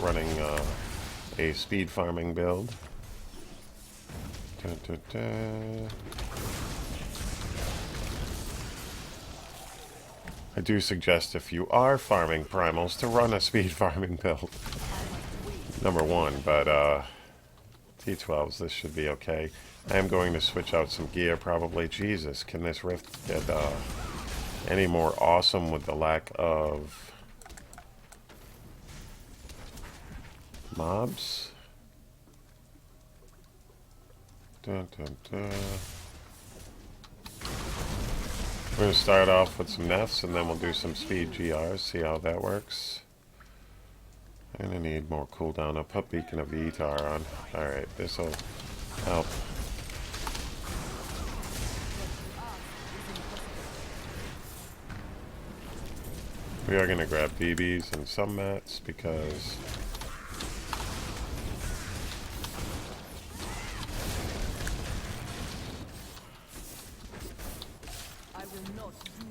running a speed farming build. I do suggest if you are farming primals to run a speed farming build. Number one, but T12s, this should be okay. I am going to switch out some gear probably. Jesus, can this rift get any more awesome with the lack of mobs? Dun, dun, dun. We're going to start off with some nefts and then we'll do some speed GRs, see how that works. I'm going to need more cooldown. I'll put Beacon of Etar on. Alright, this will help. We are going to grab DBs and some mats because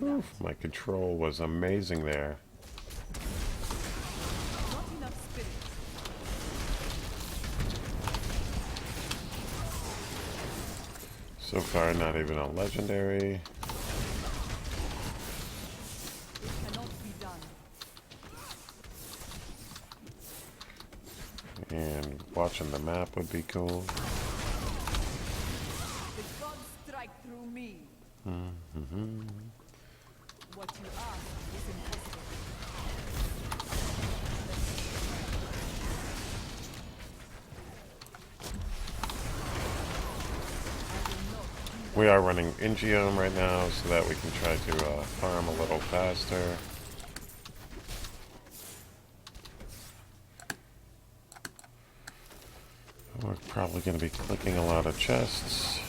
oof, my control was amazing there. So far, not even a legendary. And watching the map would be cool. What you are is impossible. We are running Ingeome right now so that we can try to farm a little faster. We're probably going to be clicking a lot of chests.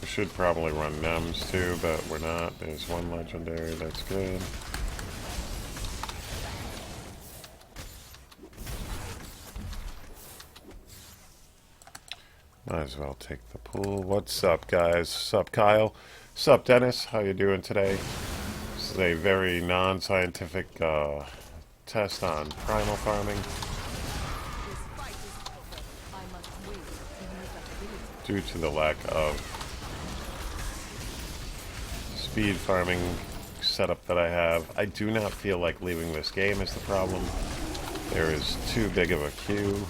We should probably run Nems too, but we're not. There's one legendary, that's good. Might as well take the pool. What's up, guys? Sup, Kyle? Sup, Dennis? How you doing today? This is a very non-scientific test on Primal Farming. Due to the lack of speed farming setup that I have, I do not feel like leaving this game is the problem. There is too big of a queue.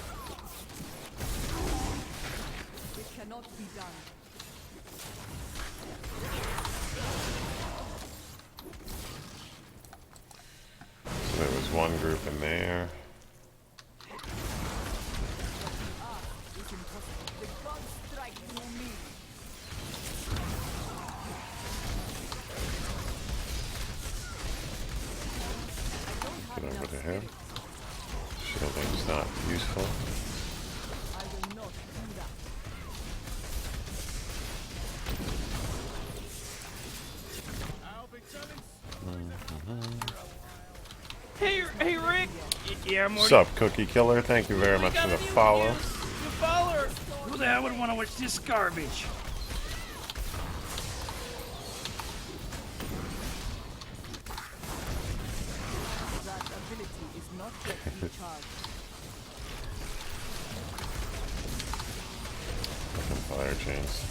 So there was one group in there. Get over to him. Shielding's not useful. Hey Rick. Yeah, Morty. Sup, Cookie Killer? Thank you very much for the follow. New follower. Who the hell would want to watch this garbage? Fire chains.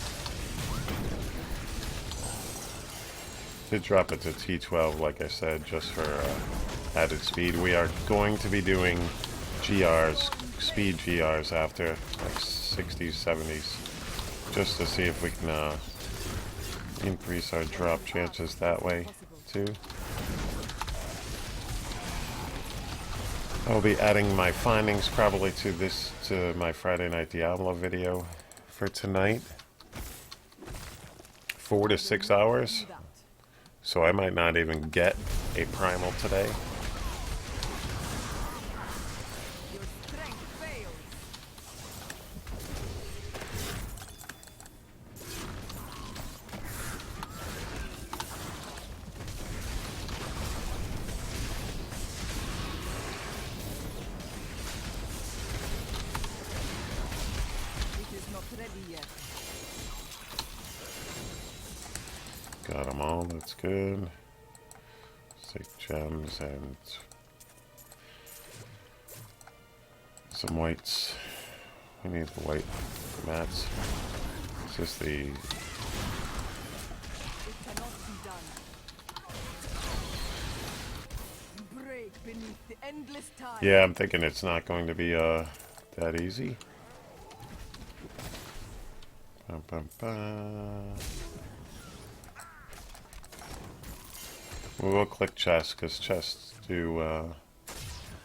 Did drop it to T12, like I said, just for added speed. We are going to be doing GRs, speed GRs after, like 60s, 70s, just to see if we can increase our drop chances that way, too. I'll be adding my findings probably to my Friday Night Diablo video for tonight. 4 to 6 hours. So I might not even get a primal today. Got them all, that's good. Let's take gems and some whites. We need the white mats. It's just the... It cannot be done. Break beneath the endless tide. Yeah, I'm thinking it's not going to be that easy. Bum, bum, bum. We will click chests, because chests do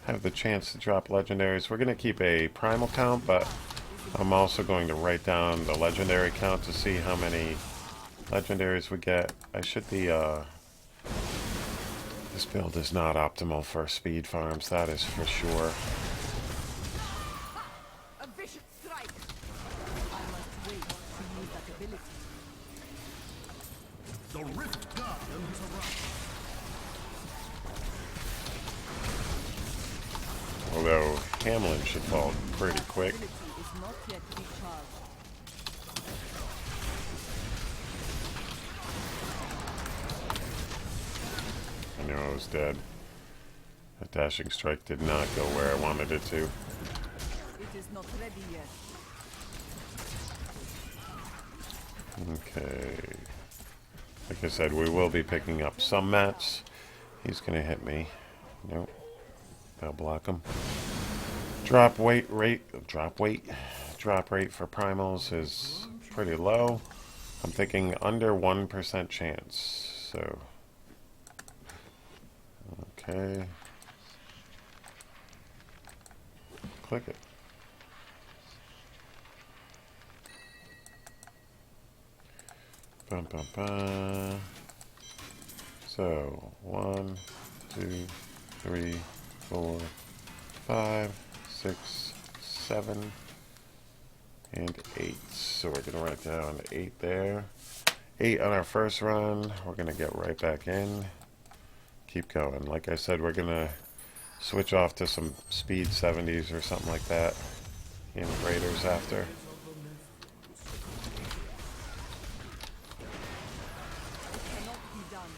have the chance to drop legendaries. We're going to keep a primal count, but I'm also going to write down the legendary count to see how many legendaries we get. I should be... This build is not optimal for speed farms, that is for sure. A vicious strike. I must wait to use that ability. The Rift Guardian has arrived. Although Hamlin should fall pretty quick. Ability is not yet recharged. I knew I was dead. That dashing strike did not go where I wanted it to. It is not ready yet. Okay. Like I said, we will be picking up some mats. He's gonna hit me. Nope. I'll block him. Drop rate for primals is pretty low. I'm thinking under 1% chance. So, okay. Click it. Bum, bum, bum. So, 1, 2, 3, 4, 5, 6, 7, and 8. So we're going to write down 8 there. 8 on our first run. We're going to get right back in. Keep going. Like I said, we're going to switch off to some speed 70s or something like that in Raiders after. Cannot be done.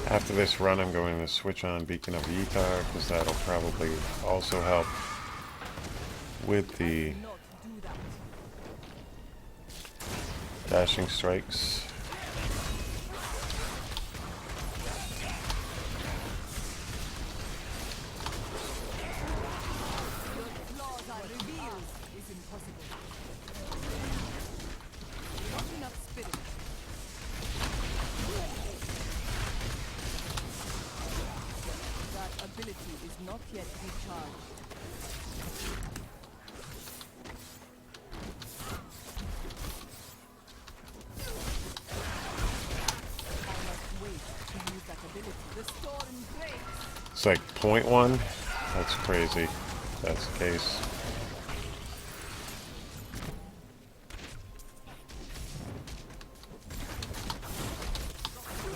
After this run, I'm going to switch on Beacon of Yitar, because that'll probably also help with the Not do that. dashing strikes. Your flaws are revealed. Is impossible. Not enough spirit. That ability is not yet recharged. I must wait to use that ability. The storm breaks. It's like 0.1. That's crazy. That's the case.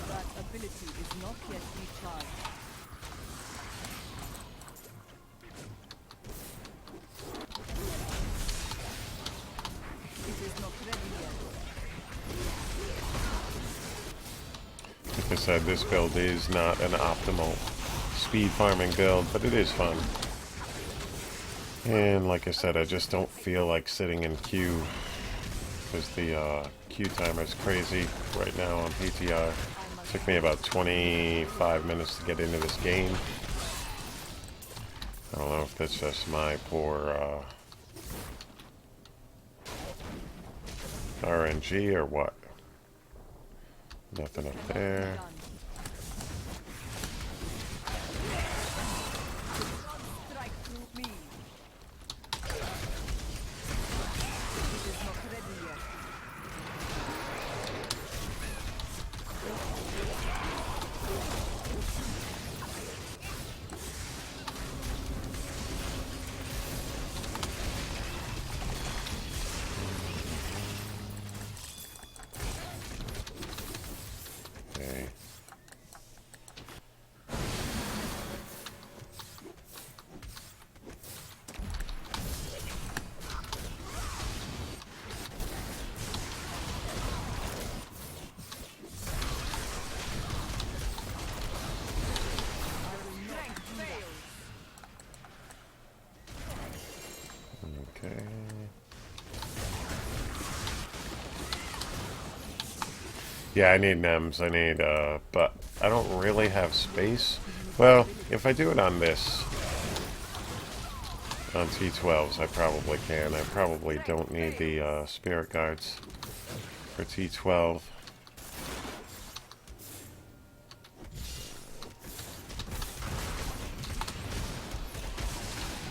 That ability is not yet recharged. It is not ready yet. Like I said, this build is not an optimal speed farming build, but it is fun. And like I said, I just don't feel like sitting in queue, because the queue timer is crazy right now on PTR. Took me about 25 minutes to get into this game. I don't know if that's just my poor RNG or what. Nothing up there. Done. Strike through me. It is not ready yet. Okay. Yeah, I need NEMs. I need, but I don't really have space. Well, if I do it on this, on T12s, I probably can. I probably don't need the Spirit Guards for T12.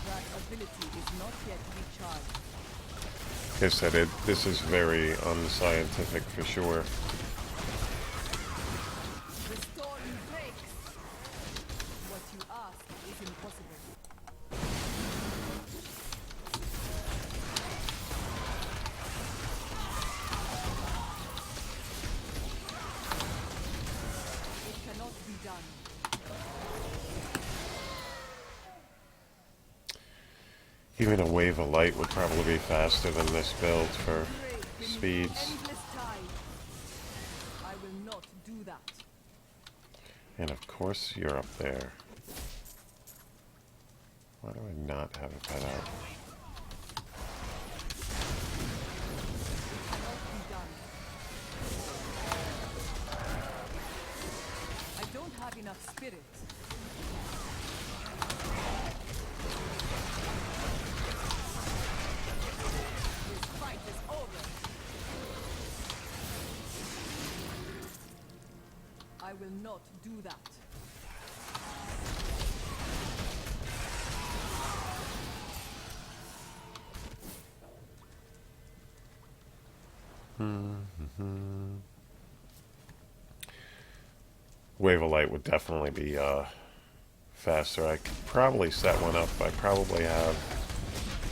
That ability is not yet recharged. Like I said, this is very unscientific for sure. The storm breaks. What you ask is impossible. It cannot be done. Even a wave of light would probably be faster than this build for Break beneath speeds. endless tide. I will not do that. And of course you're up there. Why do I not have a pet out? Cannot be done. I don't have enough spirit. This fight is over. I will not do that. Wave of light would definitely be faster. I could probably set one up. I probably have,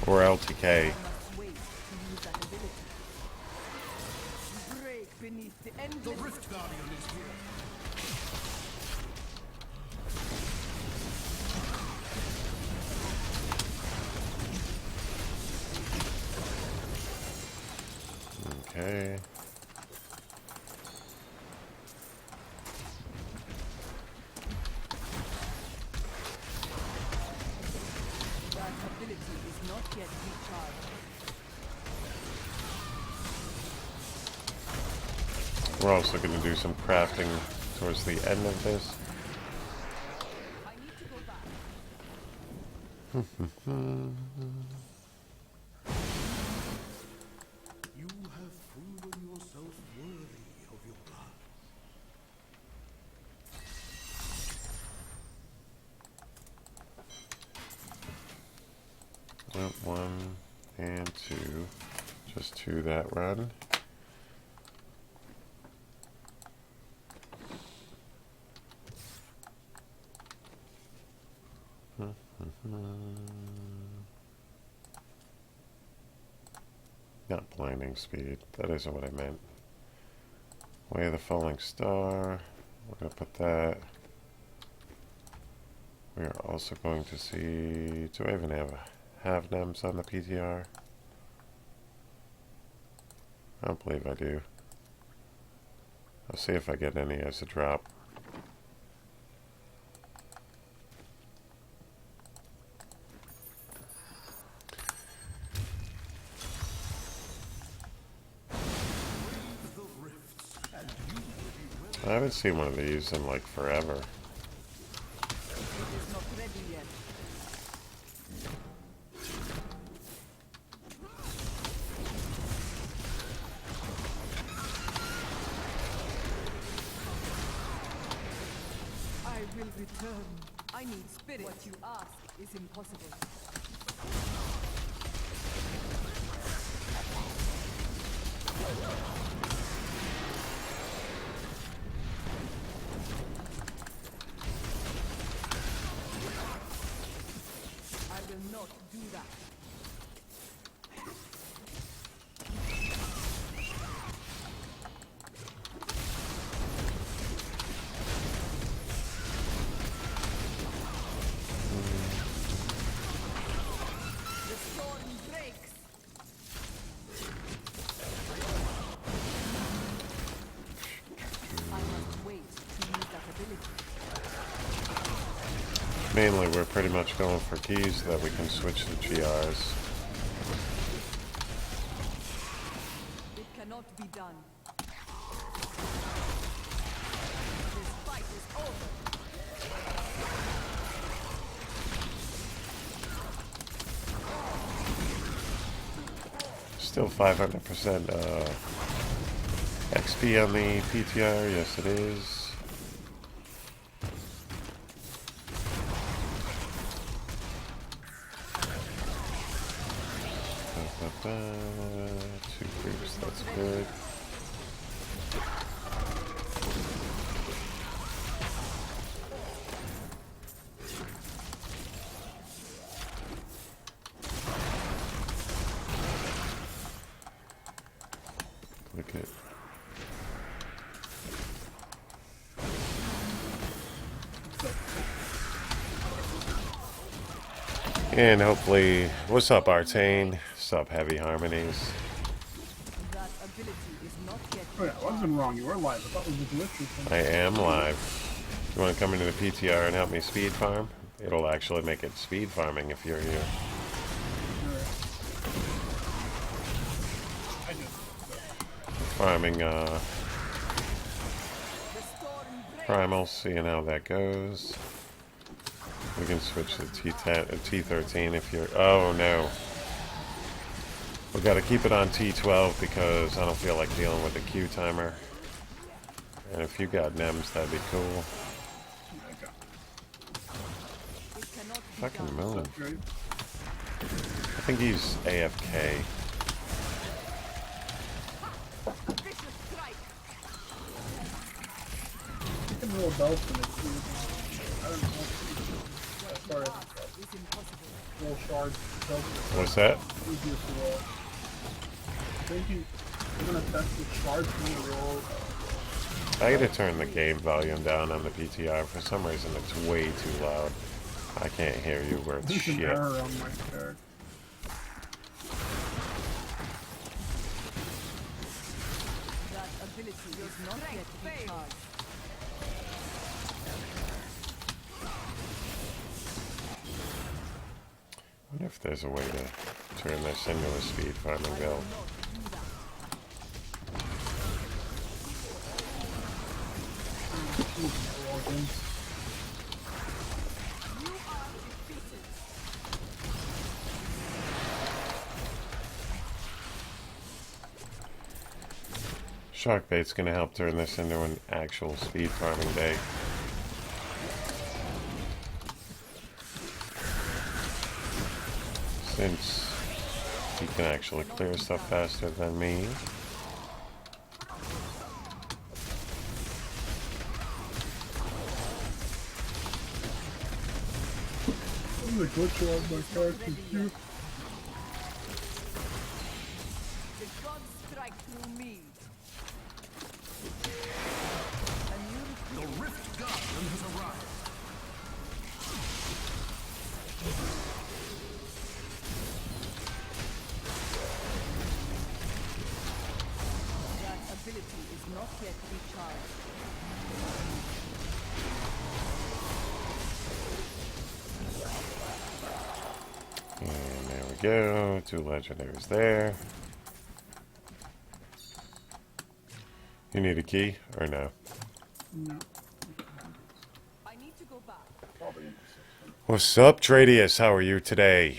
or LTK. I must wait to use that ability. Break beneath the The endless. Rift Guardian is here. Okay. That ability is not yet recharged. We're also going to do some crafting towards the end of this. I need to go back. You have proven yourself worthy of your blood. Well, 1 and 2. Just 2 that run. Not blinding speed. That isn't what I meant. Way of the Falling Star. We're going to put that. We are also going to see... Do I even have NEMs on the PTR? I don't believe I do. I'll see if I get any as a drop. The rifts, and you will be well. I haven't seen one of these in like forever. It is not ready yet. I will return. I need spirit. What you ask is impossible. I will not do that. The storm breaks. I must wait to use that ability. Mainly, we're pretty much going for keys that we can switch to GRs. It cannot be done. Still 500% XP on the PTR. Yes, it is. Two groups, that's good. Look at. And hopefully, what's up, Artane? What's up, Heavy Harmonies? That ability is not yet. Oh yeah, I wasn't wrong. You were live. I thought it was a glitch or something. I am live. You want to come into the PTR and help me speed farm? It'll actually make it speed farming if you're here. I just Farming The storm breaks. Primal, seeing how that goes. We can switch to T10, T13 if you're... Oh, no. We gotta keep it on T12 because I don't feel like dealing with the Q timer. And if you got NEMs, that'd be cool. It cannot be Fucking done. moon. great. I think he's AFK. Vicious strike. You can roll belts in it too. I don't know. Sorry. Is impossible. Roll shards. Belts What's that? are easier to roll. I think you're gonna test the shards when you roll. I gotta turn the game volume down on the PTR. For some reason, it's way too loud. I can't hear you where it's There's an shit. error on my character. That ability is not yet recharged. I wonder if there's a way to turn this into a speed farming build. Roll again. You are defeated. Shark bait's gonna help turn this into an actual speed farming day. Since he can actually clear stuff faster than me. I'm gonna glitch on my character too. The gods strike through me. A new The Rift Guardian has arrived. that ability is not yet recharged. And there we go. Two legendaries there. You need a key or no? No, I need to go back. probably in the system. What's up, Tradius? How are you today?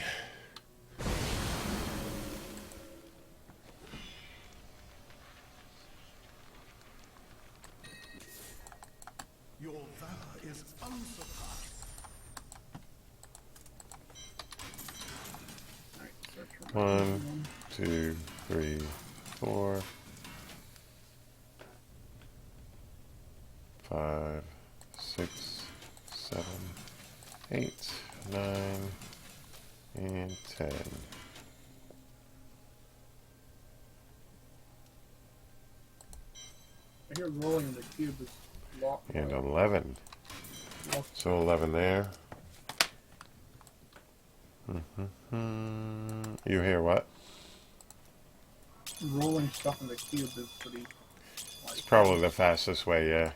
Your valor is unsurpassed. Alright, search for my 1, 2, 3, 4, 5, 6, 7, 8, 9, and 10. I hear rolling in the cube is locked. And 11. So 11 there. You hear what? Rolling stuff in the cube is pretty. It's probably the fastest way, yeah.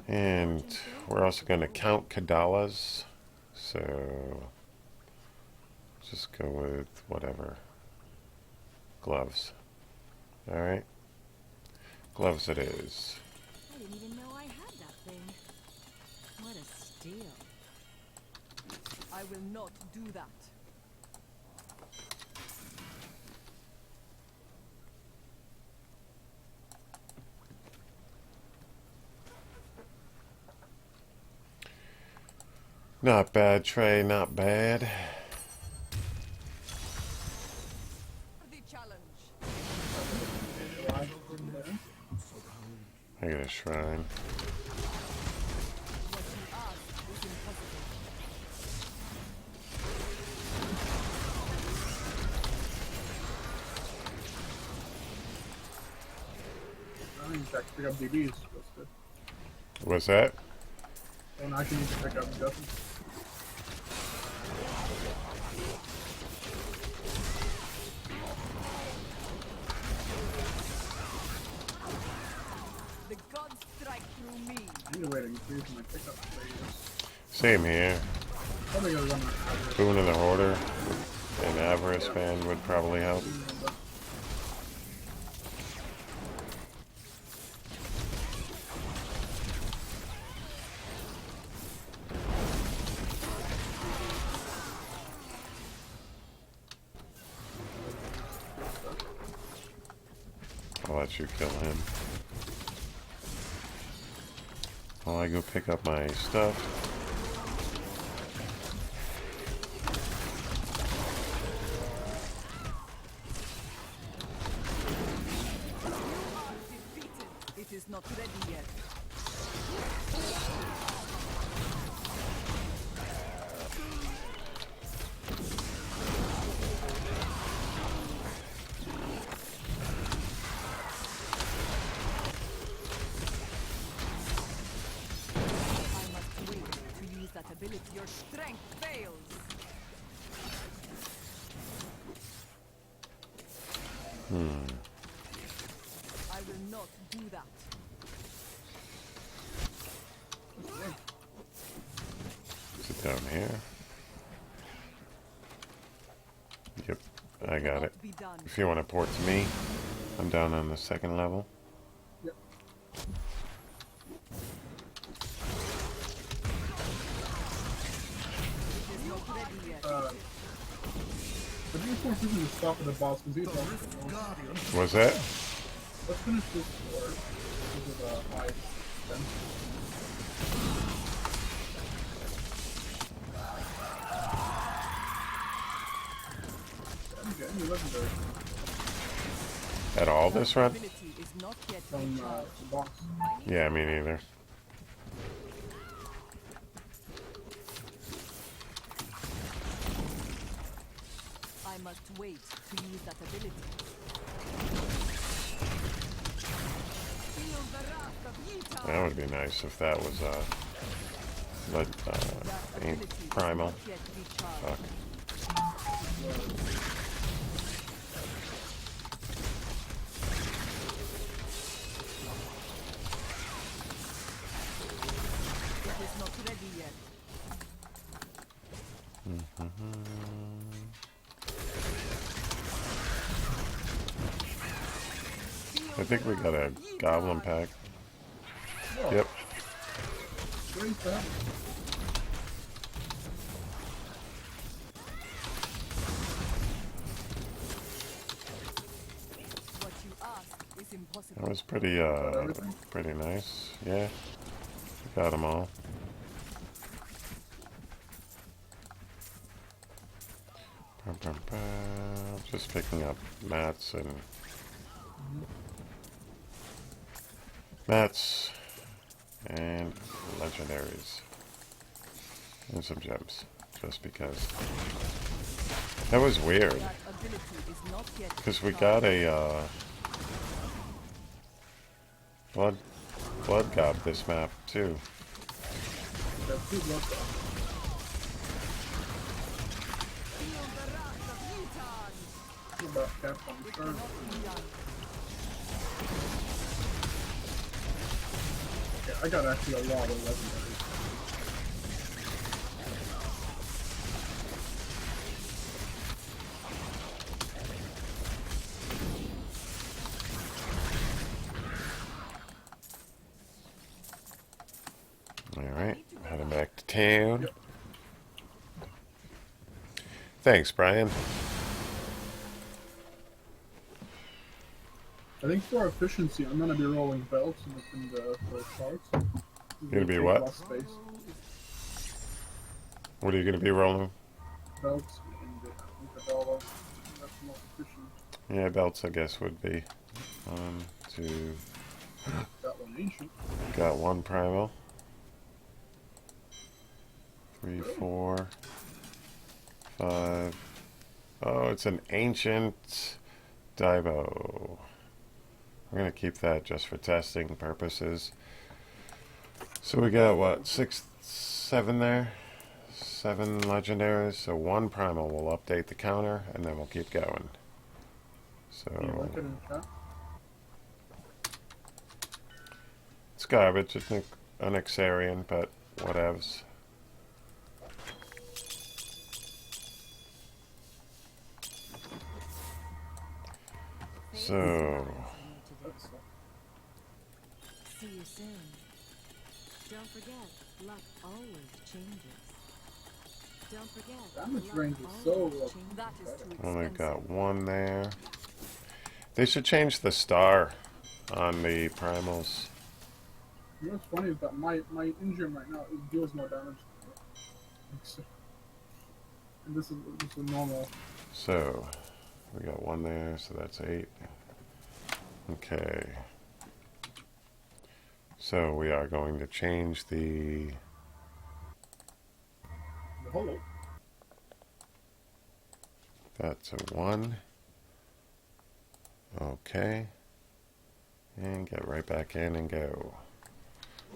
And we're also going to count Kadalas. So just go with whatever. Gloves. Alright. Gloves it is. I didn't even know I had will not do that. Not bad, Trey, not bad. The challenge. I got a shrine. What you ask is impossible. I think you pick up DBs. That's good. What's that? And I can use to pick up Justin. The gods strike through me. I need a way to increase my pickup radius. Same here. Probably gotta run my Boon of the Hoarder and Avarice Band would probably help. I'll let you kill him. While I go pick up my stuff. Defeated. It is not ready yet. I must wait to use that ability. Your strength fails. I will not do that. Is it down here? Yep, I got it. Be done. If you want to port to me, I'm down on the second level. Yep. It is not ready yet. But these forces is to stop at the boss because he's not. What's that? Let's finish this war. This is a high expense. I'm getting your legendary At all this run? Ability is not yet from recharged. the boss. Yeah, me neither. I must wait to use that ability. Feel the wrath of Yita. That would be nice if that was That ain't ability is primal. not yet recharged. Fuck. It is not ready yet. I think we got a goblin pack. Oh, Yep. Where is that? What you ask is impossible. That was pretty nice. Yeah. We got them all. Bum, bum, bum. Just picking up mats and legendaries and some gems, just because. That was weird, That ability is not yet because we got a blood god this map too. That's two blood dogs. Feel the wrath of Yitan. Two about Capcom It turn. cannot be done. Yeah, I got actually a lot of legendaries. All right, heading back to town. Yep. Thanks, Brian. I think for efficiency, I'm gonna be rolling belts in the shards. You're gonna be what? Less space. What are you gonna be rolling? Belts in the dollar. That's more efficient. Yeah, belts, I guess, would be. 1, 2. That one ancient. Got 1 primal. 3, 4, 5. Oh, it's an ancient Diablo. We're gonna keep that just for testing purposes. So we got what, 6, 7 there? 7 legendaries. So 1 primal will update the counter, and then we'll keep going. So You like it in chat? it's garbage. It's an Onyxarian, but whatevs. So See you soon. Don't forget, luck always changes. Don't forget, Damage luck range is always so changes. That is too only expensive. got 1 there. They should change the star on the primals. You know what's funny is that my engine right now it deals more damage. And this is normal. So we got 1 there, so that's 8. Okay. So we are going to change the The holo. that's a 1. Okay. And get right back in and go.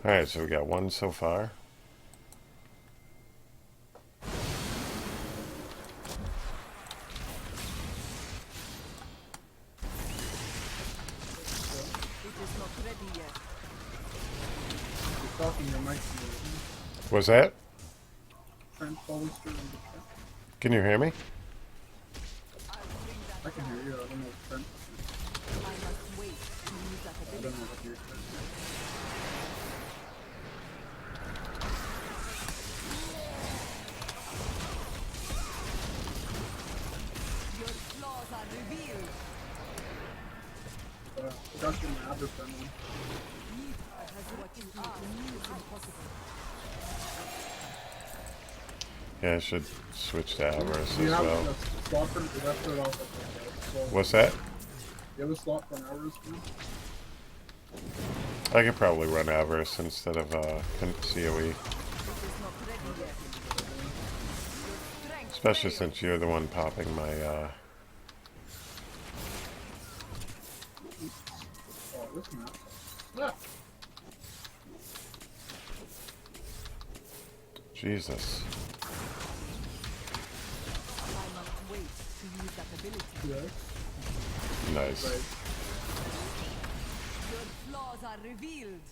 Alright, so we got 1 so far. It is not ready yet. You're talking your mic. Was that? Trent Hollister in the chat. Can you hear me? I can hear you. I don't know if Trent. I must wait to use that I ability. don't know what you're saying. Your flaws are revealed. I got you in my other friend one. Has what you ask is impossible. Yeah, I should switch to Avarice Do you as have well. a slot for the rest of it off? So, What's that? do you have a slot for an Avarice one? I could probably run Avarice instead of COE. It is not ready yet. Strength Especially fails. since you're the one popping my Oh, this map. Ah! Jesus. I must wait to use that ability. Yes. Nice. Right. Your flaws are revealed.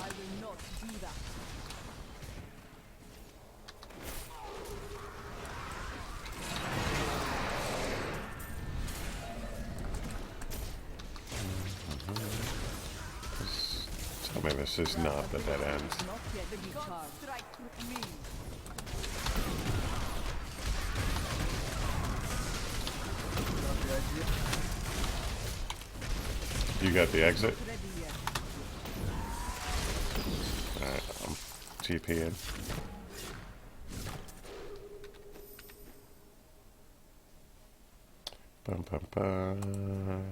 I will not do that. Tell me this is not the dead end. Not yet recharged. Strike me. Got the idea. You got the exit? Ready yet. Alright, I'm TPing. Bum, bum, bum.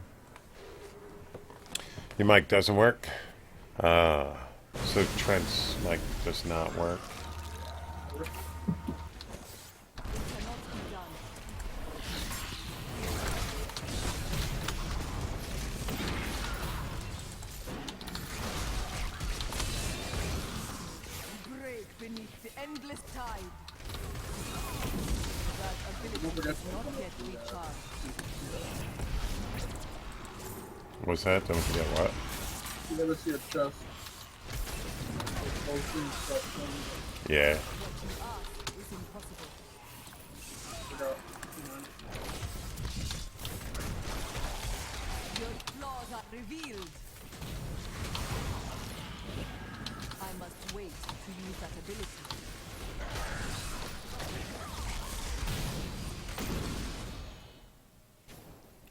Your mic doesn't work? So Trent's mic does not work. Cannot be done. Break beneath the endless tide. That ability Don't forget is to not open yet up the, recharged. What's that? Don't forget what? You never see a chest. It's posting stuff. Yeah. What you ask is impossible. Forgot. Your flaws are revealed. I must wait to use that ability.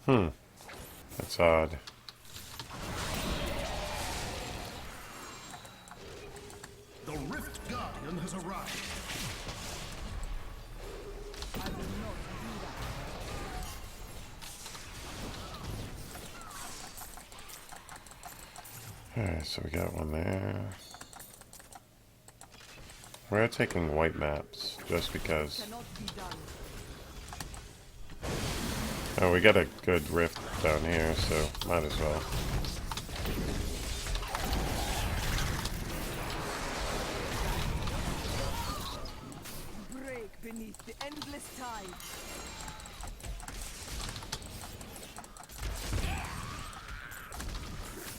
That's odd. The Rift Guardian has arrived. I will not do that. Alright, so we got one there. We're taking white maps, just because. Cannot be done. Oh, we got a good rift down here, so might as well. Break beneath the endless tide.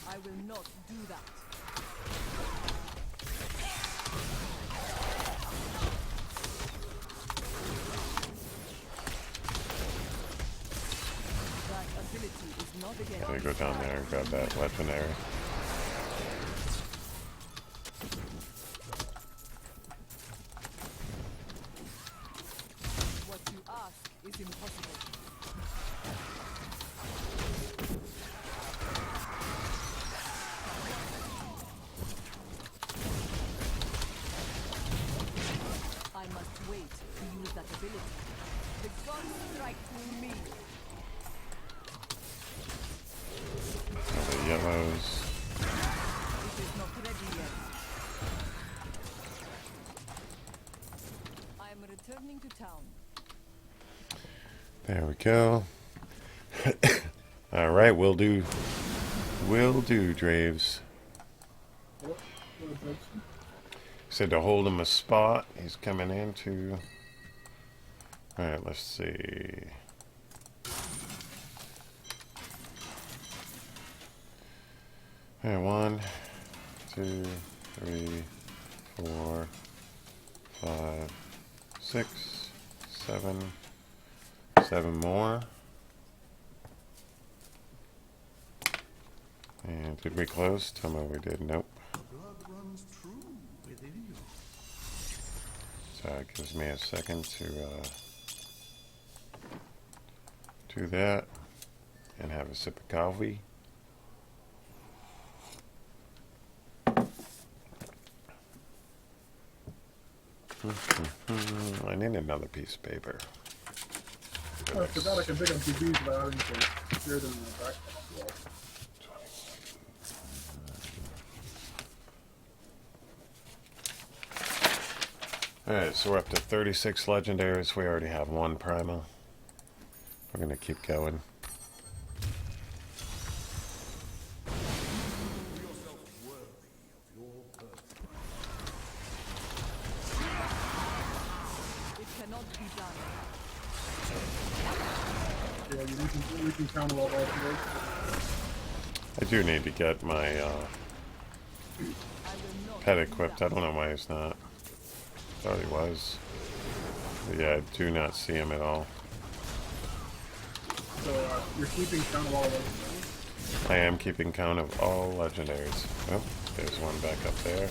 I will not do that. That ability is not against. Gotta go down there and grab that legendary. What you ask is impossible. I must wait to use that ability. The gods strike through me. The yellows. It is not ready yet. I am returning to town. There we go. Alright, we'll do. Will do, Draves. What a Judson. Said to hold him a spot. He's coming into. Alright, let's see. Alright, 1, 2, 3, 4, 5, 6, 7. 7 more. And did we close? Tell me we did. Nope. Blood runs true within you. So it gives me a second to do that and have a sip of coffee. I need another piece of paper. Oh, I forgot I can pick up TVs without having to share them in the back. Well, Alright, so we're up to 36 legendaries. We already have 1 primal. We're gonna keep going. It cannot be done. yeah, we can count a lot of today. I do need to get my I will not pet do equipped. that. I don't know why he's not. Thought he was. But yeah, I do not see him at all. So you're keeping count of all of those. I am keeping count of all legendaries. Oh, there's one back up there.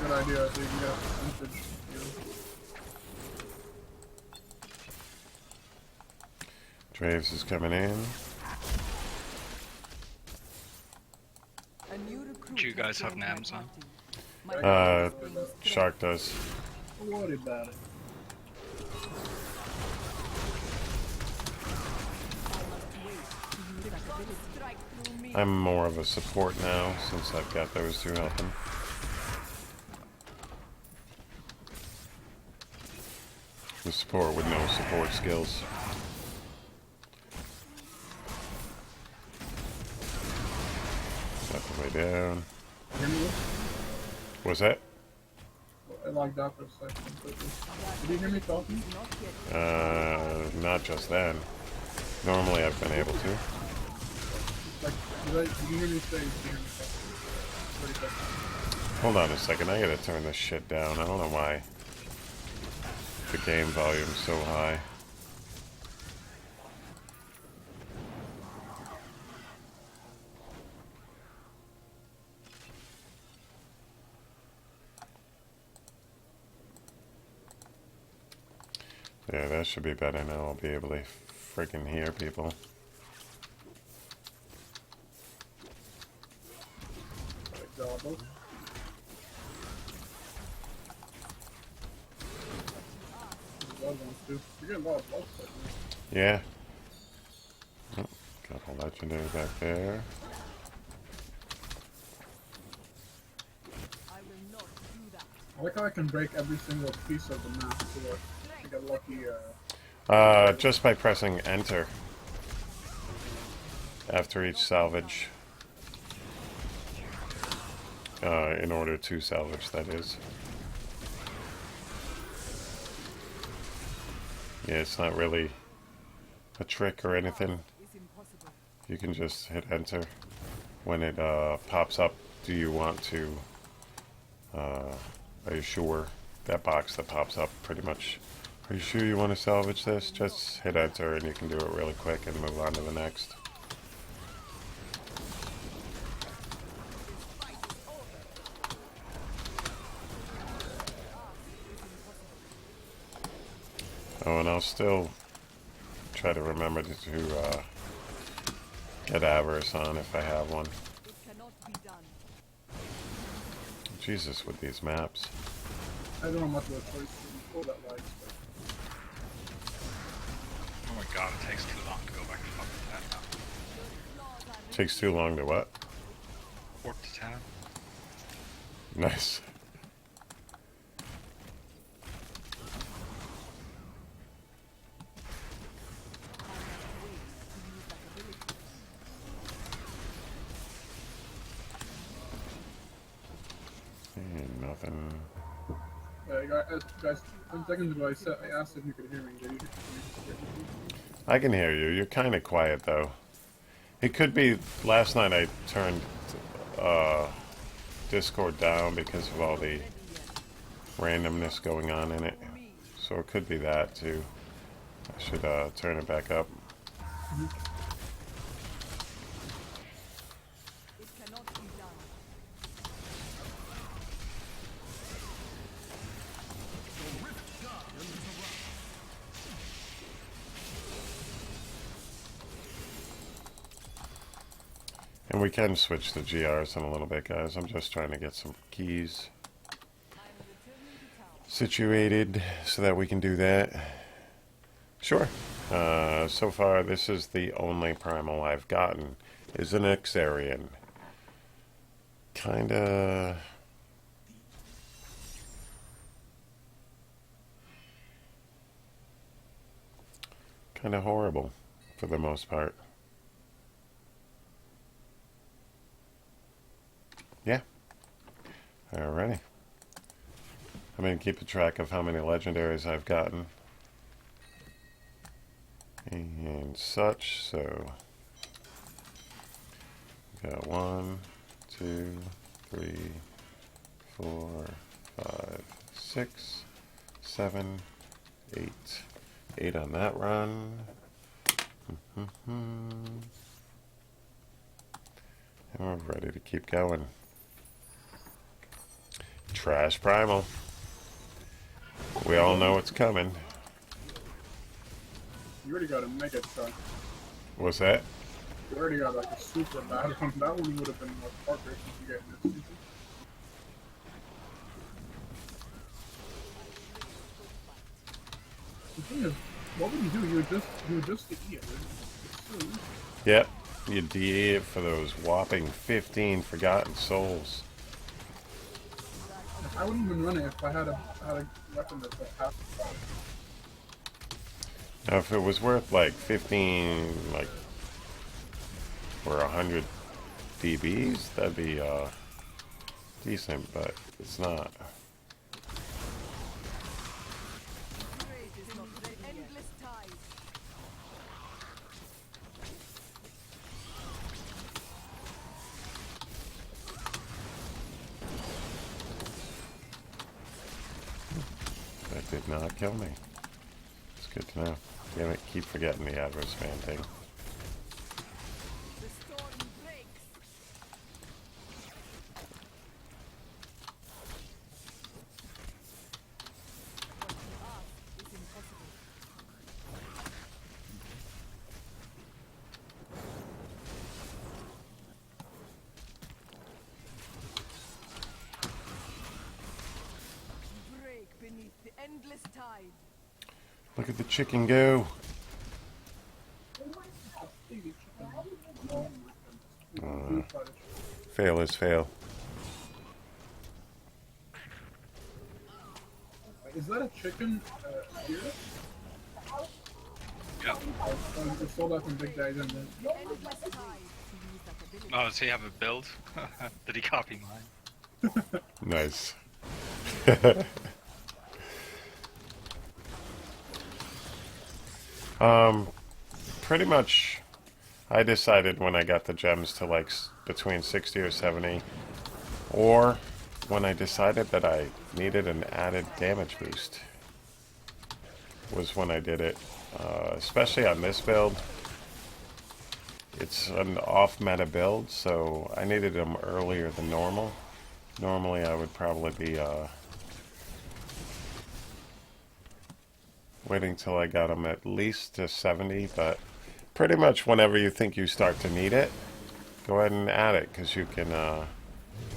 Good idea. I think you got vintage. Draves is coming in. A new recruit Do you has guys have joined my names, huh? party. My Uh, brings strength. Shark does. Don't worry about it. I must wait to use that ability. Strike through me. I'm more of a support now since I've got those two helping. The support with no support skills. Got the way down. Hear me? Was that? I logged out for a second. Did you hear me talking? Not yet. Not just then. Normally I've been able to. Like, did you hear me say? Did you hear me talking? 30 seconds. Hold on a second, I gotta turn this shit down. I don't know why the game volume's so high. Yeah, that should be better now. I'll be able to freaking hear people. Diablo. Blood ones too. You're getting a lot of blood stuff. Yeah. Oh, got a legendary back there. I will not do that. I like how I can break every single piece of the map so that I get lucky. Just by pressing enter after each salvage. In order to salvage, that is. Yeah, it's not really a trick or anything. It's impossible. You can just hit enter when it pops up. Do you want to? Are you sure? That box that pops up pretty much. Are you sure you want to salvage this? Just hit enter and you can do it really quick and move on to the next. Oh, and I'll still try to remember to get Avarice on if I have one. It cannot be done. Jesus, with these maps. I don't know much of a choice before that lights, but Oh my god, it takes too long to go back to fucking that now. Takes too long to what? Port to town. Nice. And nothing. guys, 10 seconds ago I asked if you could hear me. Did you hear me? I can hear you. You're kind of quiet, though. It could be last night I turned Discord down because of all the randomness going on in it. So it could be that, too. I should turn it back up. It cannot be done. And we can switch to GRs in a little bit, guys. I'm just trying to get some keys situated so that we can do that. Sure. So far, this is the only primal I've gotten, is an Xarian. Kinda horrible for the most part. Yeah. Alrighty. I'm going to keep a track of how many legendaries I've gotten. And such, so... got 1, 2, 3, 4, 5, 6, 7, 8. 8 on that run. And we're ready to keep going. Trash Primal. We all know it's coming. You already got a mega chunk. What's that? You already got like a super bad one. That one would have been more heartbreaking to get in this season. The thing is, what would you do? You would just eat it. It's so easy. Yep. You DA it for those whopping 15 forgotten souls. I wouldn't even run it if I had a weapon that's like half the price. Now, if it was worth like 15, like, or 100 DBs, that'd be decent, but it's not. Endless ties. That did not kill me. It's good to know. Damn it, keep forgetting the adverse man thing. The storm breaks. What you ask is impossible. Endless tide. Look at the chicken go. Fail is fail. Is that a chicken here? Yeah. I stole that from Big Daddy, didn't I? Endless tide. To use that ability. Oh, does he have a build? Did he copy mine? Nice. Pretty much, I decided when I got the gems to like between 60 or 70, or when I decided that I needed an added damage boost, was when I did it. Especially on this build. It's an off-meta build, so I needed them earlier than normal. Normally I would probably be waiting till I got them at least to 70, but pretty much whenever you think you start to need it, go ahead and add it, because you can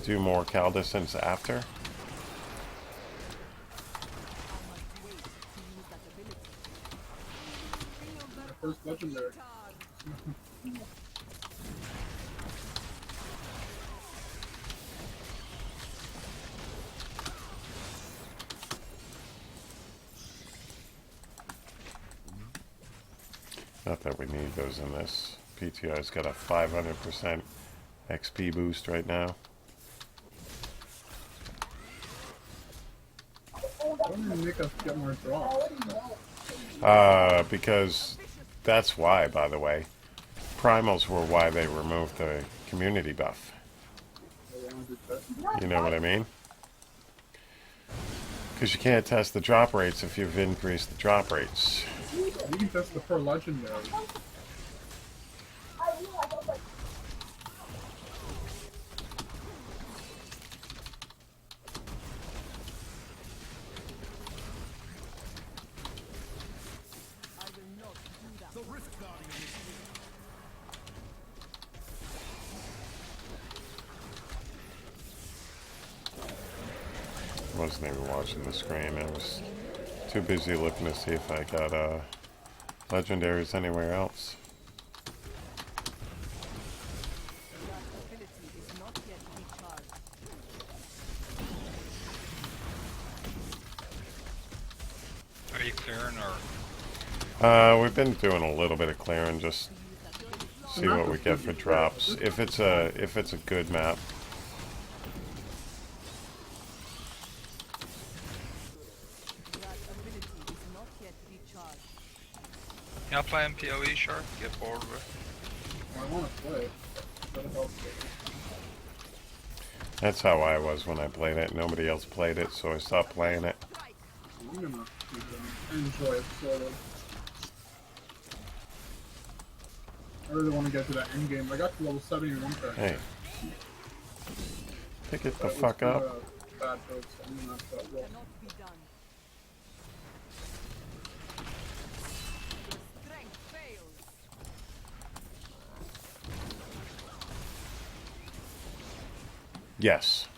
do more cal distance after. First legendary. Not that we need those in this. PTR's got a 500% XP boost right now. Why don't you make us get more drops? Because that's why, by the way. Primals were why they removed the community buff. You know what I mean? Because you can't test the drop rates if you've increased the drop rates. You can test the per legendary. The Rift Guardian is here. Wasn't even watching the screen. I was too busy looking to see if I got legendaries anywhere else. That ability is not yet recharged. Are you clearing or? We've been doing a little bit of clearing, just see what we get for drops. If it's a good map. That ability is not yet recharged. You not playing PoE, sure? Get bored with it. I want to play. That helps me. That's how I was when I played it. Nobody else played it, so I stopped playing it. I'm gonna enjoy it, sort of. I really want to get to that end game. I got to level 70 in Wolfcryer. Hey. Pick it the That was fuck kinda up. Bad build, so I'm gonna have to roll. Cannot be done. Your strength fails. Yes.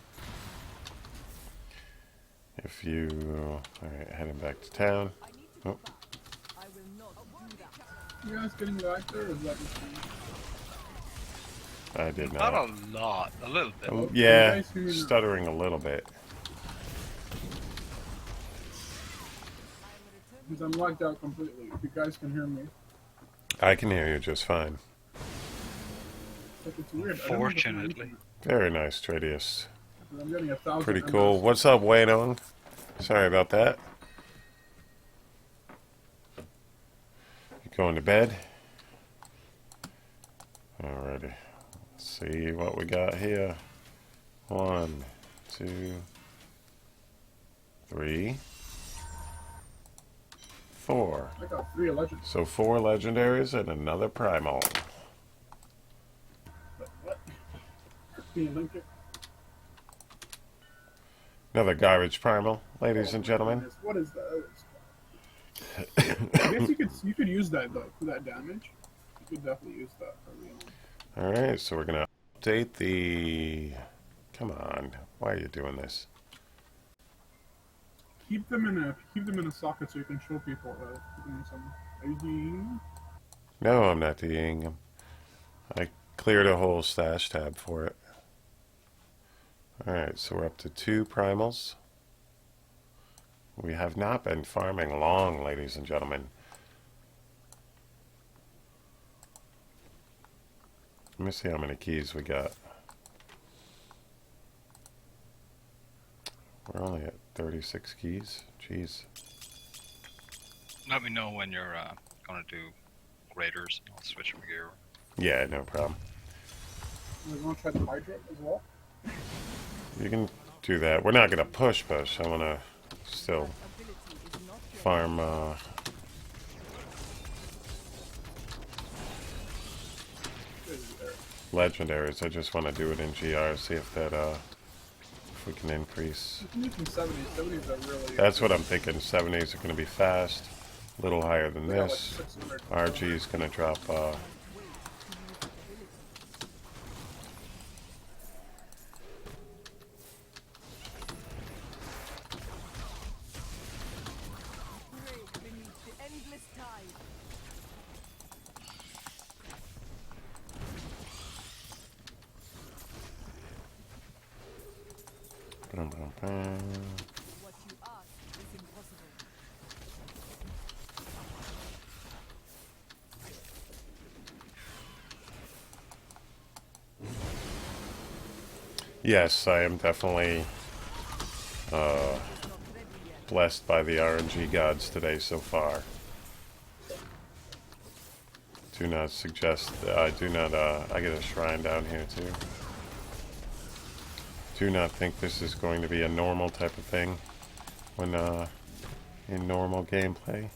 If you... Alright, heading back to town. I need to go Oh, back. I will not do that. You guys getting back there, or is that just me? I did Not not. a lot, a little bit. Oh, You yeah, guys hear me now? stuttering a little bit. Because I'm locked out completely. If you guys can hear me. I can hear you just fine. Like, it's weird. I don't know if it's my Fortunately. internet, Very nice, Tradius. but I'm getting 1,000 Pretty MS. cool. What's up, Waynong? Sorry about that. You going to bed? Alrighty. Let's see what we got here. 1, 2, 3, 4. I got 3 legends. So 4 legendaries and another primal. What? Can you link it? Another garbage primal, ladies and gentlemen. What is that? I guess you could use that though for that damage. You could definitely use that early on. Alright, so we're gonna update the... Come on, why are you doing this? keep them in a socket so you can show people some. Are you doing? No, I'm not DEing them. I cleared a whole stash tab for it. Alright, so we're up to 2 primals. We have not been farming long, ladies and gentlemen. Let me see how many keys we got. We're only at 36 keys. Jeez. Let me know when you're gonna do graders, and I'll switch my gear. Yeah, no problem. You want to try the Hydra as well? You can do that. We're not going to push. I want to still farm legendaries. I just want to do it in GR, see if that if we can increase. You can do some 70s. 70s are really. That's what I'm thinking. 70s are going to be fast, a little higher than they got this. like 600. RG is going to drop. Break beneath the endless tide. Bum, bum, bum. What you ask is impossible. Yes, I am definitely blessed by the RNG gods today so far. Do not suggest, I get a shrine down here too. Do not think this is going to be a normal type of thing when in normal gameplay.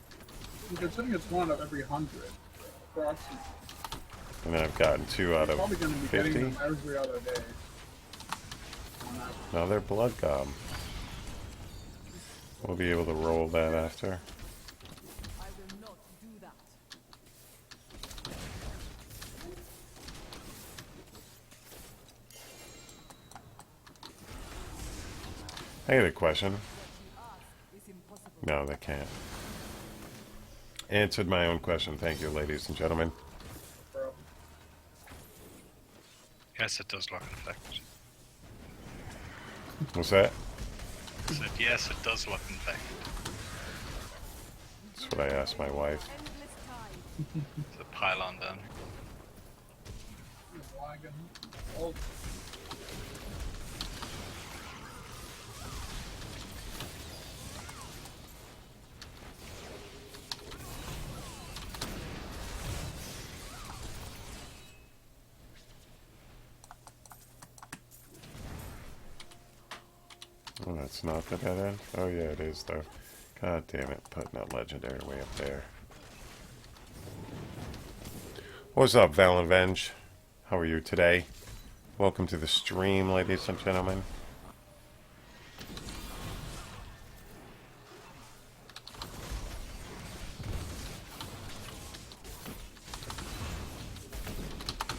Considering it's 1 out of every 100, approximately. And I've gotten 2 out of Probably going to be getting 50. them every other day. Another blood gob. We'll be able to roll that after. I will not do that. I got a question. What you ask is impossible. No, they can't. Answered my own question. Thank you, ladies and gentlemen. Bro. Yes, it does look infected. What's that? I said, yes, it does look infected. That's what I asked my wife. Endless tide. The pylon down. He's lagging. Oh, Oh, that's not the dead end? Oh, yeah, it is, though. God damn it, putting that legendary way up there. What's up, Valenvenge? How are you today? Welcome to the stream, ladies and gentlemen.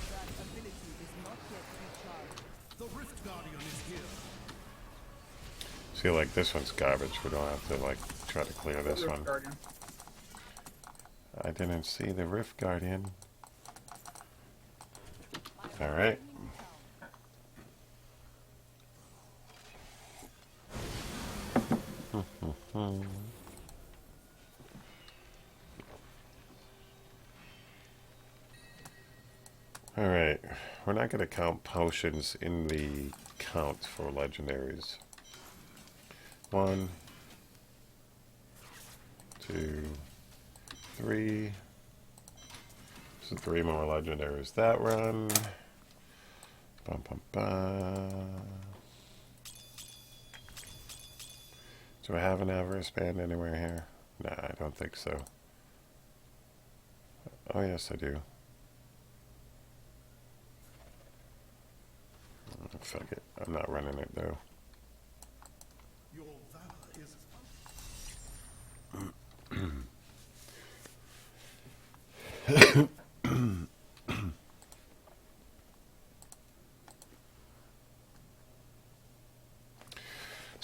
That ability is not yet recharged. The Rift Guardian is here. See, like, this one's garbage. We don't have to, like, try to clear this Rift one. Guardian. I didn't see the Rift Guardian. Alright. Alright. We're not going to count potions in the count for legendaries. 1, 2, 3. So 3 more legendaries that run. Bum, bum, bum. Do I have an Avarice band anywhere here? Nah, I don't think so. Oh, yes, I do. Oh, fuck it. I'm not running it, though. Your valor is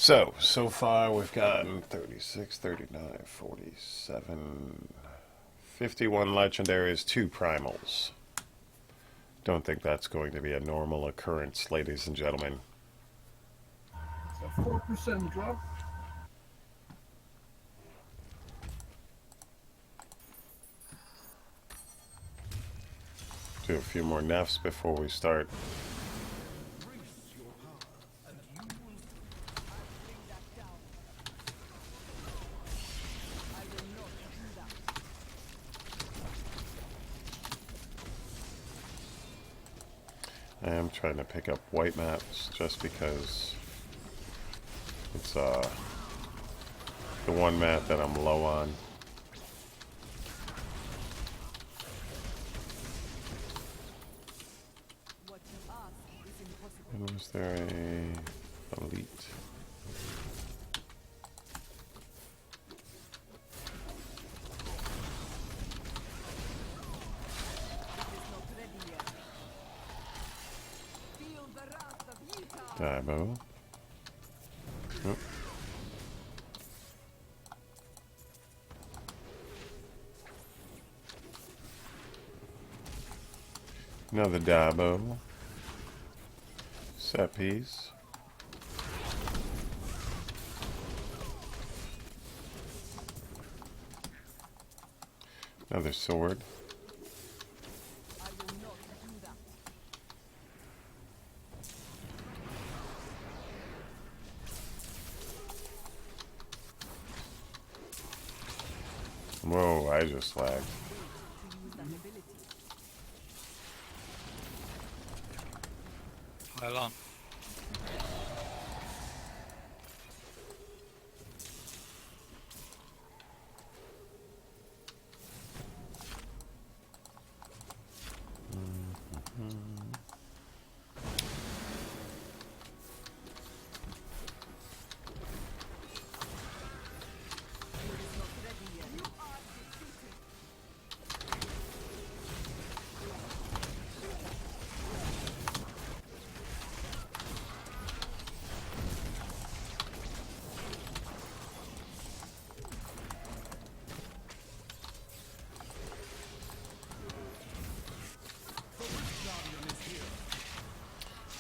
So far we've gotten 36, 39, 47, 51 legendaries, 2 primals. Don't think that's going to be a normal occurrence, ladies and gentlemen. It's a 4% drop. Do a few more nefs before we start. I am trying to pick up white maps just because it's the one map that I'm low on. What you ask is impossible. And was there a elite? It is not ready yet. Feel the wrath of Utah. Diablo. Oh. Another Diablo. Set piece. Another sword. I will not do that. Whoa, I just lagged. To use that ability. Hold on. It is not ready yet. You are defeated.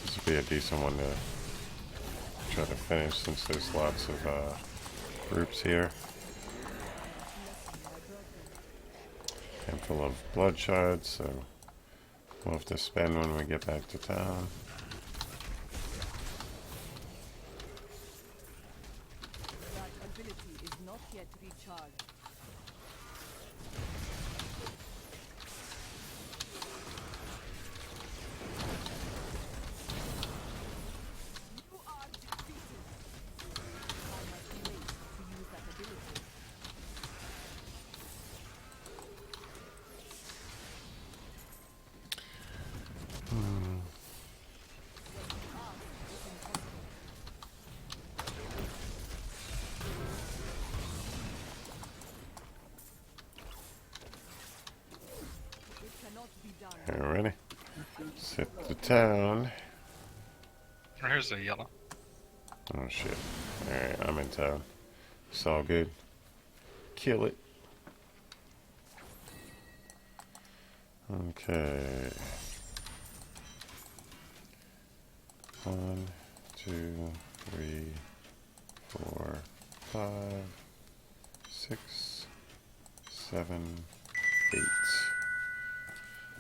This would be a decent one to try to finish since there's lots of groups here. Handful of blood shards, so we'll have to spend when we get back to town. That ability is not yet recharged. You are defeated. I must wait to use that ability. What you ask is impossible. It cannot be done. Alrighty. Sit the town. Here's a yellow. Oh shit. Alright, I'm in town. It's all good. Kill it. Okay. 1, 2, 3, 4, 5, 6, 7, 8.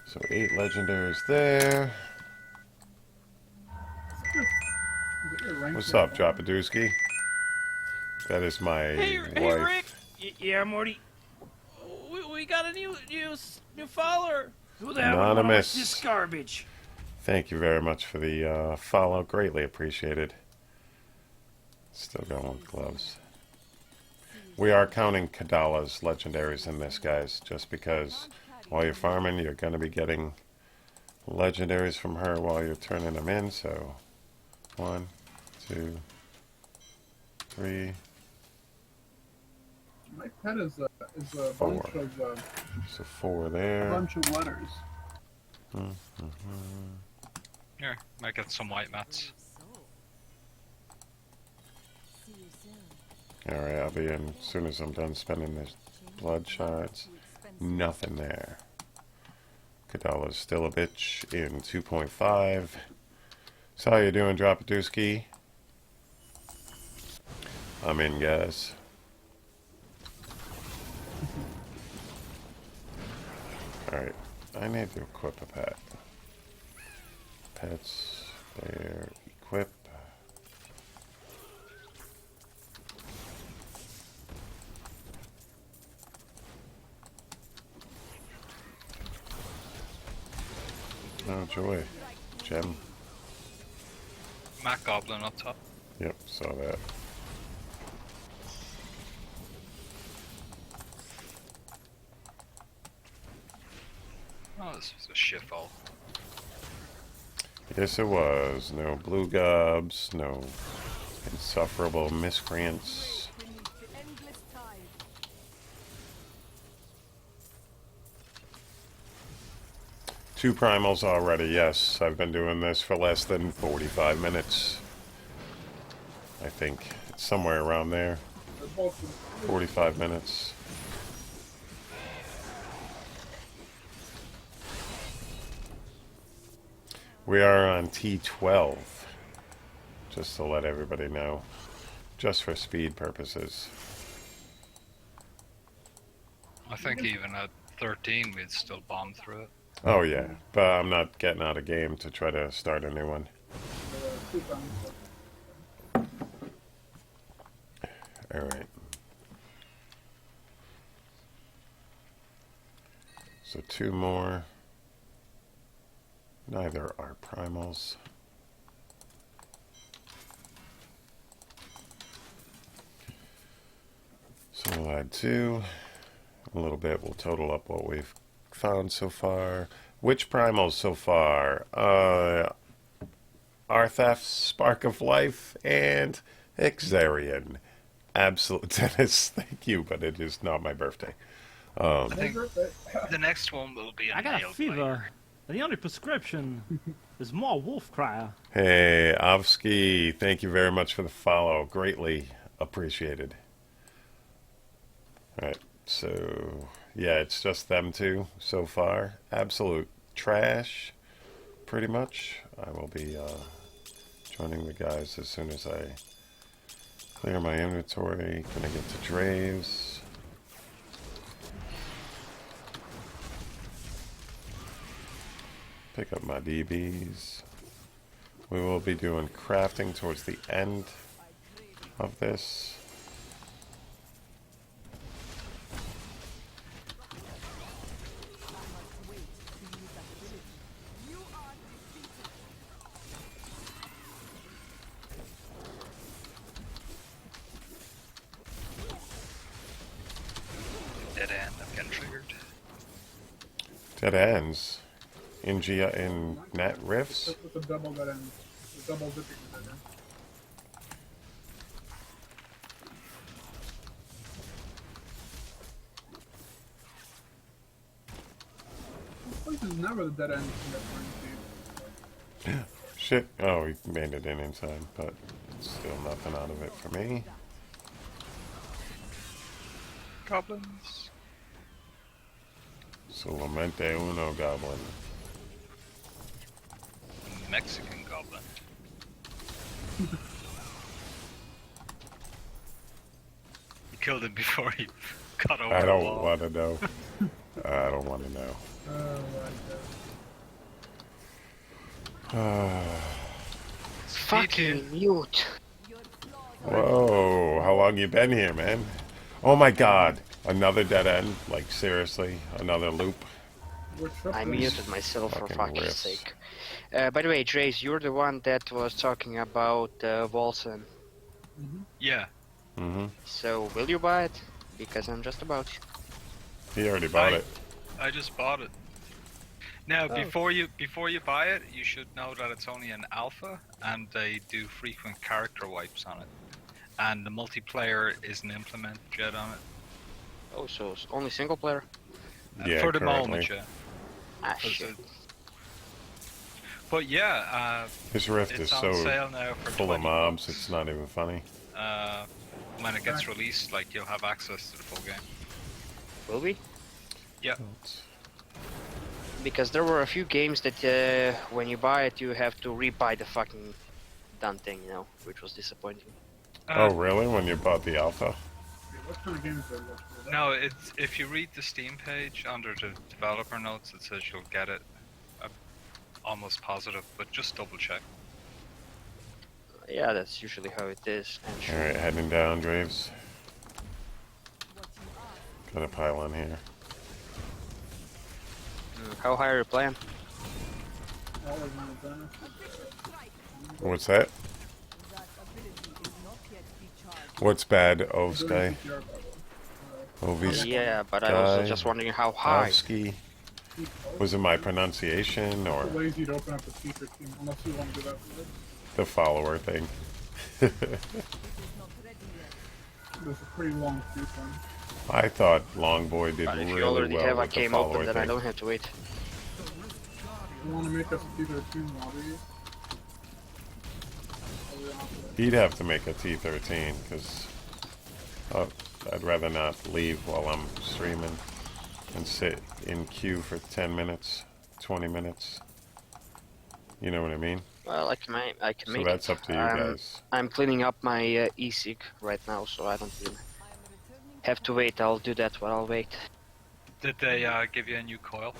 So 8 legendaries there. What's up, Dropadooski? That is my Hey, wife. hey, Rick. Yeah, Morty. We got a new follower. Who the hell would wanna watch Anonymous. this garbage? Thank you very much for the follow. Greatly appreciated. Still going with gloves. We are counting Kadala's legendaries in this, guys, just because while you're farming, you're going to be getting legendaries from her while you're turning them in. So, 1, 2, 3. My pet is a Four. bunch of So 4 there. letters. Mm-hmm. Here, might get some white mats. Alright, I'll be in as soon as I'm done spending the blood shards. Nothing there. Kadala's still a bitch in 2.5. So how you doing, Dropadooski? I'm in, guys. Alright, I need to equip a pet. Pets, there, equip. Oh, joy. Gem. Mac Goblin up top. Yep, saw that. Oh, this was a shitfall. Yes, it was. No blue gobs, no insufferable miscreants. Beneath the endless tide. Two primals already, yes. I've been doing this for less than 45 minutes. I think it's somewhere around there. 45 minutes. We are on T12, just to let everybody know, just for speed purposes. I think even at 13 we'd still bomb through it. Oh yeah, but I'm not getting out of game to try to start a new one. Alright. So two more. Neither are primals. So we'll add two. A little bit will total up what we've found so far. Which primals so far? Arthaf's Spark of Life and Ixarian. Absolute Dennis, thank you, but it is not my birthday. I think the next one will be a I got a nail fever. biter. The only prescription is more Wolfcryer. Hey, Avsky, thank you very much for the follow. Greatly appreciated. Alright, so, yeah, it's just them two so far. Absolute trash, pretty much. I will be joining the guys as soon as I clear my inventory. Gonna get to Draves. Pick up my DBs. We will be doing crafting towards the end of this. Dead end, I'm getting triggered. Dead ends. In net rifts? It's a double that end. A double dipping that end. This place is never the dead end in that point, Shit. Oh, he made it in time, but still nothing out of it for me. Goblins. Solamente uno goblin. Mexican goblin. You killed him before he got over I the don't wall. want to know. I don't want to know. Oh my god. Fucking mute. Whoa, how long you been here, man? Oh my god, another dead end? Like, seriously? Another loop? We're I tripling. muted myself for Fucking fuck's riffs. sake. By the way, Trace, you're the one that was talking about Volson. Yeah. Mm-hmm. So, will you buy it? Because I'm just about to. He already bought it. I just bought it. Now, Oh. before you buy it, you should know that it's only an alpha, and they do frequent character wipes on it, and the multiplayer isn't implemented yet on it. Oh, so it's only single player? Yeah, for the currently. moment, yeah. Ah, 'Cause shit. But yeah, His rift it's is on so sale now for full of 20 mobs, bucks. it's not even funny. when it gets released, like you'll have access to the full game. Will we? Yeah. Because there were a few games that when you buy it, you have to re-buy the fucking done thing, you know, which was disappointing. Oh, really? When you bought the alpha? What kind of games are those? No, it's if you read the Steam page under the developer notes, it says you'll get it. I'm almost positive, but just double check. Yeah, that's usually how it is. And sure. Alright, heading down, Draves. What you ask, Got a pylon here. How high are you playing? All of them are done. What's that? that ability is not yet recharged. What's bad, Doing Ovsky? PTR, by the way. Ovis? Yeah, but I was Guy. just wondering how high. Ovsky? Was it my pronunciation or Too lazy to open up the secret team unless you want to do that first. the follower thing? It is not ready yet. There's a pretty long queue time. I thought Longboy did But if really you already well have a with the game follower open, then I thing. don't have to wait. You want to make us a T13 lobby? He'd have to make a T13 because I'd rather not leave while I'm streaming and sit in queue for 10 minutes, 20 minutes. You know what I mean? Well, I can So make that's it. up to you guys. I'm cleaning up my e-sig right now, so I don't even have to wait. I'll do that while I'll wait. Did they give you a new coil?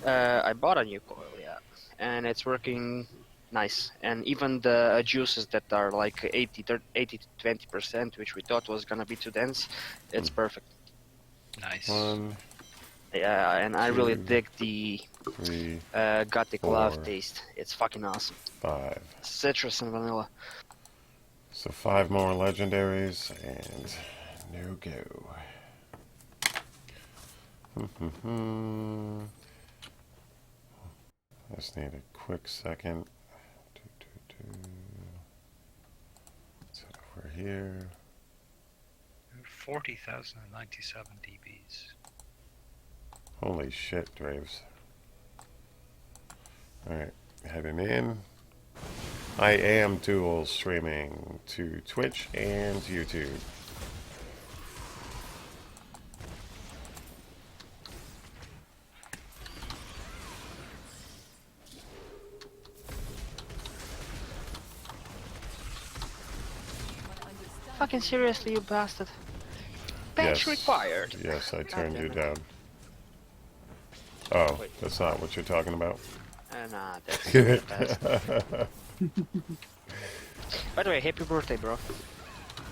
I bought a new coil, yeah, and it's working nice. And even the juices that are like 80 to 20%, which we thought was gonna be too dense, it's perfect. Nice. 1, Yeah, and I really 2, dig the 3, Gothic love 4. taste. It's fucking awesome. 5. Citrus and vanilla. So 5 more legendaries and no go. Just need a quick second. Let's head over here. 40,097 dBs. Holy shit, Draves. Alright, heading in. I am dual streaming to Twitch and YouTube. Fucking seriously, you bastard. Patch required. Yes, I turned you down. Oh, Wait. that's not what you're talking about. Nah, that's the best. By the way, happy birthday, bro.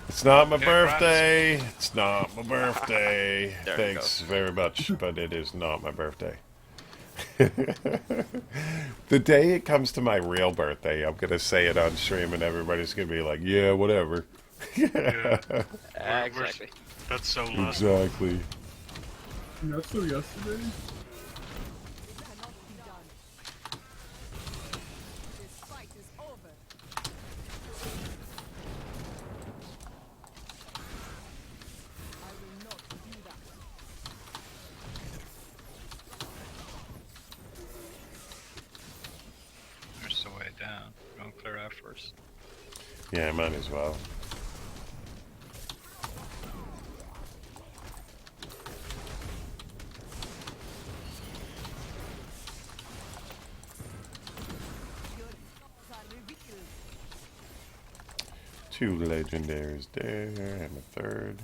It's not my Congrats. birthday. It's not my birthday. There you Thanks very much, but it is not my birthday. The day it comes to my real birthday, I'm gonna say it on stream, and everybody's gonna be like, "Yeah, whatever." Yeah. Exactly. That's so low. Exactly. That's so yesterday. Cannot be done. This fight is over. I will not do that. There's the way down. Don't clear out first. Yeah, might as well. Your thoughts are revealed. 2 legendaries there, and a third.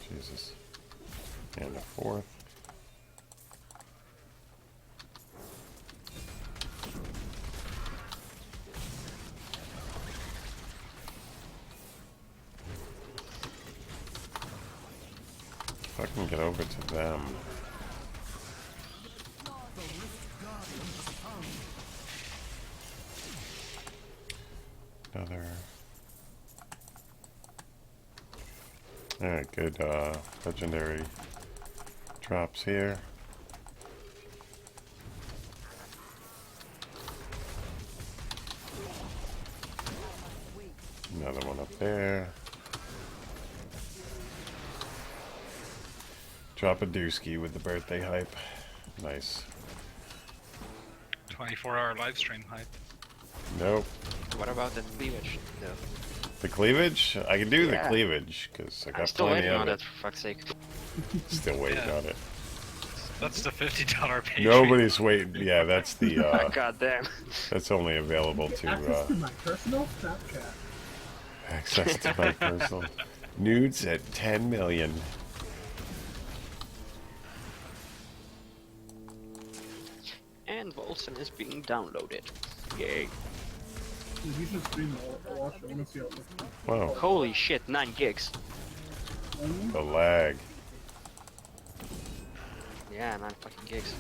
Jesus. And a fourth. If I can get over to them. Another. Alright, good legendary drops here. Another one up there. Drop a dooski with the birthday hype. Nice. 24-hour live stream hype. Nope. What about that cleavage? No. The cleavage? I can do the Yeah. cleavage, because I I'm got still plenty waiting of on it. that, for fuck's sake. Still waiting Yeah. on it. That's the $50 Patreon. Nobody's waiting. Yeah, that's the, God damn. that's only available Get to, access to my personal Snapchat. access to my personal nudes at 10 million. And Volson is being downloaded. Yay. You should stream it. I'll watch it. I want to see how it looks. Wow, Holy shit, 9 gigs. the lag. Yeah, 9 fucking gigs.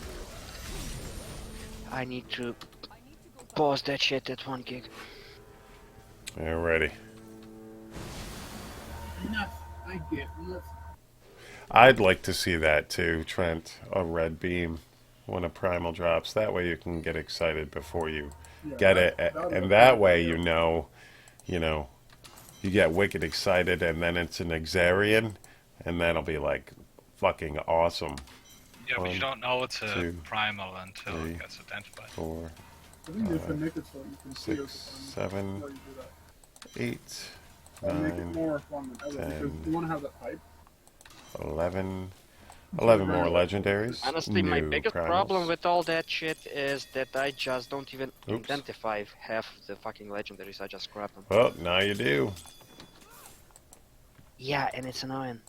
I need to pause that shit at 1 gig. Alrighty. Enough. I get enough. I'd like to see that too, Trent. A red beam when a primal drops. That way you can get excited before you Yeah, get it, that'd and look that good. way you know, you get wicked excited, and then it's an Exarian, and that'll be like fucking awesome. Yeah, but you don't know it's a 2, primal until 3, it gets identified. 4, I think you should make it so you can see 6, it. 7, Before you do that. 8, That'll make it 9, more fun than ever because 10. you want to have that hype. 11. 11 more legendaries. Honestly, my New biggest primals. problem with all that shit is that I just don't even Oops. identify half the fucking legendaries. I just grab them. Well, now you do. Yeah, and it's annoying.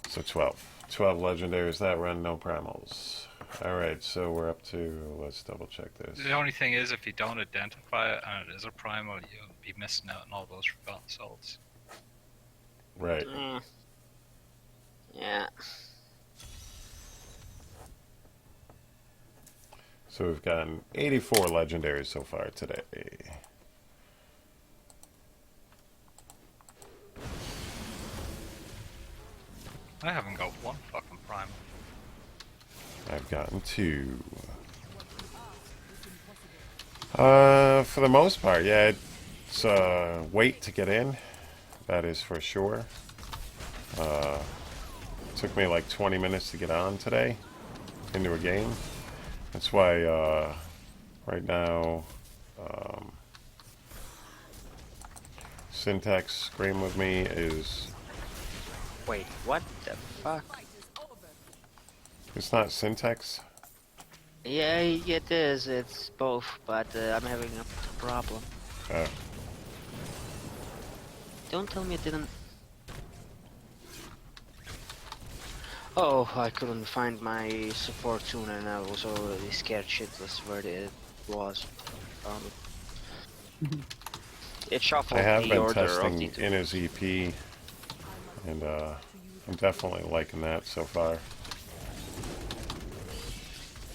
So 12. 12 legendaries that run, no primals. Alright, so we're up to, let's double check this. The only thing is, if you don't identify it and it is a primal, you'll be missing out on all those forgotten souls. Right. Yeah. So we've gotten 84 legendaries so far today. I haven't got one fucking primal. I've gotten 2. For the most part, yeah, it's wait to get in. That is for sure. Took me like 20 minutes to get on today into a game. That's why right now Syntax Scream with me is, Wait, what the fuck? it's not Syntax. Yeah, it is. It's both, but I'm having a problem. Don't tell me it didn't. Oh, I couldn't find my support tune, and I was already scared shitless where it was. It shuffled I have the been order of testing the two. in his EP, and I'm definitely liking that so far.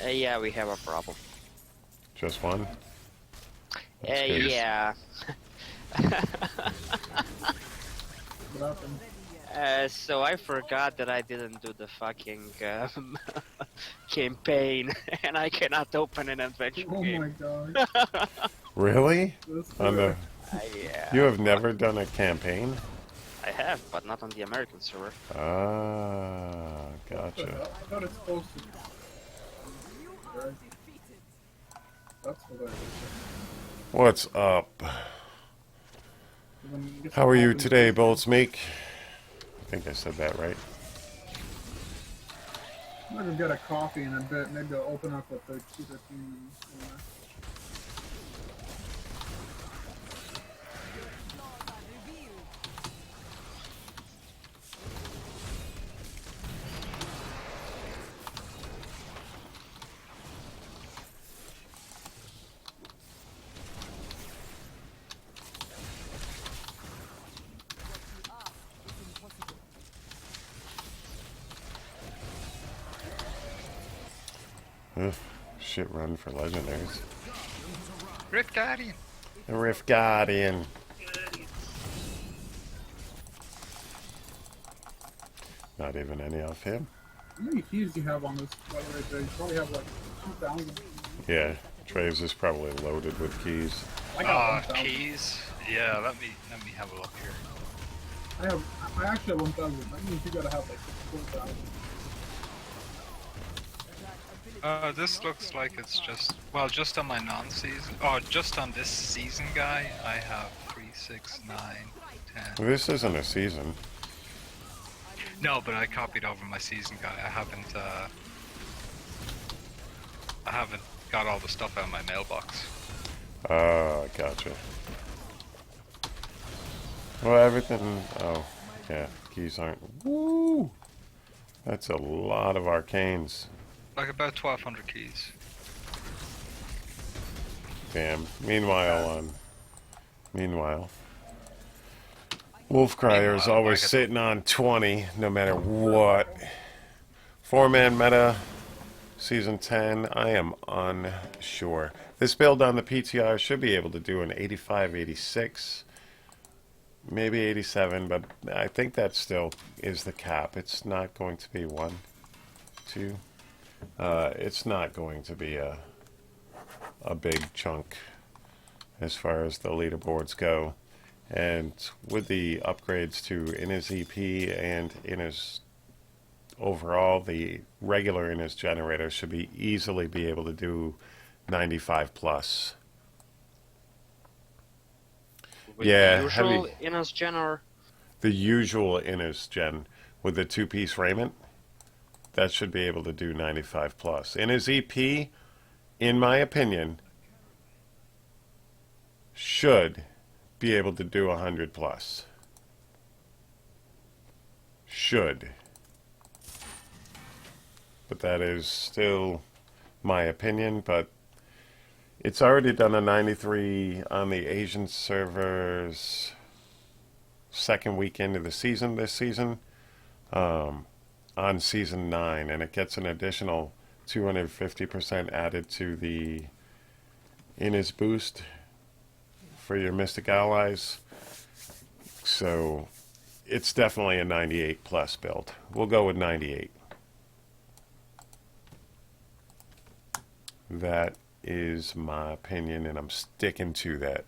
Yeah, we have a problem. Just one? That's good. Yeah. What happened? So I forgot that I didn't do the fucking campaign, and I cannot open an adventure Oh my game. god. Really? This On the, Yeah. you have never done a campaign? I have, but not on the American server. Ah, I gotcha. thought it's supposed to be. Right. That's what I was What's up? saying. How are you today, Boltsmeek? I think I said that right. I'm gonna get a coffee in a bit. Maybe I'll open up with the 215. Ugh, shit run for legendaries. Rift Guardian! The Rift Guardian. Not even any off him. How many keys do you have on this? By the way, Jay? You probably have like 2,000. Yeah, Traves is probably loaded with keys. I got 1,000. Keys? Yeah, let me have a look here. I actually have 1,000. That means you gotta have like 4,000. This looks like it's just, well, just on my non-season, oh, just on this season guy, I have 3, 6, 9, 10. Well, this isn't a season. No, but I copied over my season guy. I haven't got all the stuff out of my mailbox. Oh, gotcha. Well, everything. Oh, yeah. Keys aren't. Woo! That's a lot of arcanes. Like about 1,200 keys. Damn. Meanwhile, Wolfcryer is always sitting on 20, no matter what. 4-man meta, season 10. I am unsure. This build on the PTR should be able to do an 85, 86, maybe 87, but I think that still is the cap. It's not going to be 1, 2. It's not going to be a big chunk as far as the leaderboards go. And with the upgrades to Innis EP and Innis overall, the regular Innis generator should be easily be able to do 95 plus. With Yeah, the usual heavy. Innis gen or The usual Innis gen with the 2-piece raiment, that should be able to do 95 plus. Innis EP, in my opinion, should be able to do 100 plus. Should. But that is still my opinion, but it's already done a 93 on the Asian servers second weekend of the season this season, on season 9, and it gets an additional 250% added to the Innis boost for your Mystic allies. So it's definitely a 98 plus build. We'll go with 98. That is my opinion, and I'm sticking to that.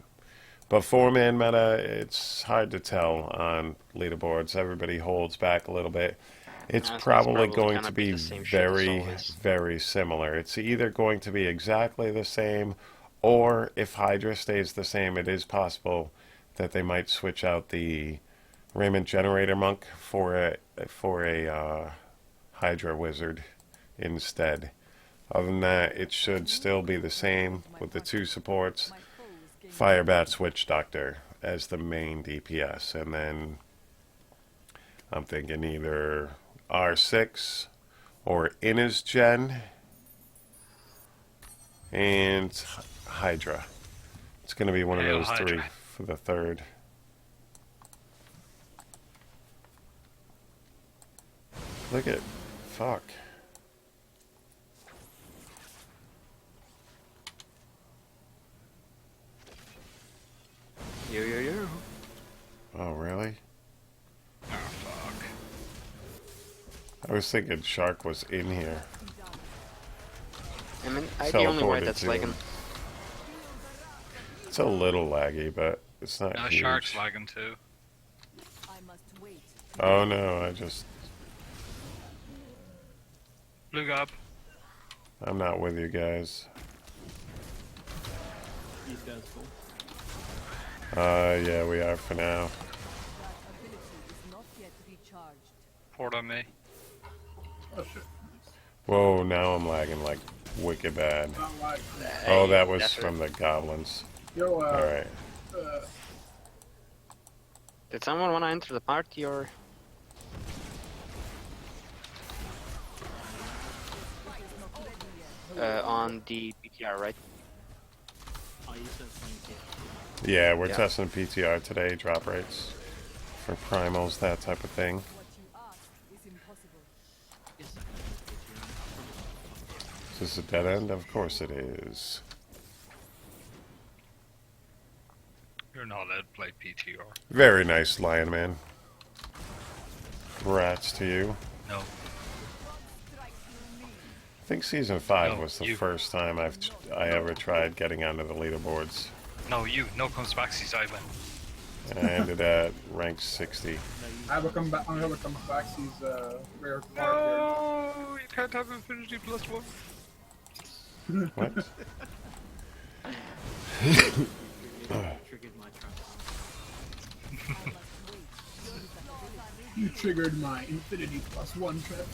But 4-man meta, it's hard to tell on leaderboards. Everybody holds back a little bit. It's probably going gonna to be be the same shit as very, always. very similar. It's either going to be exactly the same, or if Hydra stays the same, it is possible that they might switch out the Raiment Generator Monk for a Hydra Wizard instead. Other than that, it should still be the same with the 2 supports. Firebat Witch Doctor as the main DPS, and then I'm thinking either R6 or Innis Gen and Hydra. It's going to be one of those Hydra. 3 for the 3rd. Look at, fuck. yo. Oh, really? Oh, fuck. I was thinking Shark was in here. I mean, I'm the only one Teleported that's to like him. It's a little laggy, but it's not No, huge. Shark's lagging too. I must wait. Oh no, I just... Blue Gob. I'm not with you guys. These guys full. Yeah, we are for now. That ability is not yet recharged. Port on me. Oh shit. Whoa, now I'm lagging like wicked bad. Not like. Oh, that was definitely. from the goblins. Yo, Alright. Did someone want to enter the party or? On the PTR, right? Oh, you said 20K. Yeah, we're Yeah. testing PTR today, drop rates for primals, that type of thing. What you ask is impossible. Is this a dead end? Of course it is. You're not allowed to play PTR. Very nice, Lion Man. Congrats to you. No. I think season 5 No, was the you. first time I ever tried getting onto the leaderboards. No, you. No comes back, sees I win. And I ended at rank 60. I have a comeback. I'm gonna come back. He's rare card No, you can't have Infinity +1. What? Triggered my trap. You triggered my infinity +1 trap.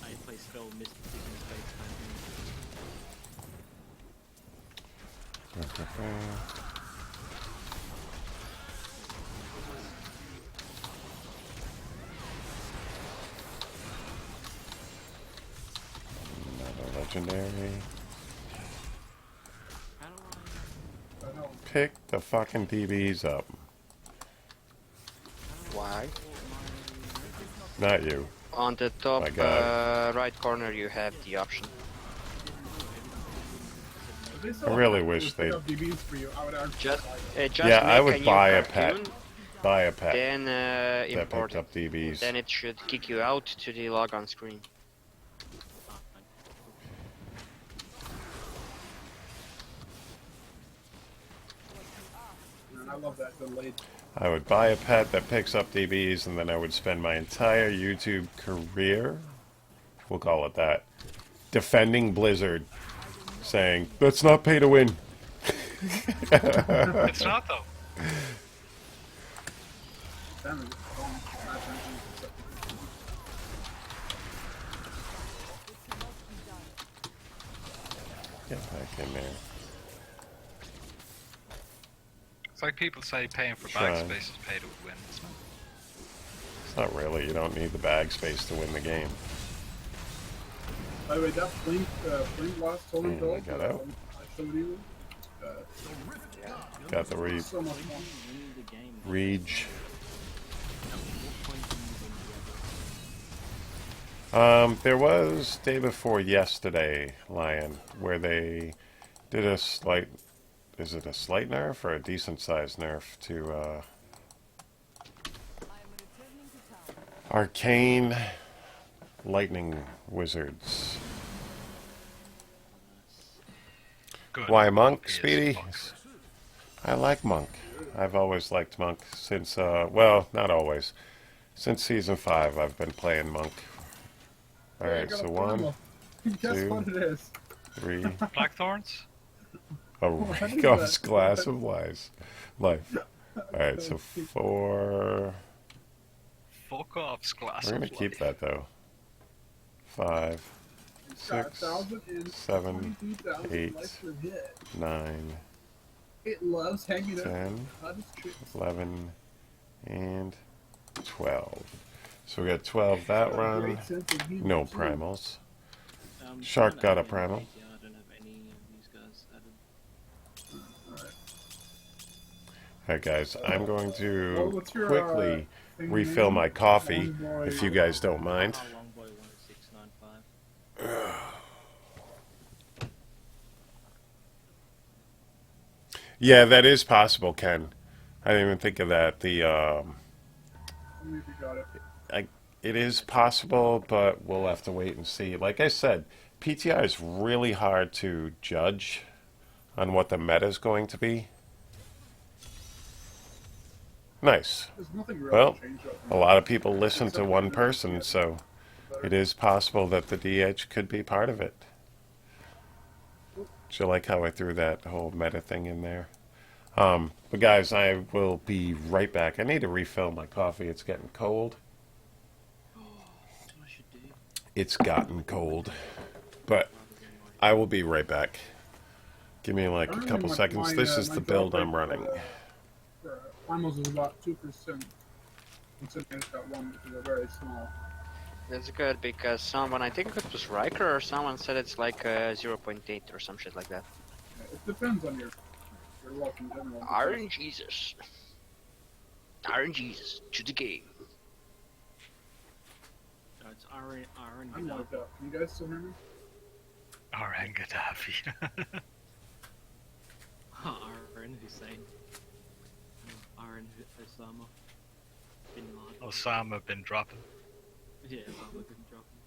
I play spell Mystic in space Another legendary. How do I know. Pick the fucking DBs up. Why? Not you. On the top My God. right corner, you have the option. If they still I really have wish pick they'd- up DBs for you, I would actually Just, buy them. just Yeah, make I would a new buy a pet. cartoon, Buy a pet then that import picked it. up DBs. Then it should kick you out to the logon screen. And I love that delayed. I would buy a pet that picks up DBs, and then I would spend my entire YouTube career, we'll call it that, defending Blizzard, saying, that's not pay to win. It's not though. Damn it. Get back in there. It's like people say paying for Try. bag space is pay to win. It's not. It's not really. You don't need the bag space to win the game. By the way, that Flame Blast totem I build got that out. I showed you, Got the so much fun. Reach. There was day before yesterday, Lion, where they did a slight, is it a slight nerf or a decent sized nerf to arcane lightning wizards. Good. Why Monk, He is Speedy? Monk. I like Monk. I've always liked Monk since, well, not always. Since Season 5, I've been playing Monk. Hey, I Alright, got so a 1, primal. Guess two. what it is? 3, Blackthorns? a What is Rico's that? glass of life. Alright, so 4. Fuck off, glass. We're gonna of keep life. that though. 5, It's got 6, 1,022,000 8, life per hit. 9, It loves hanging out 10, on hottest tricks. 11, and 12. So we got 12 that run. Great sense of humor, No too. primals. Shark got a primal. I don't have any of these guys added. Alright guys, I'm going Well, to what's your, quickly thing refill name? my coffee, Longboy- if you guys don't mind. Longboy 1695. Yeah, that is possible, Ken. I didn't even think of that. Tell me if you got it. It is possible, but we'll have to wait and see. Like I said, PTR is really hard to judge on what the meta is going to be. Nice. There's nothing really Well, changed up. a lot of people listen to one person, so it is possible that the DH could be part of it. Do you like how I threw that whole meta thing in there? But guys, I will be right back. I need to refill my coffee. It's getting cold. I should do. It's gotten cold. But I will be right back. Give me like a Currently, couple seconds. This is my the build drop I'm rate running. for primals is about 2%. Considering it's got one, which is a very small. That's good because someone, I think it was Riker or someone said it's like 0.8 or some shit like that. It depends on your luck in general. Iron Jesus. Iron Jesus to the game. So it's Iron I'm like that. Can you guys still hear me? Iran Gaddafi. Iron Hussein. Iron Osama. Bin Laden. Osama been dropping. Yeah, Osama bin dropping.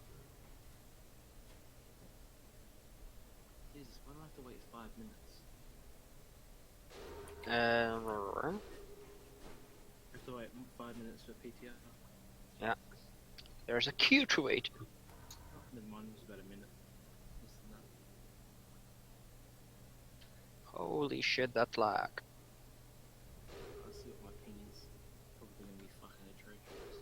Jesus, why do I have to wait 5 minutes? I have to wait 5 minutes for PTR. There's a queue to wait. Oh, never mind, it was about a minute. Less than that. Holy shit, that lag. Let's see what my ping is. Probably gonna be fucking atrocious.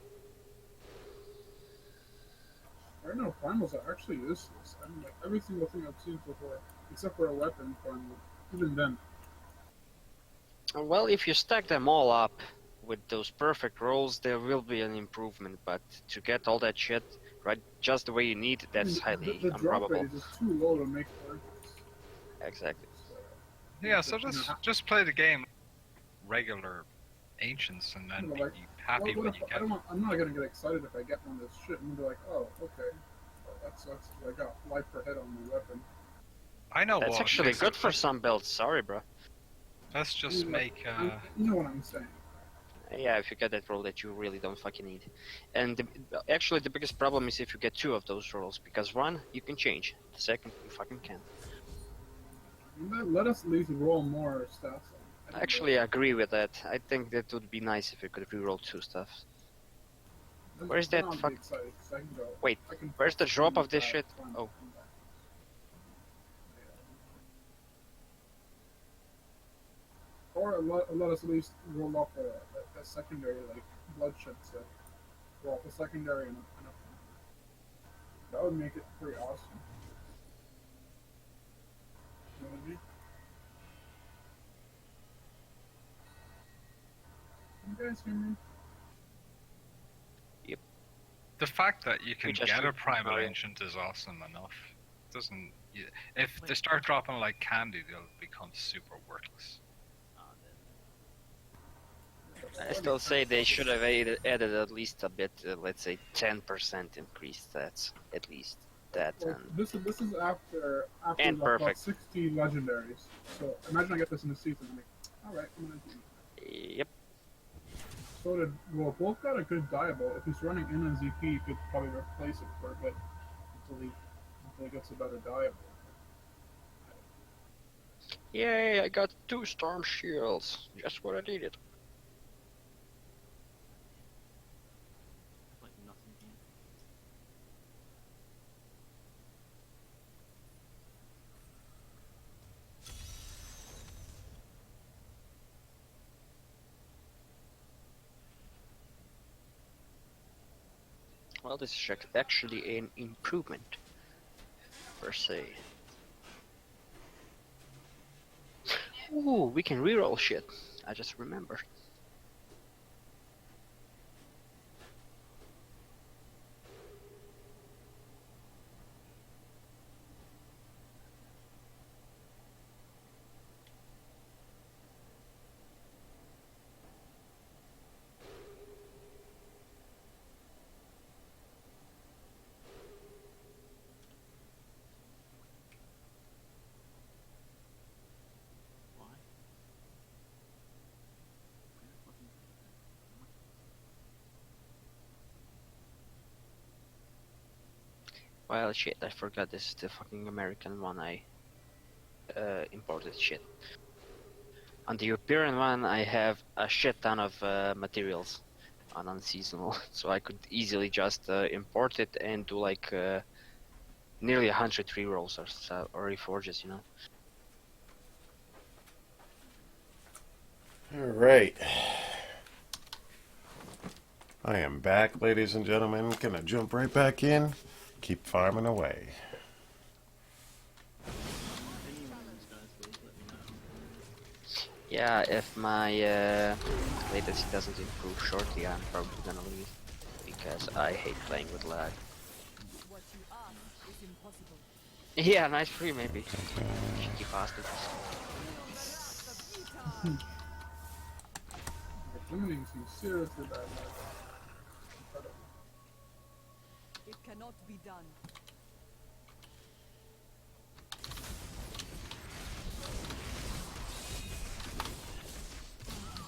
Right now, primals are actually useless. I mean, like every single thing I've seen so far, except for a weapon primal. Even then, Well, if you stack them all up with those perfect rolls, there will be an improvement, but to get all that shit right just the way you need, that's highly the drop improbable. rate is just too low to make purchase. Exactly. Yeah, so You know, just play the game regular ancients and then like, be happy what when if you get I'm them. not gonna get excited if I get one of this shit and be like, oh, okay, well, that's I got life per hit on the weapon. I know That's what. actually Listen, good for some builds, sorry bro. Let's just You know, make. you know what I'm saying. Yeah, if you get that roll that you really don't fucking need. And actually the biggest problem is if you get two of those rolls, because one, you can change, the second, you fucking can't. Let us at least roll more stats. I actually agree with that. I think that would be nice if you could reroll two stuff. Where's that fuck- Wait, where's the drop of this shit? Oh. Or let us at least roll off a secondary, like bloodshed set. Roll off a secondary and a that would make it pretty awesome. You know what I mean? You guys hear me? The fact that you can just get a shoot primal Pyriel. ancient is awesome enough. Doesn't if they start dropping like candy, they'll become super worthless. I still say they should have added at least a bit, let's say 10% increase stats, at least. That Well, and this is after And like, perfect. about 60 legendaries. So imagine I get this in the season. I'm like, all right, I'm gonna do it. yep. So well, Wolf got a good Diablo. If he's running in on ZP, he could probably replace it for a bit until he gets a better Diablo. Yay, I got 2 storm shields. Just what I needed. Like nothing here. Well, this is actually an improvement, per se. Ooh, we can reroll shit. I just remembered. Why? Well, shit, I forgot this is the fucking American one I imported shit. On the European one, I have a shit ton of materials on unseasonal, so I could easily just import it and do like nearly 100 rerolls or reforges, you know. All right. I am back, ladies and gentlemen. Gonna jump right back in. Keep farming away. If any one of these guys leave, let me know. Yeah, if my latency doesn't improve shortly, I'm probably gonna leave because I hate playing with lag. What you ask is impossible. Yeah, nice free maybe. Cheeky bastard. Limiting seems seriously bad. It cannot be done.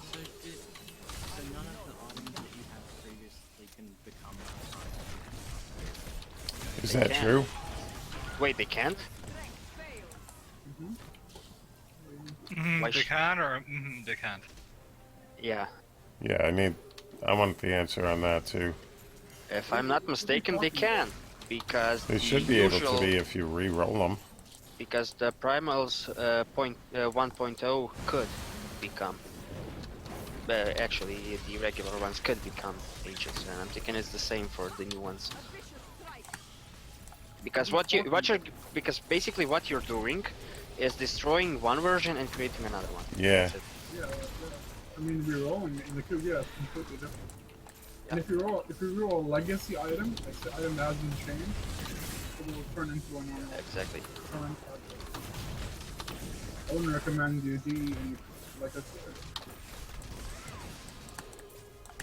So none of the items that you have previously can become Is They that can. true? Wait, they can't? Why They sh- can or they can't. Yeah. Yeah, I want the answer on that too. If I'm not mistaken, they can. Because They the should be able usual- to be if you re-roll them. because the primals 1.0 could become. Actually, the regular ones could become ancients, and I'm thinking it's the same for the new ones. Because because basically what you're doing is destroying one version and creating another one. Yeah. That's it. Yeah, I mean, rerolling in the queue, yeah, it's completely different. And if you roll a legacy item, like the item that hasn't changed, it will turn into a normal Exactly. current object. I wouldn't recommend you D and legacy item.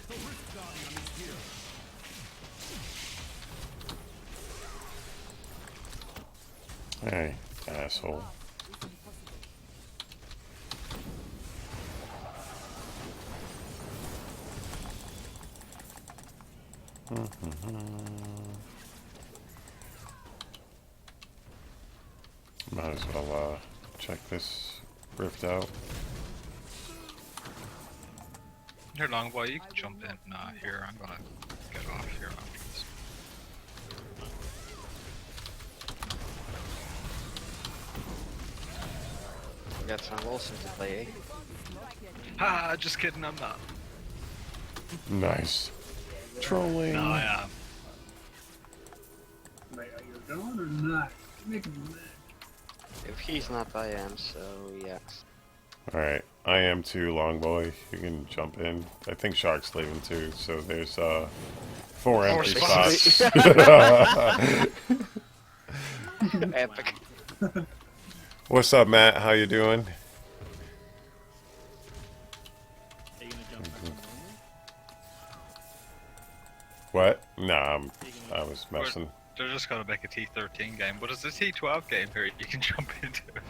The Rift Guardian is here. Hey, asshole. Might as well check this rift out. Here, Longboy, you can jump in. Here, I'm gonna get off here after this. Got some Wilson to play, eh? Ah, just kidding, I'm not. Nice. Trolling. No, I am. Wait, are you going or not? Make me mad. If he's not, I am, so yeah. Alright, I am too, Longboy. You can jump in. I think Shark's leaving too, so there's 4 empty spots. Epic. What's up, Matt? How you doing? Are you gonna jump back in normal? What? Nah, I was messing. They're just gonna make a T13 game, but it's a T12 game here. You can jump into it.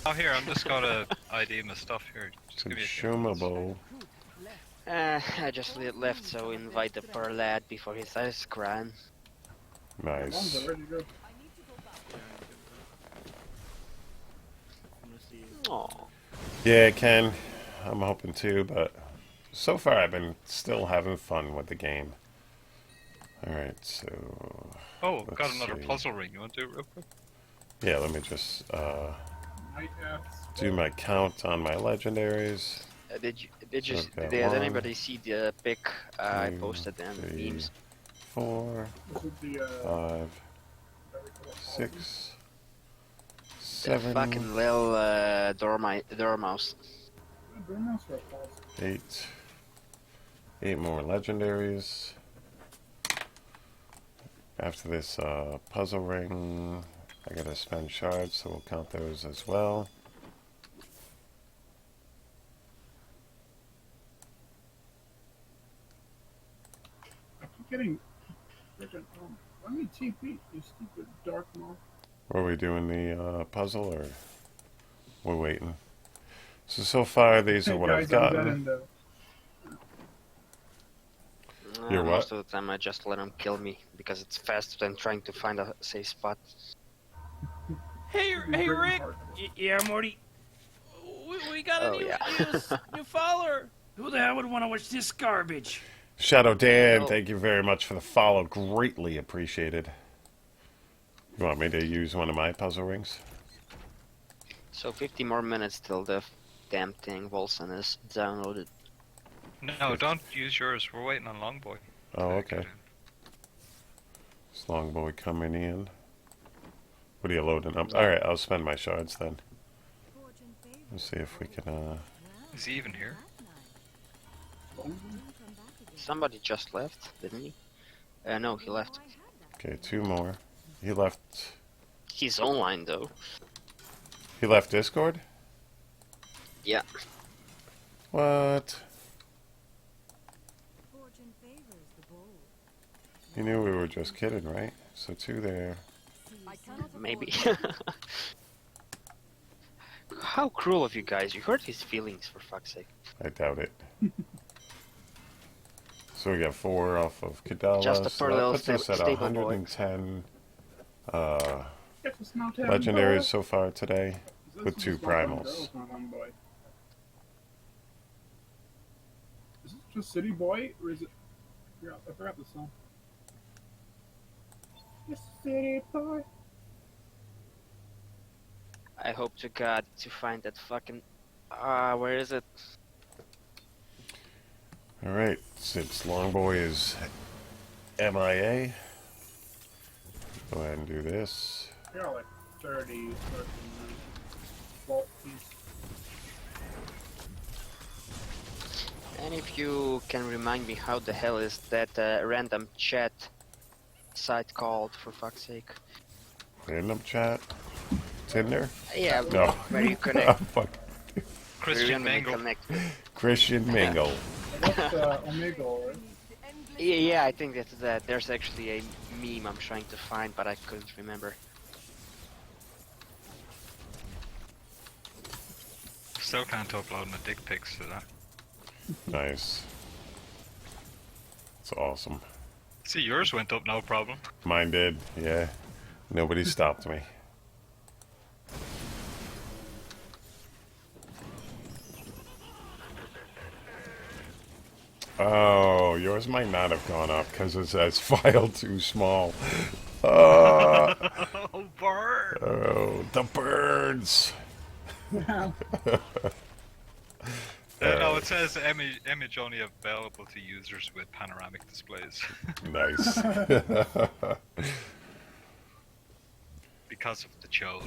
Oh, here, I'm just gonna ID my stuff here. Just give me a few minutes. Consumable. I just left, so invite the poor lad before he starts crying. One's Nice. already good. I'm gonna see. Aww. Yeah, Ken. I'm hoping too, but so far I've been still having fun with the game. Alright, so... Oh, got Let's another see. puzzle ring. You want to do it real quick? Yeah, let me just Night Apps. do my count on my legendaries. Did So I've got did 1, anybody see the pic I 2, posted and 3, memes? 4, This is the, 5, very cool 6, The 7, fucking little dormouse. Dormouse or pause? 8. 8 more legendaries. After this puzzle ring, I gotta spend shards, so we'll count those as well. I keep getting freaking let me TP, you stupid dark moth. Were we doing the puzzle, or we're waiting? So far, these are what I've Guys, I'm dead gotten. in the You're what? Most of the time I just let him kill me because it's faster than trying to find a safe spot. Hey, hey, Rick. Yeah, Morty. We got a Oh, new, yeah. new follower. Who the hell would want to watch this garbage? Shadow Dan, No. thank you very much for the follow. Greatly appreciated. You want me to use one of my puzzle rings? So 50 more minutes till the damn thing Wilson is downloaded. No, don't use yours. We're waiting on Longboy. Oh, to okay. get in. Is Longboy coming in? What are you loading up? Alright, I'll spend my shards then. Let's see if we can, Is he even here? Somebody just left, didn't he? No, he left. Okay, 2 more. He left... He's online though. He left Discord? Yeah. What? You knew we were just kidding, right? So 2 there. Maybe. How cruel of you guys. You hurt his feelings, for fuck's sake. I doubt it. So we got 4 off of Kadala. Just a So poor that little puts us at stable boy. 110 Get the snout tab legendaries girl. so far today. This with is 2 just not one primals. girl, it's not one boy. Is this just City Boy, or is it? Yeah, I forgot the song. Just City Boy. I hope to God to find that fucking. Where is it? Alright, since Longboy is MIA, go ahead and do this. I got like 30 fucking vault piece. And if you can remind me how the hell is that random chat site called, for fuck's sake? Random chat? Tinder? Yeah, No. where you connect. Fuck. Christian where you Mingle. connect with. Christian Mingle. That's Omega, right? Yeah, I think that's that. There's actually a meme I'm trying to find, but I couldn't remember. Still can't upload my dick pics to that. Nice. It's awesome. See, yours went up, no problem. Mine did, yeah. Nobody stopped me. Oh, yours might not have gone up because it says file too small. Oh, bird! Oh, the birds. No, it says image only available to users with panoramic displays. Nice. Because of the chode.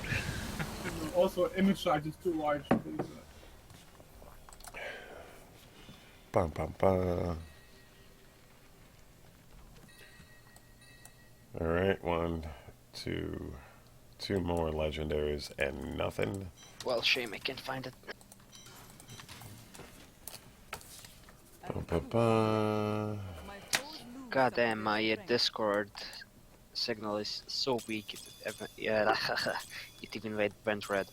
Also, image size is too large. Please, Bum, bum, bum. Alright, two more legendaries and nothing. Well, shame I can't find it. Bum, bum, bum. My foes lose God some damn, of my their strength. Discord signal is so weak. Yeah, it even went red.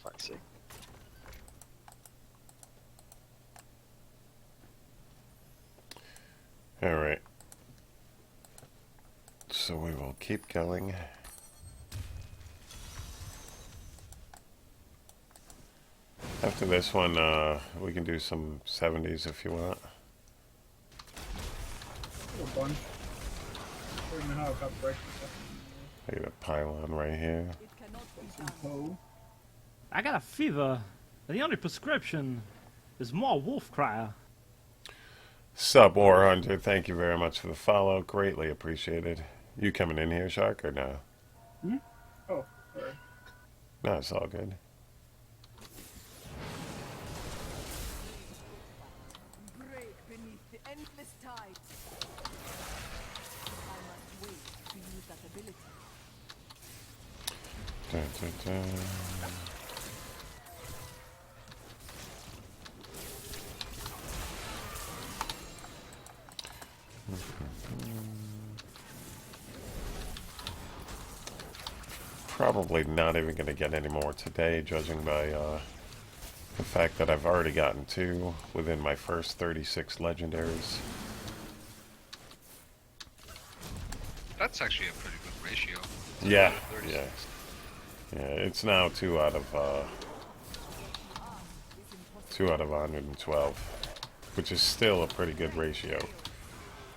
For fuck's sake. Alright. So we will keep going. After this one, we can do some 70s if you want. a bunch. I don't even know how I got breakfast. I got a pylon right here. It cannot be Some done. hoe. I got a fever. The only prescription is more Wolfcryer. Sub War Hunter, thank you very much for the follow. Greatly appreciated. You coming in here, Shark, or no? Oh, sorry. No, it's all good. Break beneath the endless tide. I must wait to use that ability. Dun, dun, dun. Probably not even going to get any more today, judging by the fact that I've already gotten 2 within my first 36 legendaries. That's actually a pretty good ratio. Yeah, 36. yeah. Yeah, it's now 2 out of 112, which is still a pretty good ratio.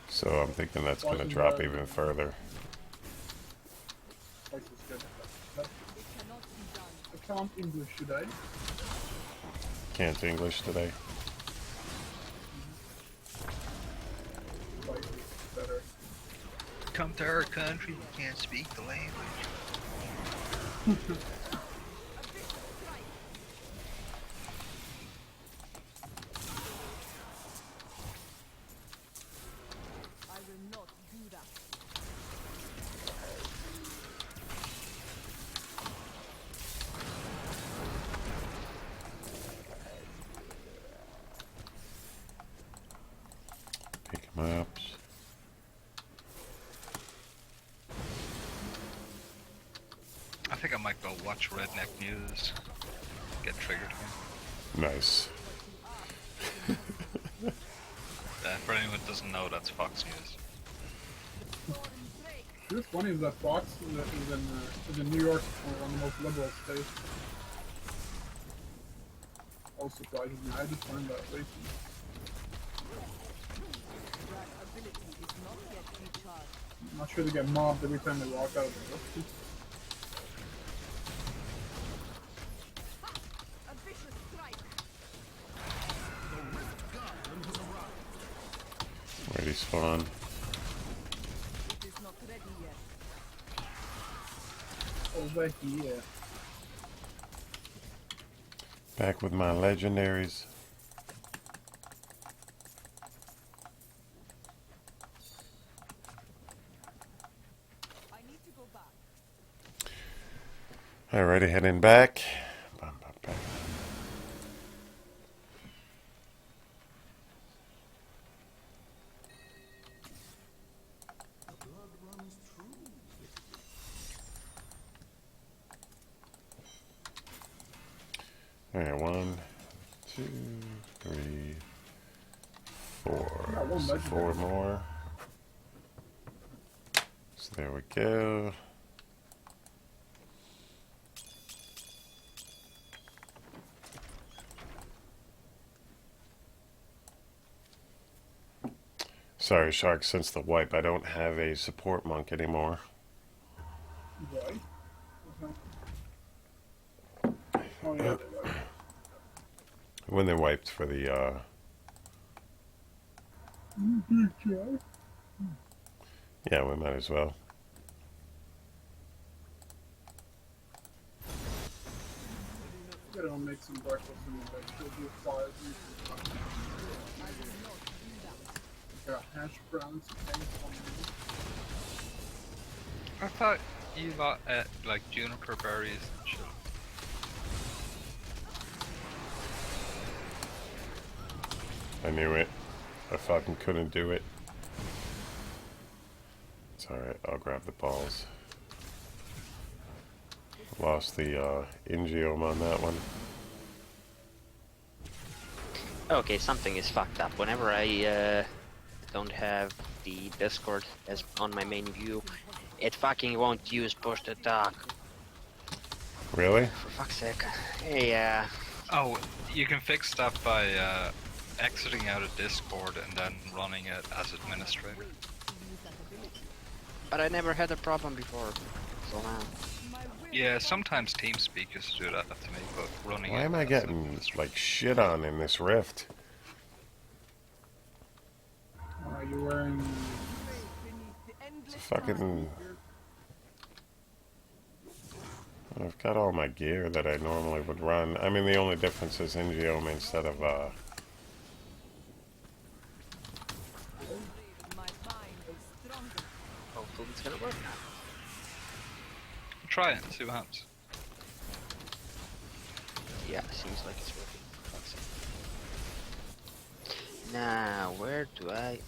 So I'm thinking that's going to drop even further. Price is good. That- It cannot be done. I can't English today. Can't English today. Price is better. Come to our country, you can't speak the language. I will not do that. Pick 'em up. I think I might go watch Redneck News. Get triggered here. Nice. For anyone who doesn't know, that's Fox News. What's funny is that Fox is in New York, one of the most liberal states. Also surprises me. I just learned that recently. recharge. I'm not sure they get mobbed every time they walk out of the rift. A vicious strike. Where'd he spawn? It is not ready yet. Over here. Back with my legendaries. I need to go back. Alrighty, heading back. Bum, bum, bum. Alright, 1, 2, 3, 4. Got one So legendary. 4 more. So there we go. Sorry, Shark, since the wipe, I don't have a support monk anymore. Right? Oh yeah, they like. When they wiped for the, yeah, we might as well. Gotta go make some breakfast and like go do fires. Got hash browns, eggs on me. I thought you got like juniper berries and shit. I knew it. I fucking couldn't do it. It's alright, I'll grab the balls. Lost the ingeome on that one. Okay, something is fucked up. Whenever I don't have the Discord as on my main view, it fucking won't use push to talk. Really? For fuck's sake. Yeah. Oh, you can fix that by exiting out of Discord and then running it as administrator. But I never had a problem before. So now. Yeah, sometimes TeamSpeak used to do that to me, but running Why it am I as getting administrator- like shit on in this rift? You're wearing. It's a fucking. I've got all my gear that I normally would run. I mean, the only difference is ingeome instead of My mind is stronger. Hopefully it's gonna work now. Try it and see what happens. Yeah, seems like it's working. Fuck's sake. Now, where do I...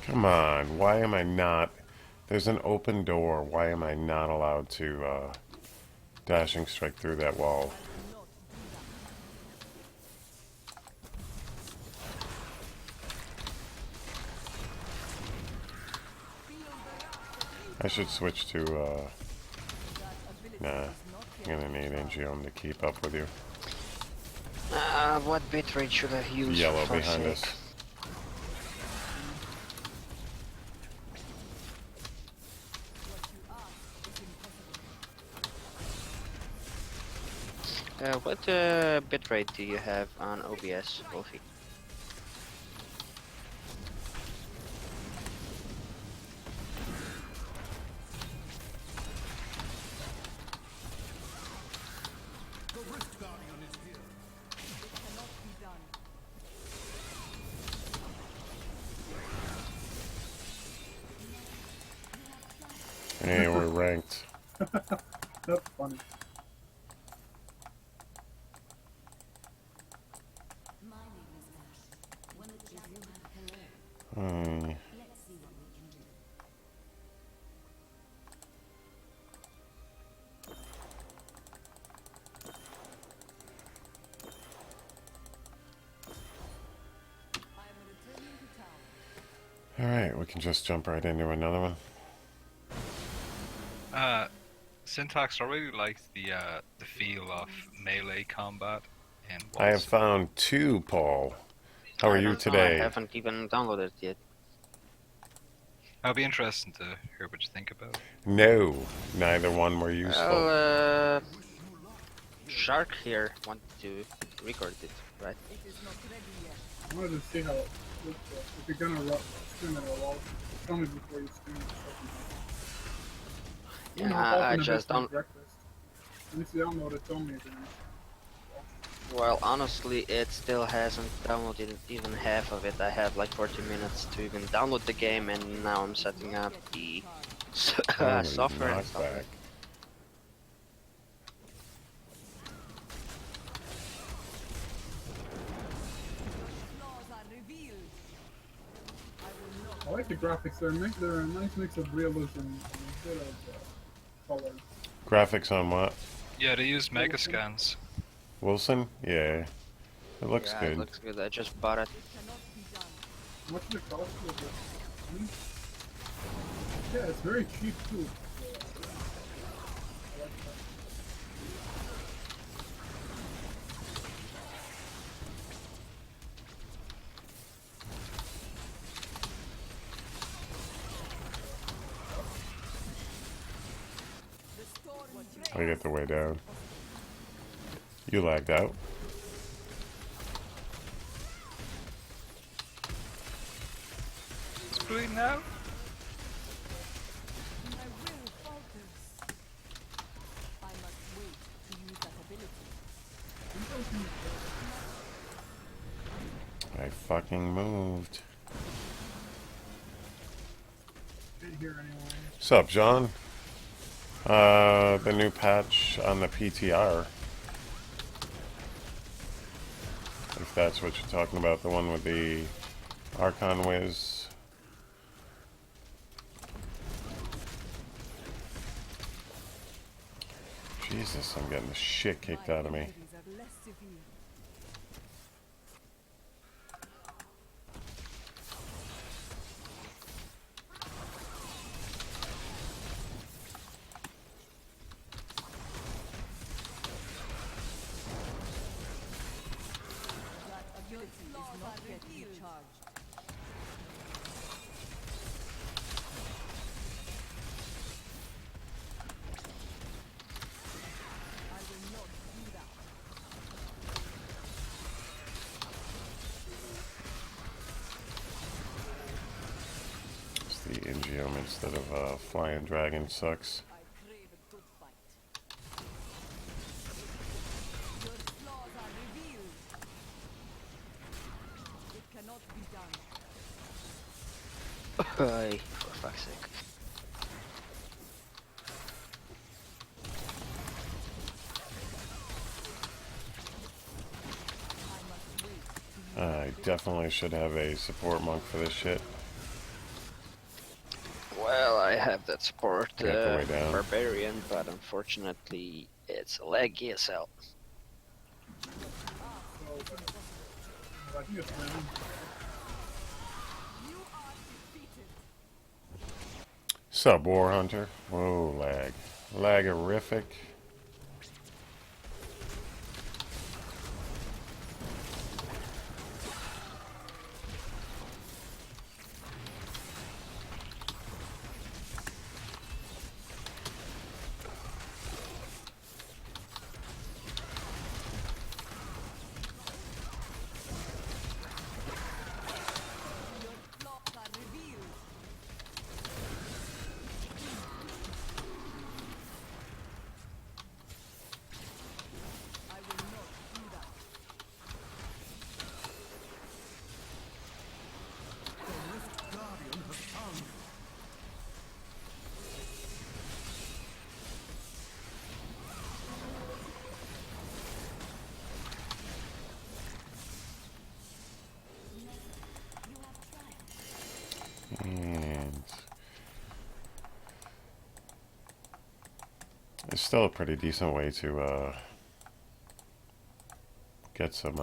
Come on, why am I not... There's an open door. Why am I not allowed to dashing strike through that wall? I should switch to, nah. I'm gonna need Ingeome to keep up with you. what bitrate should I use? Yellow for fuck's behind sake? us. What bitrate do you have on OBS, Wolfie? The Rift Guardian is here. It cannot be done. Hey, we're ranked. That's funny. Hmm. Alright, we can just jump right into another one. Syntax, I really like the feel of melee combat in I have Waltz. found 2, Paul. How are I you don't know, I today? haven't even downloaded it yet. It'll be interesting to hear what you think about it. No, neither one were useful. Well, Shark here wanted to record it, right? It is not ready yet. I wanted to see how it looks. If you're gonna stream it at all, tell me before you stream it. So Yeah, I'll I open a just bit for don't. breakfast. And if you download it, tell me then. Well, honestly, it still hasn't downloaded even half of it. I have like 40 minutes to even download the game, and now I'm setting up the Holy software and stuff. knockback. Flaws are revealed. I will not. I like the graphics. They're a nice mix of realism and a bit of color. Graphics on what? Yeah, they use mega scans. Wilson? Yeah. It looks Yeah, good. it looks good. I just bought it. It cannot be done. How much did it cost? Was it 20? Yeah, it's very cheap too. I like that. The storm I get the way down. You lagged out. It's bleeding out. my will falters. I must wait to use that ability. I fucking moved. Can't hear anyone. Sup, John? The new patch on the PTR. If that's what you're talking about, the one with the Archon Wiz. Jesus, I'm getting the shit kicked out of me. Injuries are less severe. That ability is not yet recharged. I will not do that. It's the Ingeum instead of Flying Dragon sucks. I crave a good fight. Your flaws are revealed. It cannot be done. Ay, for fuck's sake. I must wait to use I definitely should have a support monk for this shit. Well, I have that support I got the way down. barbarian, but unfortunately, it's laggy as hell. So, I think it's random. You are defeated. Sub War Hunter. Whoa, lag. Lagorific. Your flaws are revealed. I will not do that. The Rift Guardian has found you. And it's still a pretty decent way to get some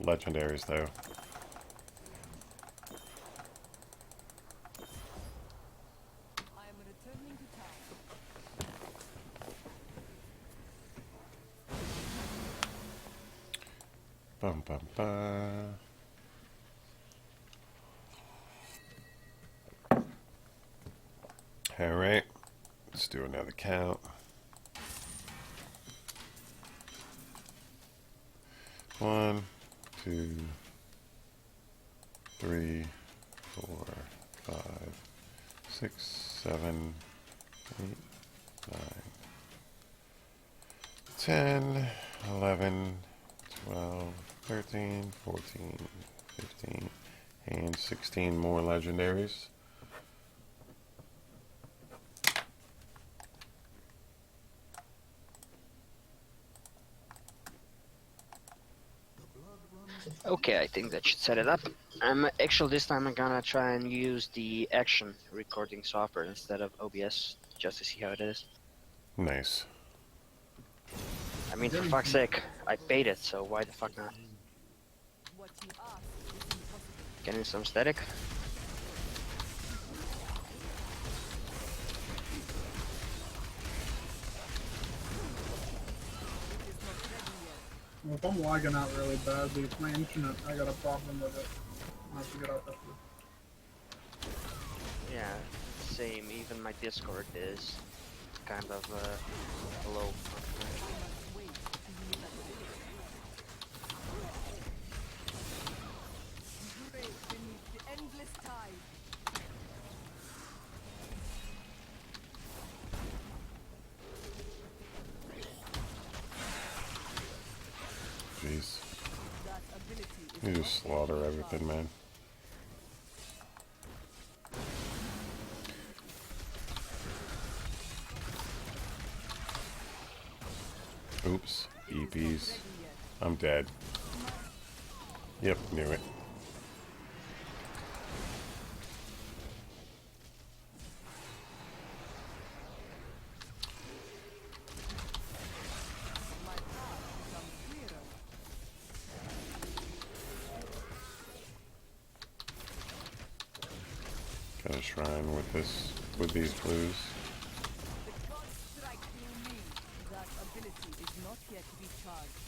legendaries though. Bum, bum, bum. All right, let's do another count. 1, 2, 3, 4, 5, 6, 7, 8, 9, 10, 11, 12, 13, 14, 15, and 16 more legendaries. Okay, I think that should set it up. Actually, this time I'm gonna try and use the action recording software instead of OBS, just to see how it is. Nice. I mean, for fuck's sake, I paid it, so why the fuck not? What you ask is impossible. Getting some static. Well, if I'm lagging out really badly, it's my internet. I got a problem with it. I have to get out there. Yeah, same. Even my Discord is kind of low. Wait to use that ability. Brave beneath the endless tide. Jeez. That ability is You not just slaughter everything, man. Oops. EPs. I'm dead. Yep, knew it. my path becomes clearer. Got a shrine with these blues. The gods strike through me. That ability is not yet recharged.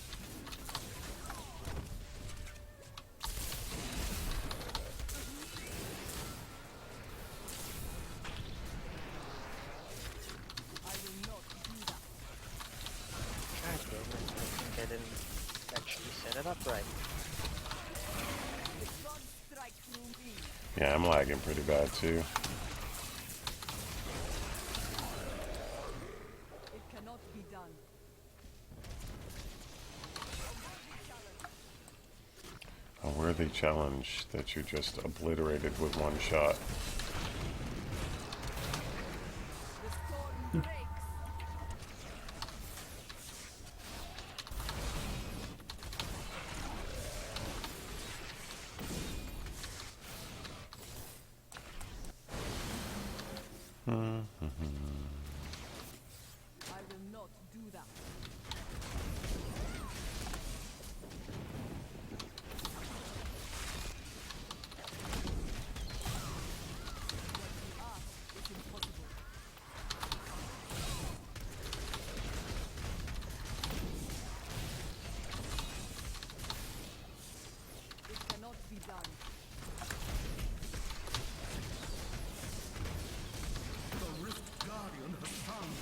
I will not do that. God damn it, I didn't actually set it up right. The gods strike through me. Yeah, I'm lagging pretty bad too. It cannot be done. A worthy challenge that you just obliterated with one shot. The storm breaks. I will not do that. What you ask is impossible. It cannot be done. The Rift Guardian has found you.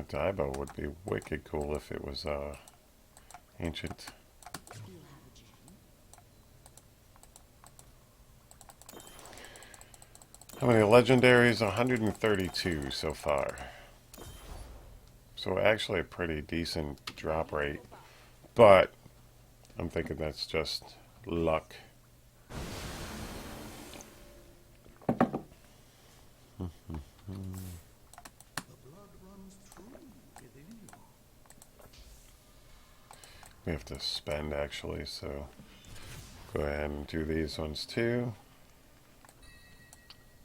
Diablo would be wicked cool if it was ancient. How many legendaries? 132 so far. So actually a pretty decent drop rate. But I'm thinking that's just luck. The blood runs true within you. We have to spend actually, so go ahead and do these ones too.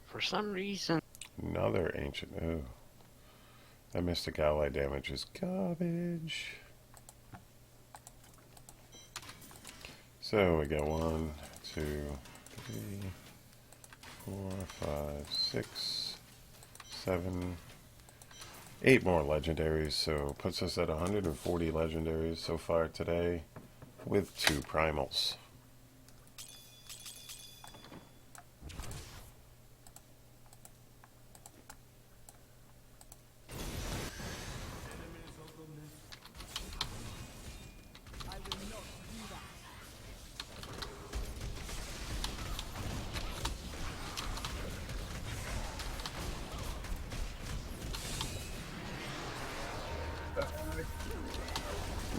For some reason, Another ancient. Oh. That mystic ally damage is garbage. So we got 1, 2, 3, 4, 5, 6, 7, 8 more legendaries. So puts us at 140 legendaries so far today with 2 primals. I will not do that.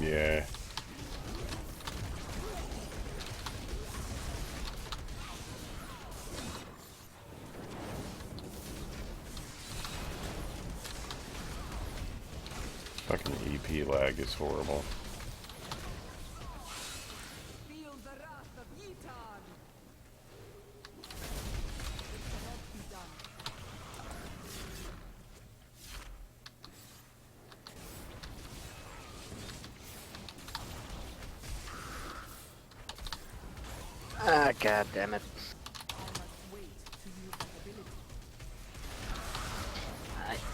Yeah. Fucking EP lag is horrible. Feel the wrath of Yitan. It cannot be done. Ah, god damn it. I must wait to use that ability.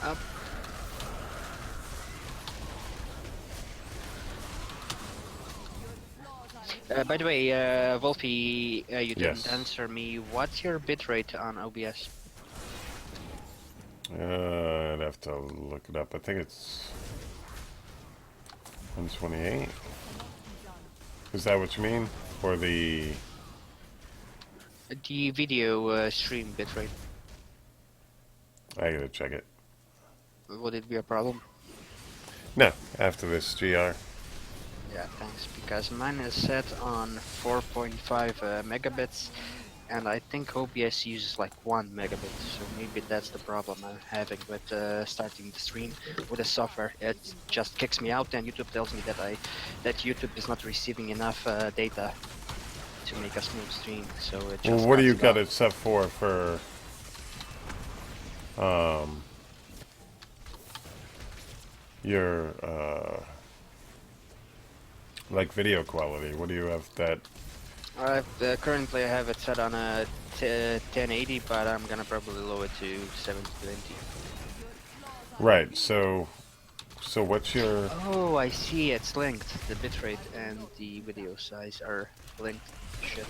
Up. By the way, Wolfie, you didn't Yes. answer me. What's your bitrate on OBS? I'd have to look it up. I think it's 128. Is that what you mean? Or the... The video stream bitrate. I gotta check it. Would it be a problem? No, after this GR. Yeah, thanks. Because mine is set on 4.5 megabits, and I think OBS uses like 1 megabit. So maybe that's the problem I'm having with starting the stream with the software. It just kicks me out, and YouTube tells me that YouTube is not receiving enough data to make a smooth stream. So it just Well, what do you cuts got off. it set for your like video quality? What do you have that? Currently I have it set on a 1080, but I'm gonna probably lower it to 720. Right, so what's your... Oh, I see, it's linked. The bitrate and the video size are linked. Shit.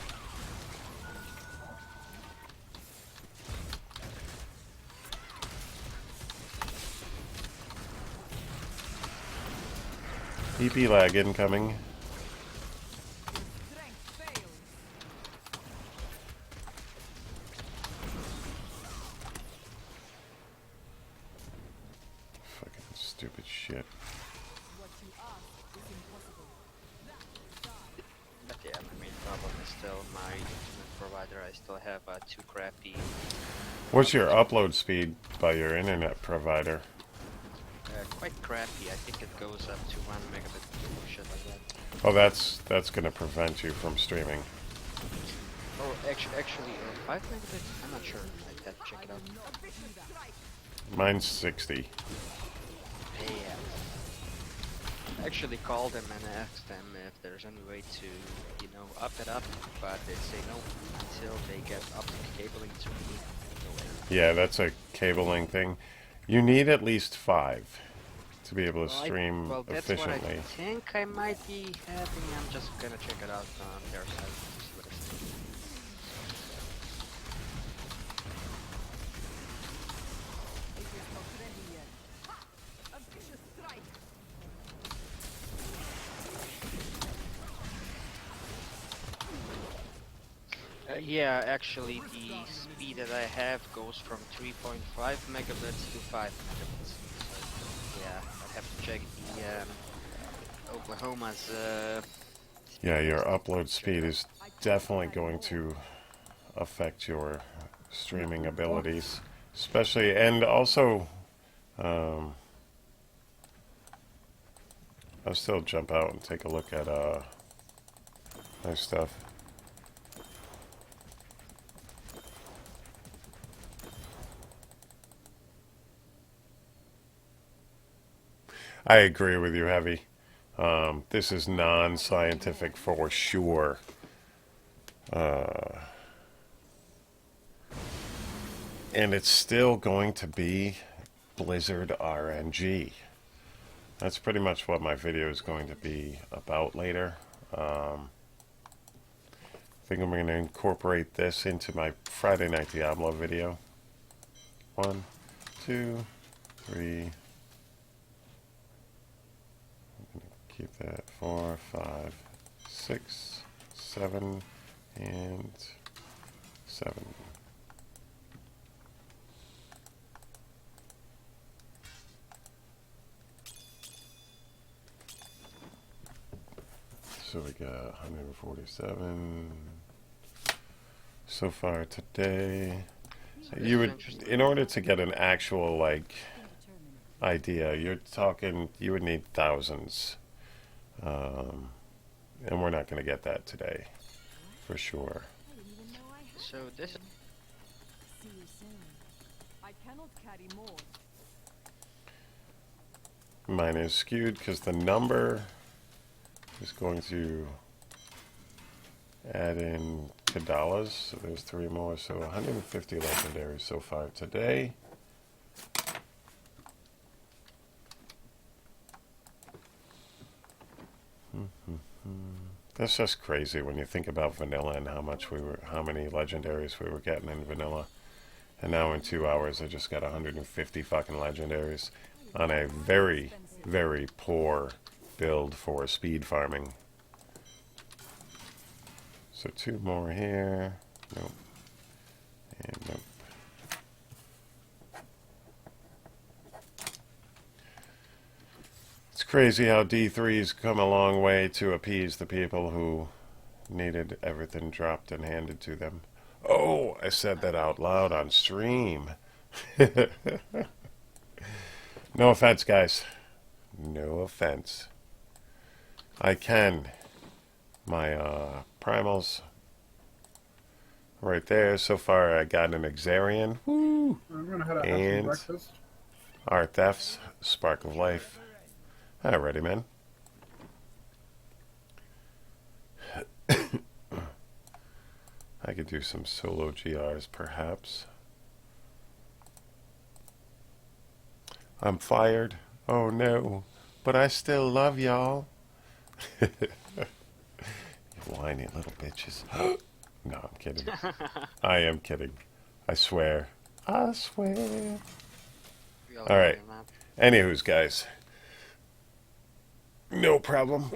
EP lag incoming. Strength fails. Fucking stupid shit. What you ask is impossible. But yeah, my main problem is still my internet provider. I still have too crappy. What's your upload speed by your internet provider? Quite crappy. I think it goes up to 1 megabit or shit like that. Oh, that's gonna prevent you from streaming. Or actually 5 megabits? I'm not sure. I'd have to check it out. Mine's 60. Yeah. Actually called them and asked them if there's any way to, you know, up it up, but they say no until they get optic cabling to me. Yeah, that's a cabling thing. You need at least 5 to be able to Well, stream well, that's efficiently. what I think I might be having. I'm just gonna check it out on their site. See what it's saying. It is not ready yet. Ha! A vicious strike. Yeah, actually the speed that I have goes from 3.5 megabits to 5 megabits. So, yeah, I'd have to check the Oklahoma's Yeah, your upload speed is definitely going to affect your streaming abilities, especially, and also, I'll still jump out and take a look at my stuff. I agree with you, Heavy. This is non-scientific for sure. And it's still going to be Blizzard RNG. That's pretty much what my video is going to be about later. I think I'm going to incorporate this into my Friday Night Diablo video. 1, 2, 3. Keep that 4, 5, 6, 7, and 7. So we got 147 so far today. You would, in order to get an actual like idea, you're talking, you would need thousands, and we're not going to get that today, for sure. So this. See you soon. I cannot carry more. Mine is skewed because the number is going to add in Kadalas, so there's 3 more, so 150 legendaries so far today. That's just crazy when you think about vanilla and how many legendaries we were getting in vanilla. And now in 2 hours I just got 150 fucking legendaries on a very, very poor build for speed farming. So 2 more here. Nope. And nope. It's crazy how D3's come a long way to appease the people who needed everything dropped and handed to them. Oh, I said that out loud on stream. No offense, guys. No offense. I can. My primals right there. So far I got an Exarian. Woo! I'm gonna have some And breakfast. our thefts, Spark of Life. Alrighty, man. I could do some solo GRs, perhaps. I'm fired. Oh no. But I still love y'all. You whiny little bitches. No, I'm kidding. I am kidding. I swear. I swear. All right. Anywho's, guys. No problem.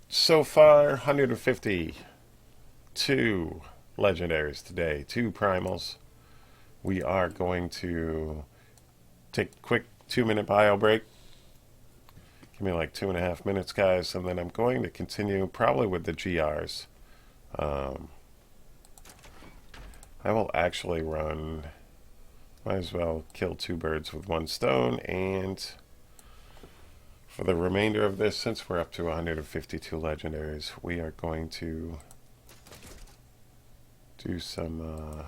So far, 152 legendaries today. 2 primals. We are going to take a quick 2-minute bio break. Give me like 2.5 minutes, guys, and then I'm going to continue probably with the GRs. I will actually run, might as well kill 2 birds with 1 stone, and for the remainder of this, since we're up to 152 legendaries, we are going to do some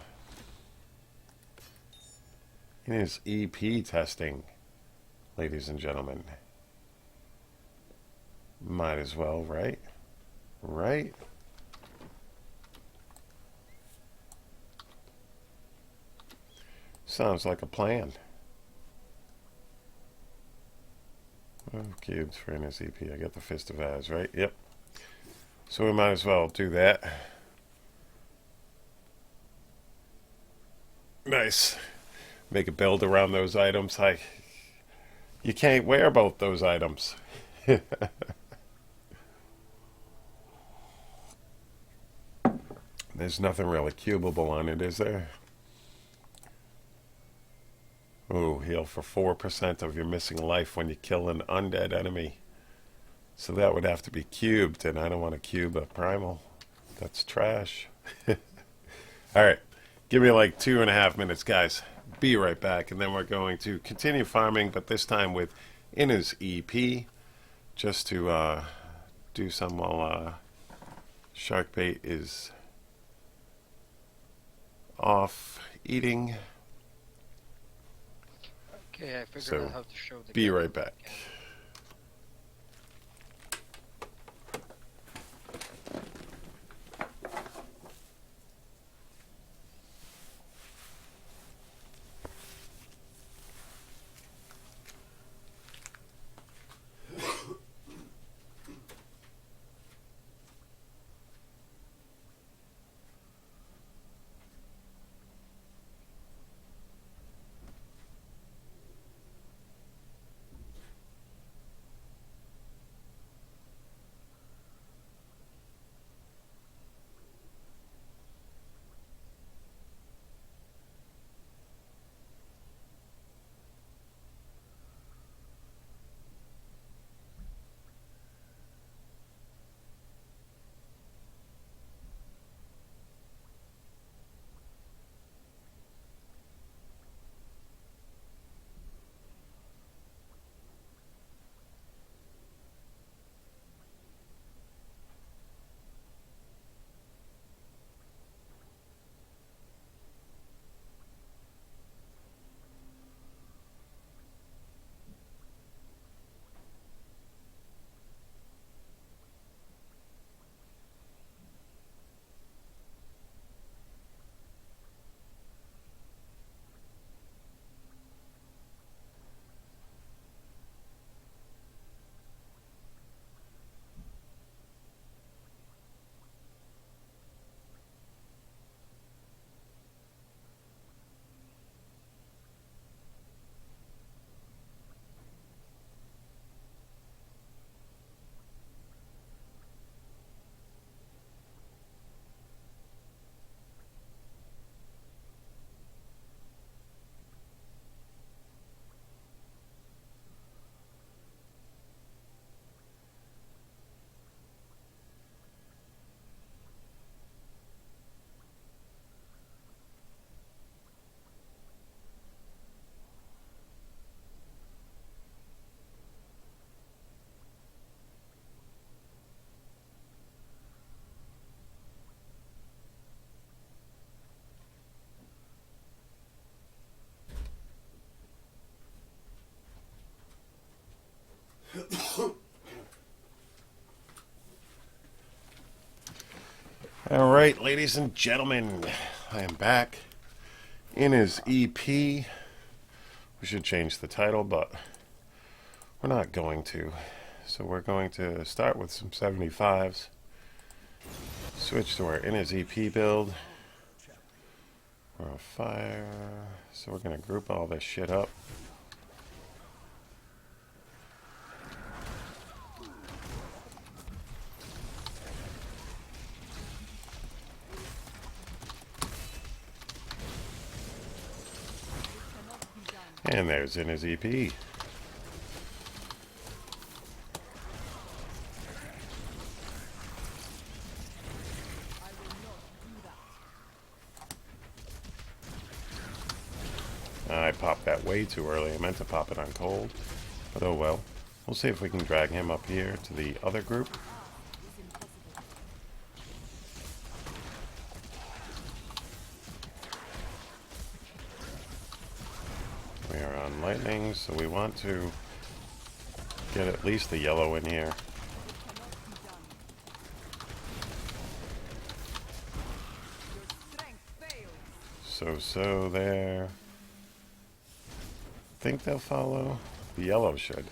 in his EP testing, ladies and gentlemen. Might as well, right? Right? Sounds like a plan. Oh, cubes for his EP. I got the Fist of Az, right? Yep. So we might as well do that. Nice. Make a build around those items. You can't wear both those items. There's nothing really cubable on it, is there? Ooh, heal for 4% of your missing life when you kill an undead enemy. So that would have to be cubed, and I don't want to cube a primal. That's trash. Alright, give me like 2.5 minutes, guys. Be right back, and then we're going to continue farming, but this time with Ina's EP, just to do some while Sharkbait is off eating. Okay, I figured So, out how to show the be game. right back. All right, ladies and gentlemen, I am back in his EP. We should change the title, but we're not going to. So we're going to start with some 75s. Switch to our in his EP build. We're on fire. So we're going to group all this shit up. And there's in his EP. I popped that way too early. I meant to pop it on cold, but oh well. We'll see if we can drag him up here to the other group. We are on lightning, so we want to get at least the yellow in here. So there. Think they'll follow? The yellow should.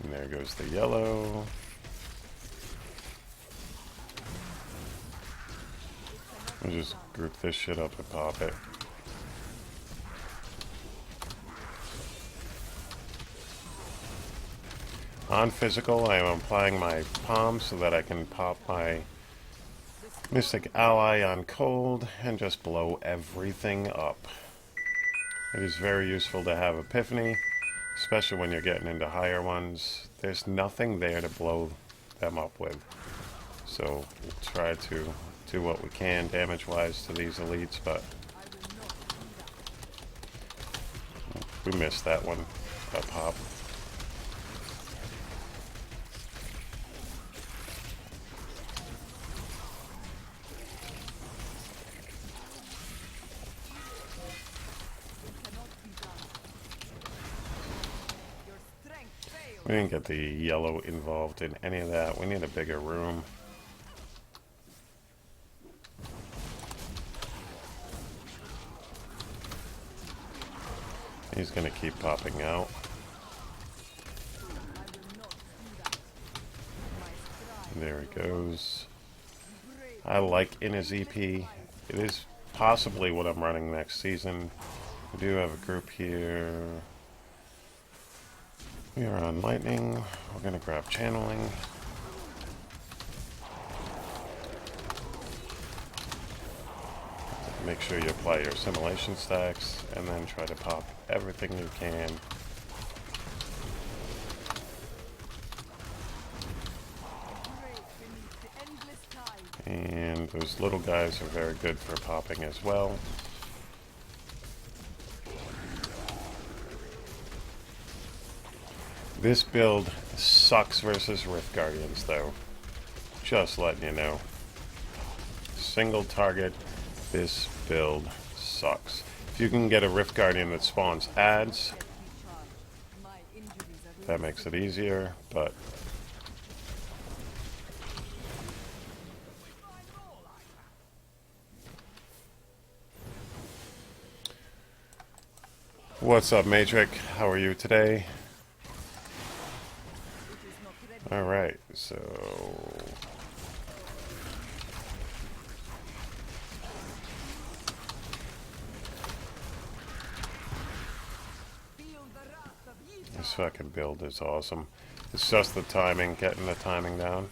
And there goes the yellow. We'll just group this shit up and pop it. On physical, I am applying my palm so that I can pop my Mystic Ally on cold and just blow everything up. It is very useful to have Epiphany, especially when you're getting into higher ones. There's nothing there to blow them up with. So we'll try to do what we can damage-wise to these elites, but we missed that one, that pop. We didn't get the yellow involved in any of that. We need a bigger room. He's gonna keep popping out. There he goes. I like in his EP. It is possibly what I'm running next season. We do have a group here. We are on lightning. We're gonna grab channeling. Make sure you apply your assimilation stacks and then try to pop everything you can. And those little guys are very good for popping as well. This build sucks versus Rift Guardians, though. Just letting you know. Single target, this build sucks. If you can get a Rift Guardian that spawns ads, that makes it easier, but what's up, Matrix? How are you today? Alright, so this fucking build is awesome. It's just the timing, getting the timing down.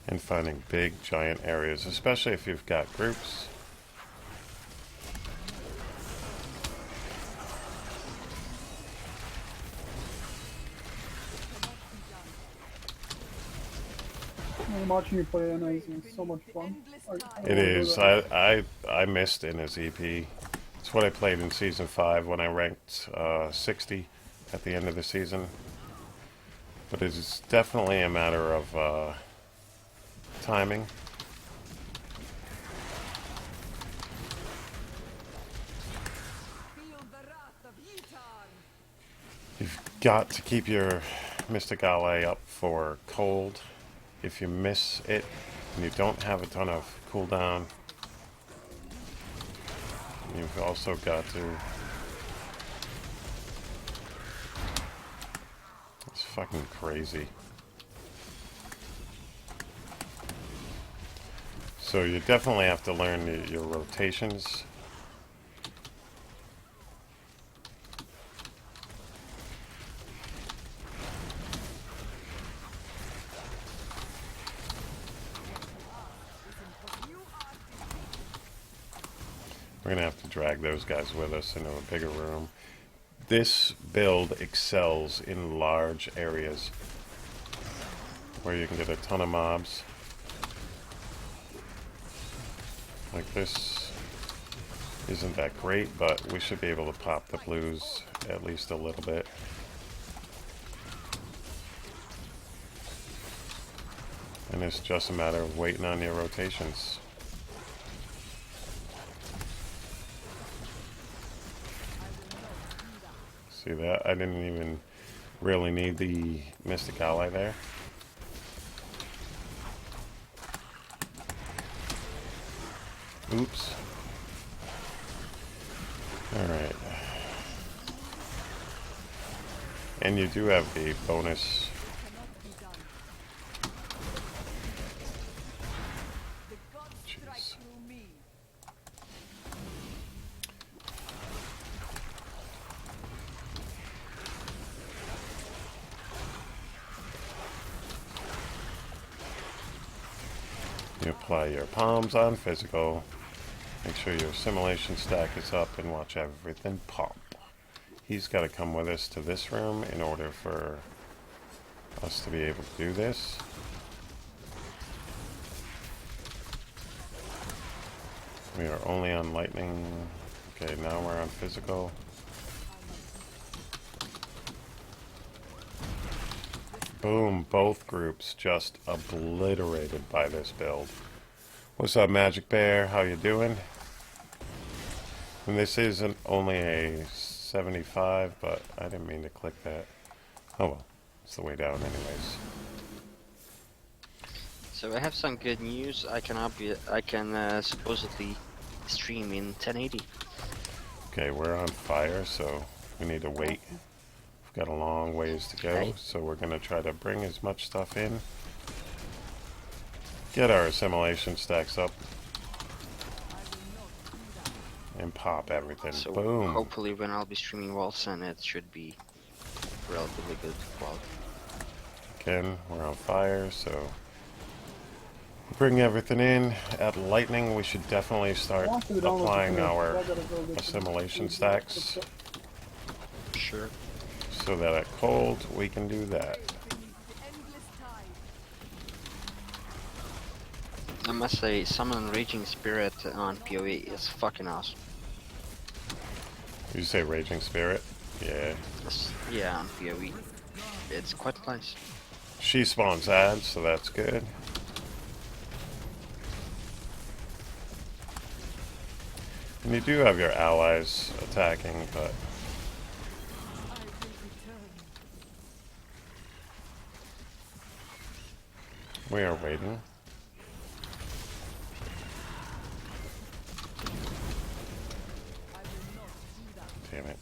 And finding big, giant areas, especially if you've got groups. I'm watching you play Innes, and it's so much fun. I It wanna do is. that. I missed in his EP. It's what I played in season 5 when I ranked 60 at the end of the season. But it's definitely a matter of timing. Feel the wrath of Yitar. You've got to keep your Mystic Ally up for cold. If you miss it and you don't have a ton of cooldown, you've also got to... It's fucking crazy. So you definitely have to learn your rotations. We're gonna have to drag those guys with us into a bigger room. This build excels in large areas where you can get a ton of mobs. Like this isn't that great, but we should be able to pop the blues at least a little bit. And it's just a matter of waiting on your rotations. See that? I didn't even really need the Mystic Ally there. Oops. Alright. And you do have the bonus. Jeez. Through me. You apply your palms on physical. Make sure your assimilation stack is up and watch everything pop. He's got to come with us to this room in order for us to be able to do this. We are only on lightning. Okay, now we're on physical. Boom, both groups just obliterated by this build. What's up, Magic Bear? How you doing? And this isn't only a 75, but I didn't mean to click that. Oh well, it's the way down anyways. So I have some good news. I can supposedly stream in 1080. Okay, we're on fire, so we need to wait. We've got a long ways to go, Okay. so we're going to try to bring as much stuff in. Get our assimilation stacks up. And pop everything. So Boom. hopefully when I'll be streaming Wolfsen, it should be relatively good quality. Again, we're on fire, so bring everything in. At lightning, we should definitely start applying our assimilation stacks, Sure. so that at cold we can do that. I must say, Summon Raging Spirit on PoE is fucking awesome. You say Raging Spirit? Yeah. Yeah, on PoE. It's quite nice. She spawns ads, so that's good. And you do have your allies attacking, but we are waiting. Damn it.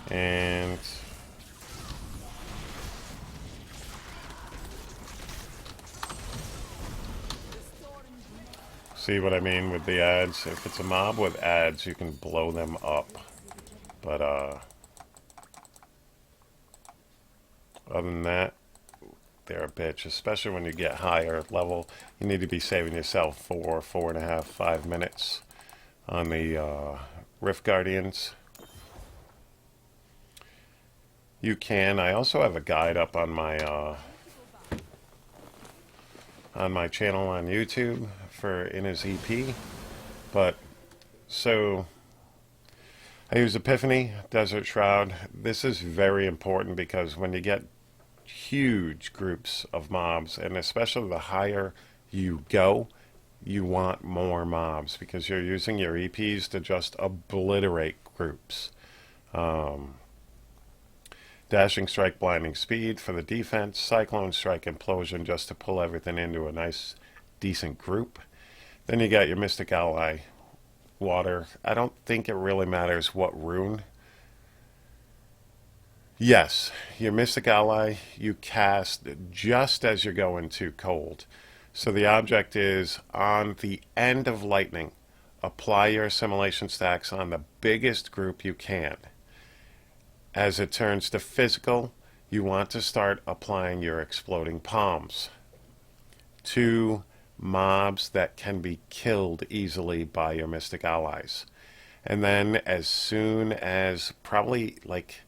And see what I mean with the ads? If it's a mob with ads, you can blow them up. But other than that, they're a bitch, especially when you get higher level. You need to be saving yourself 4.5, 5 minutes on the Rift Guardians. You can. I also have a guide up on my channel on YouTube for Inna's EP. But so I use Epiphany, Desert Shroud. This is very important because when you get huge groups of mobs, and especially the higher you go, you want more mobs because you're using your EPs to just obliterate groups. Dashing Strike, Blinding Speed for the defense, Cyclone Strike, Implosion just to pull everything into a nice, decent group. Then you got your Mystic Ally, Water. I don't think it really matters what rune. Yes, your Mystic Ally you cast just as you're going to cold. So the object is on the end of lightning, apply your assimilation stacks on the biggest group you can. As it turns to physical, you want to start applying your exploding palms to mobs that can be killed easily by your Mystic Allies. And then as soon as probably like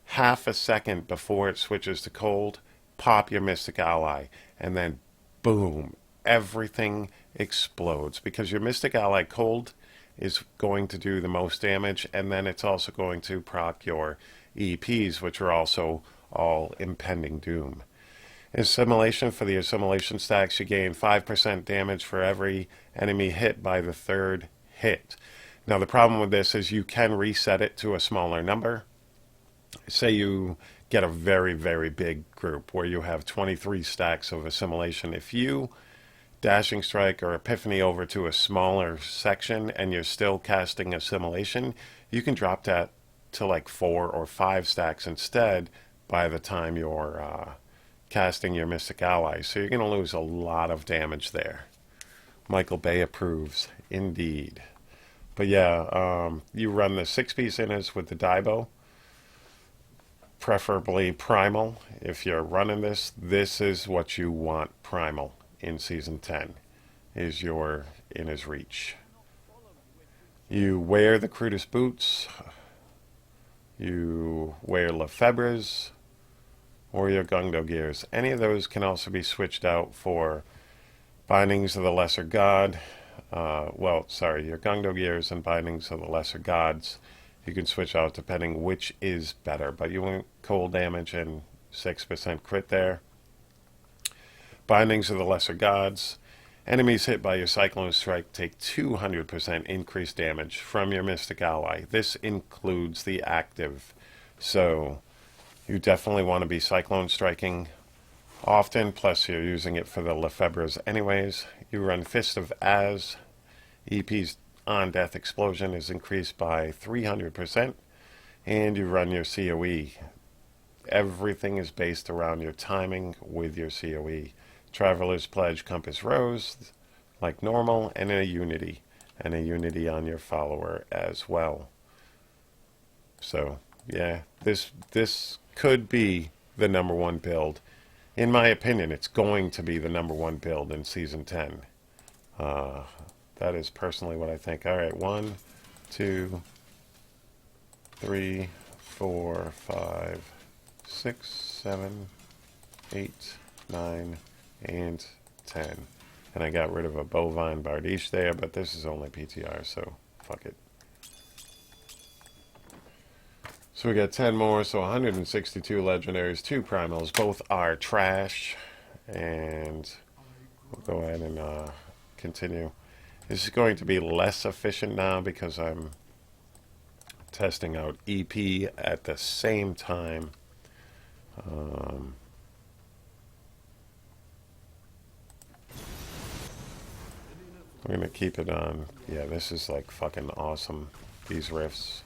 half a second before it switches to cold, pop your Mystic Ally, and then boom, everything explodes because your Mystic Ally cold is going to do the most damage, and then it's also going to proc your EPs, which are also all impending doom. Assimilation, for the assimilation stacks, you gain 5% damage for every enemy hit by the third hit. Now the problem with this is you can reset it to a smaller number. Say you get a very, very big group where you have 23 stacks of assimilation. If you Dashing Strike or Epiphany over to a smaller section and you're still casting assimilation, you can drop that to like 4 or 5 stacks instead by the time you're casting your Mystic Ally. So you're going to lose a lot of damage there. Michael Bay approves, indeed. But yeah, you run the 6-piece Innas with the Diablo, preferably Primal. If you're running this, this is what you want Primal in Season 10, is your Inna's Reach. You wear the crudest boots, you wear Lefebvre's, or your Gungdo gears. Any of those can also be switched out for Bindings of the Lesser God. Your Gungdo gears and Bindings of the Lesser Gods. You can switch out depending which is better, but you want cold damage and 6% crit there. Bindings of the Lesser Gods. Enemies hit by your Cyclone Strike take 200% increased damage from your Mystic Ally. This includes the active. So you definitely want to be Cyclone Striking often, plus you're using it for the Lefebvre's anyways. You run Fist of Az. EP's on-death explosion is increased by 300%. And you run your COE. Everything is based around your timing with your COE. Traveler's Pledge, Compass Rose, like normal, and a Unity. And a Unity on your follower as well. So, yeah, this could be the #1 build. In my opinion, it's going to be the #1 build in Season 10. That is personally what I think. All right, 1, 2, 3, 4, 5, 6, 7, 8, 9, and 10. And I got rid of a Bovine Bardiche there, but this is only PTR, so fuck it. So we got 10 more, so 162 legendaries, 2 primals. Both are trash. And we'll go ahead and continue. This is going to be less efficient now because I'm testing out EP at the same time. We're going to keep it on. Yeah, this is like fucking awesome, these rifts.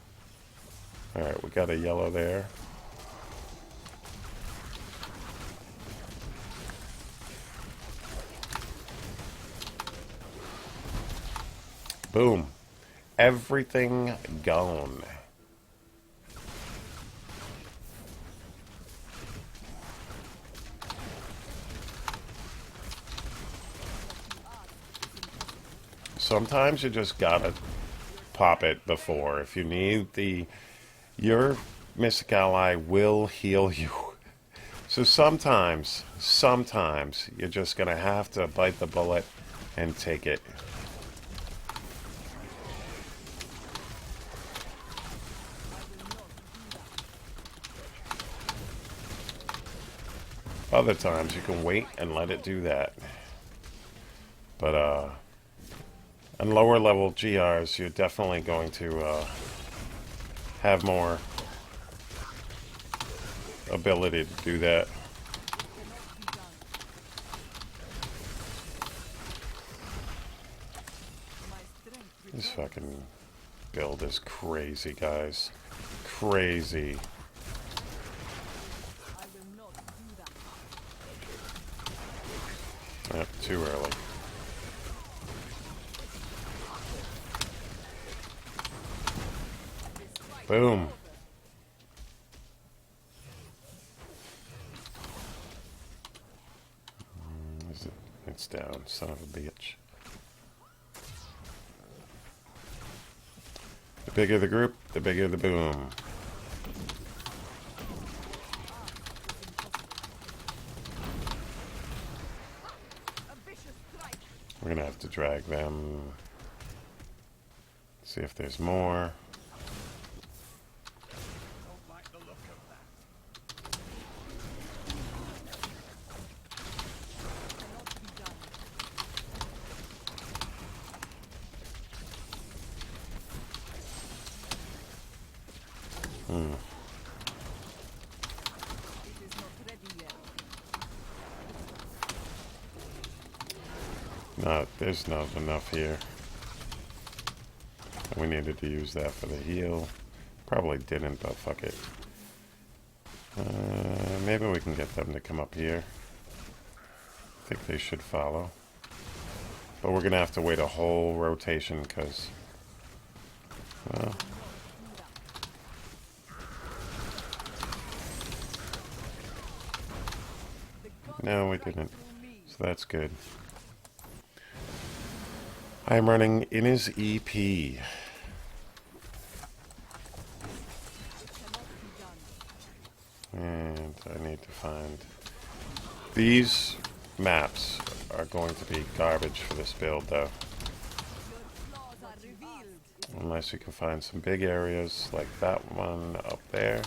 Alright, we got a yellow there. Boom. Everything gone. Sometimes you just gotta pop it before. If you need your Mystic Ally will heal you. So sometimes you're just going to have to bite the bullet and take it. Other times you can wait and let it do that. But on lower level GRs, you're definitely going to have more ability to do that. This fucking build is crazy, guys. Crazy. Yep, too early. Boom. Is it? It's down, son of a bitch. The bigger the group, the bigger the boom. We're gonna have to drag them. See if there's more. There's not enough here. We needed to use that for the heal. Probably didn't, but fuck it. Maybe we can get them to come up here. I think they should follow. But we're gonna have to wait a whole rotation because, well, no, we didn't. So that's good. I'm running in his EP. And I need to find... These maps are going to be garbage for this build, though. Unless you can find some big areas like that one up there.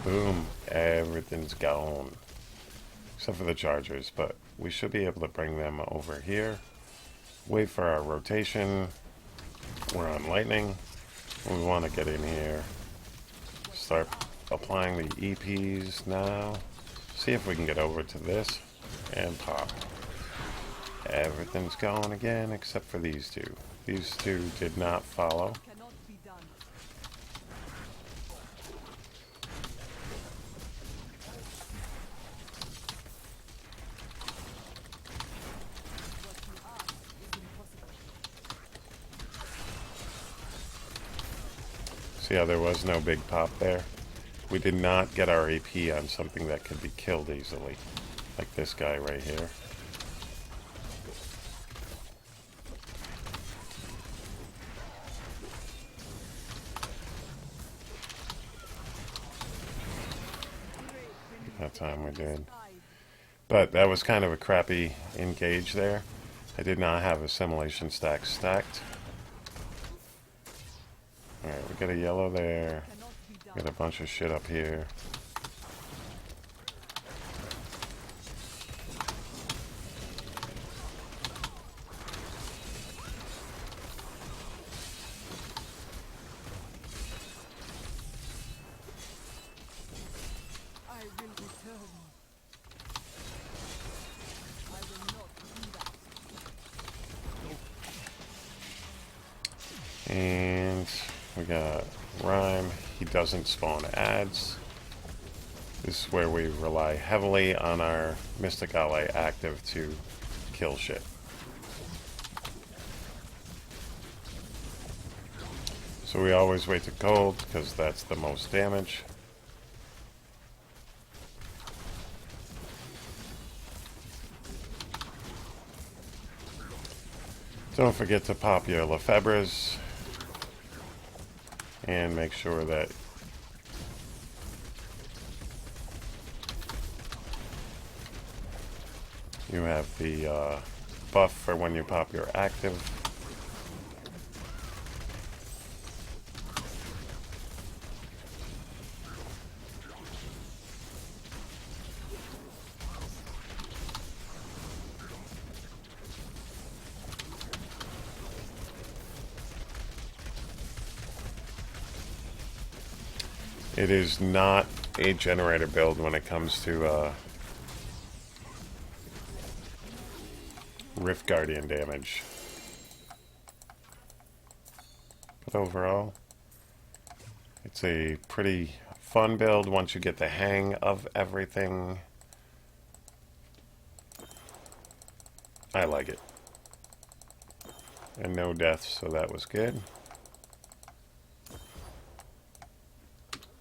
Boom, everything's gone. Except for the chargers, but we should be able to bring them over here. Wait for our rotation. We're on lightning. We want to get in here. Start applying the EPs now. See if we can get over to this and pop. Everything's going again except for these two. These two did not follow. See how there was no big pop there? We did not get our AP on something that could be killed easily. Like this guy right here. That time we did. But that was kind of a crappy engage there. I did not have assimilation stack stacked. Alright, we got a yellow there. Got a bunch of shit up here. And we got Rhyme. He doesn't spawn ads. This is where we rely heavily on our Mystic Ally active to kill shit. So So we always wait to gold because that's the most damage. Don't forget to pop your Lefebvres and make sure that you have the buff for when you pop your active. It is not a generator build when it comes to Rift Guardian damage. But overall, it's a pretty fun build once you get the hang of everything. I like it. And no deaths, so that was good.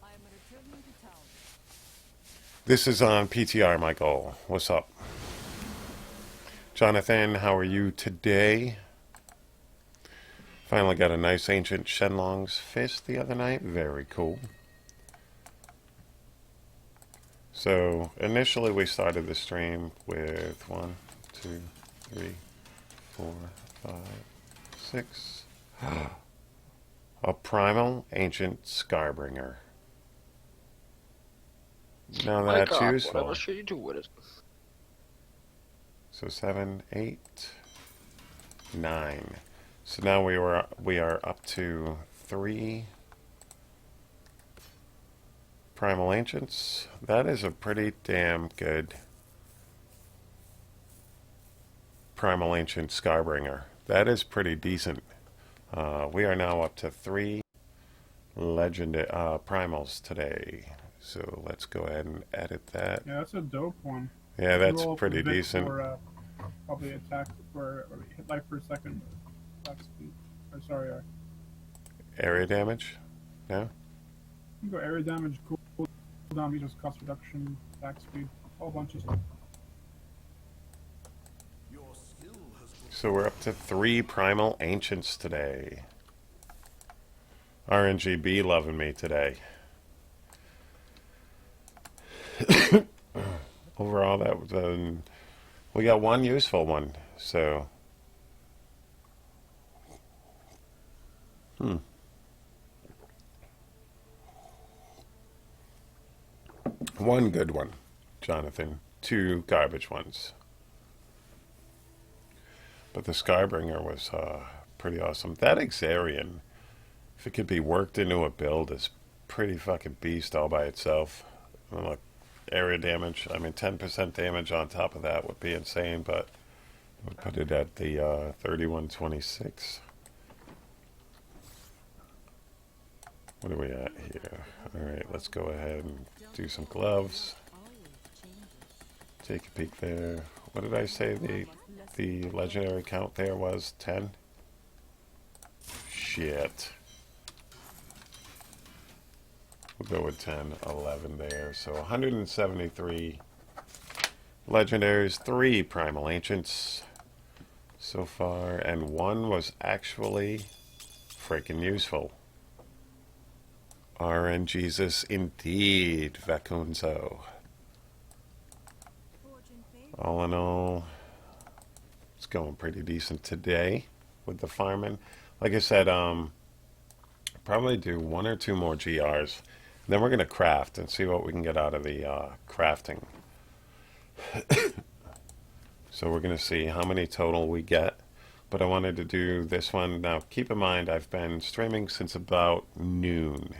I am returning to town. This is on PTR, Michael. What's up? Jonathan, how are you today? Finally got a nice ancient Shenlong's fist the other night. Very cool. So, initially we started the stream with 1, 2, 3, 4, 5, 6. A Primal Ancient Scarbringer. Now My that's God, useful. whatever should you do with it? So 7, 8, 9. So now we are up to 3 Primal Ancients. That is a pretty damn good Primal Ancient Scarbringer. That is pretty decent. We are now up to 3 legendary primals today. So let's go ahead and edit that. Yeah, that's a dope one. Yeah, that's Roll pretty for Vic decent. For, probably attack for or hit life per second. Attack speed. Or sorry, Area damage? No? you can go area damage, cooldown, resource cost reduction, attack speed, a whole bunch of stuff. Your skill has So we're up to 3 Primal Ancients today. RNGB loving me today. Overall, that was we got one useful one. So, one good one, Jonathan. 2 garbage ones. But the Skybringer was pretty awesome. That Exarian, if it could be worked into a build, is pretty fucking beast all by itself. Look, area damage, I mean 10% damage on top of that would be insane, but I would put it at the 3126. What are we at here? Alright, let's go ahead and do some gloves. Take a peek there. What did I say the legendary count there was? 10? Shit. We'll go with 10, 11 there. So 173 legendaries, 3 Primal Ancients so far, and 1 was actually freaking useful. RNGesus indeed, Vacunzo. All in all, it's going pretty decent today with the farming. Like I said, probably do 1 or 2 more GRs. Then we're going to craft and see what we can get out of the crafting. So we're going to see how many total we get. But I wanted to do this one. Now, keep in mind, I've been streaming since about noon.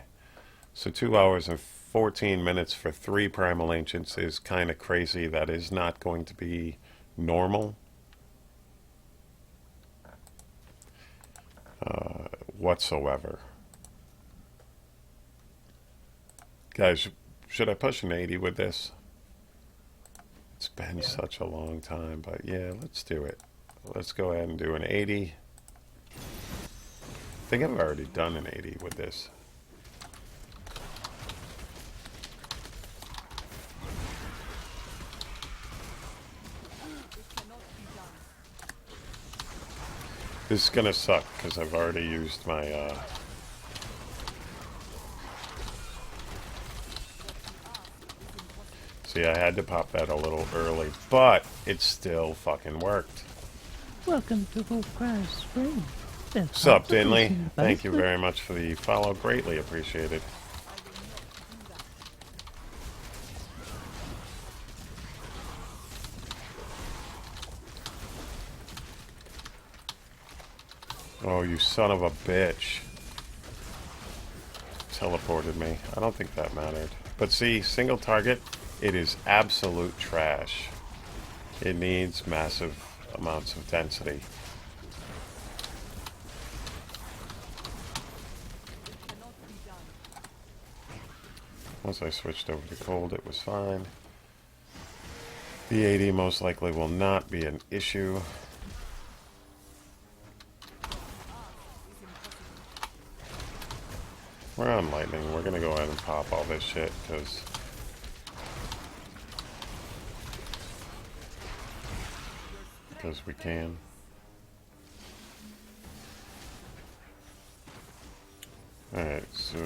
So 2 hours and 14 minutes for 3 Primal Ancients is kind of crazy. That is not going to be normal whatsoever. Guys, should I push an 80 with this? It's been such a long time, but yeah, let's do it. Let's go ahead and do an 80. I think I've already done an 80 with this. This is gonna suck because I've already used my see, I had to pop that a little early, but it still fucking worked. Welcome to Wolfcryer's stream. Sup, Dinley? Thank you very much for the follow. Greatly appreciated. Oh, you son of a bitch. Teleported me. I don't think that mattered. But see, single target, it is absolute trash. It needs massive amounts of density. Once I switched over to cold, it was fine. The 80 most likely will not be an issue. We're on lightning. We're gonna go ahead and pop all this shit because we can. Alright, so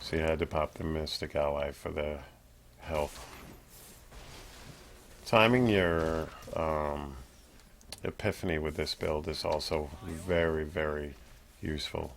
see, I had to pop the Mystic Ally for the health. Timing your epiphany with this build is also very, very useful.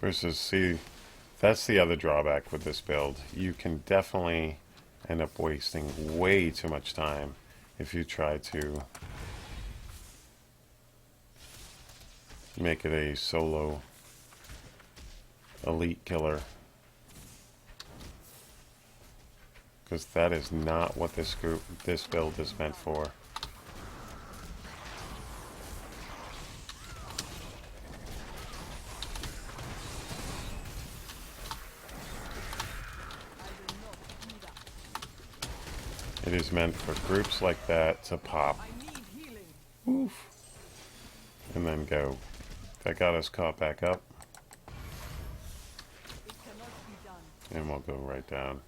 Versus, see, that's the other drawback with this build. You can definitely end up wasting way too much time if you try to make it a solo elite killer. Because that is not what this build is meant for. It is meant for groups like that to pop. Oof. And then go. That got us caught back up. And we'll go right down.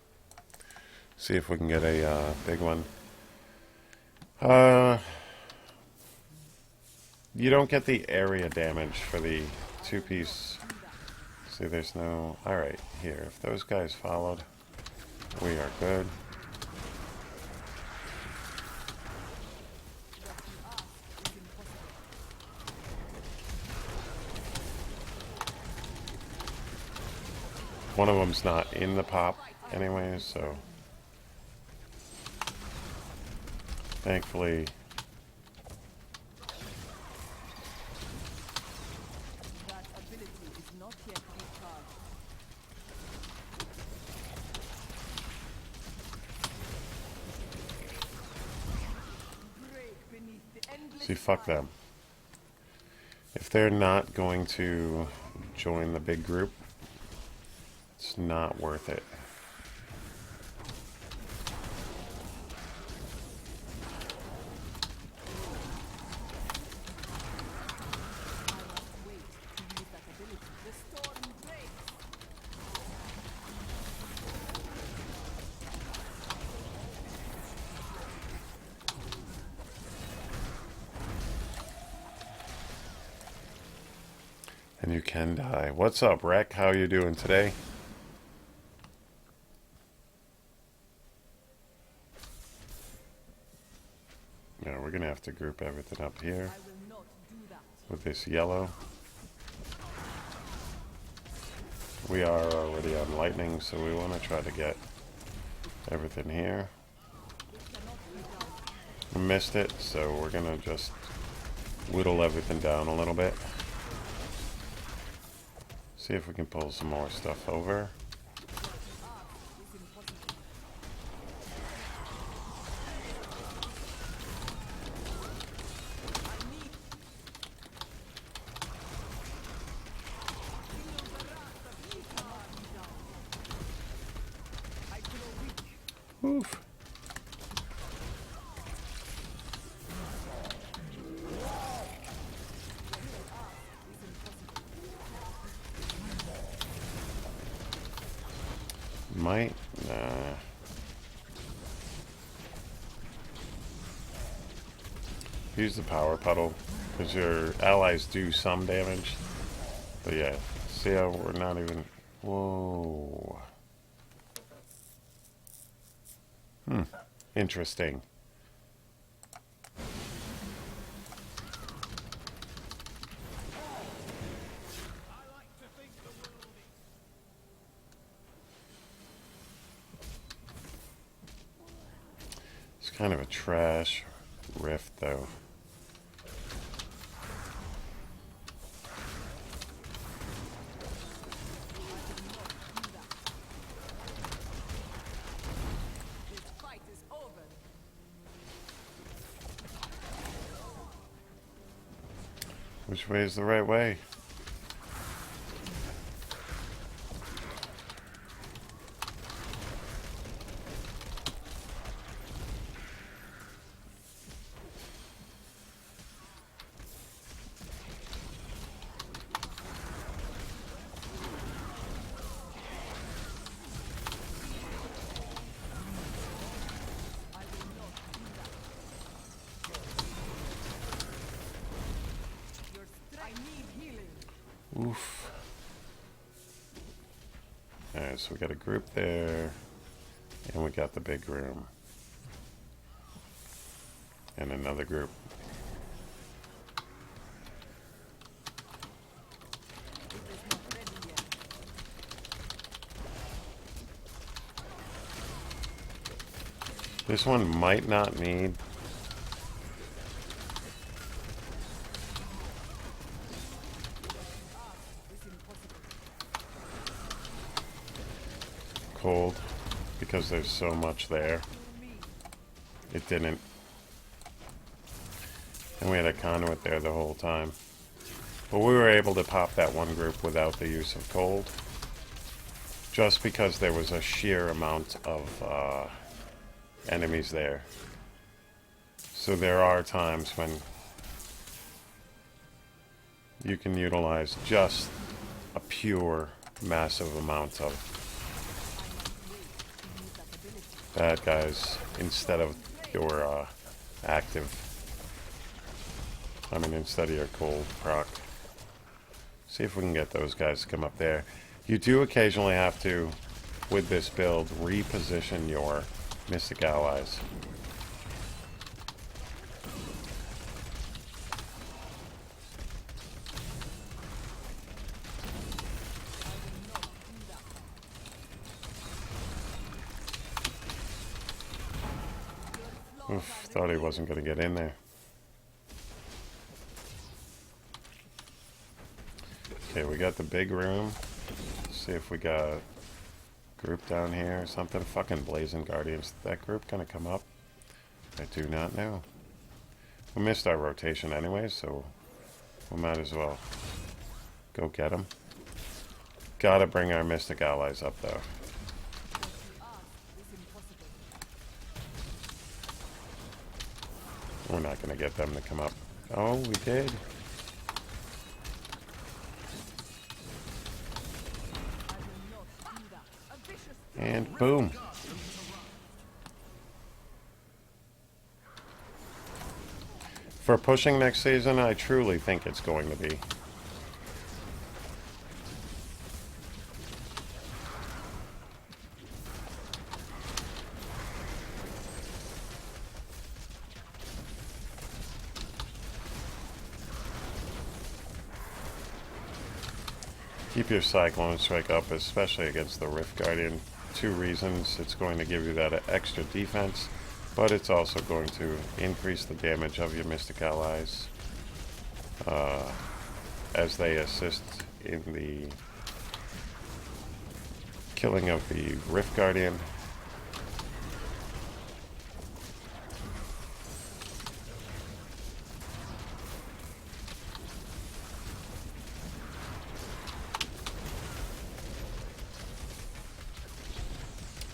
See if we can get a big one. You don't get the area damage for the two-piece. See, there's no... Alright, here. If those guys followed, we are good. One of them's not in the pop anyways, so thankfully That ability is not yet recharged. Break beneath the endless see, fuck them. If they're not going to join the big group, it's not worth it. And you can die. What's up, Rec? How you doing today? Yeah, we're gonna have to group everything up here I will not do that. with this yellow. We are already on lightning, so we want to try to get everything here. We missed it, so we're gonna just whittle everything down a little bit. See if we can pull some more stuff over. Oof. Might, nah. Use the power puddle, because your allies do some damage. But yeah, see how we're not even... Whoa. Interesting. It's kind of a trash rift, though. This fight is over. Which way is the right way? I need healing. Oof. Alright, so we got a group there, and we got the big room. And another group. This one might not need cold because there's so much there. It didn't. And we had a conduit there the whole time. But we were able to pop that one group without the use of cold. Just because there was a sheer amount of enemies there. So there are times when you can utilize just a pure, massive amount of bad guys instead of your active. I mean, instead of your cold proc. See if we can get those guys to come up there. You do occasionally have to, with this build, reposition your Mystic allies. Oof, thought he wasn't going to get in there. Okay, we got the big room. Let's see if we got a group down here or something. Fucking Blazing Guardians. Is that group gonna come up? I do not know. We missed our rotation anyway, so we might as well go get them. Gotta bring our Mystic allies up though. We're not gonna get them to come up. Oh, we did. And boom. For pushing next season, I truly think it's going to be. Keep your Cyclone Strike up, especially against the Rift Guardian. 2 reasons. It's going to give you that extra defense, but it's also going to increase the damage of your Mystic Allies as they assist in the killing of the Rift Guardian.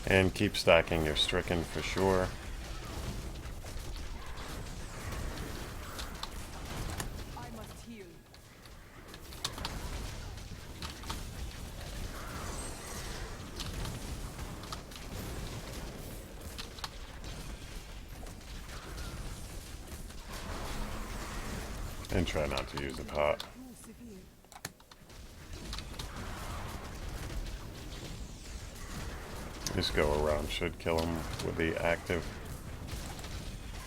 And keep stacking your Stricken for sure. I must heal. And try not to use the pot. This go around should kill him with the active.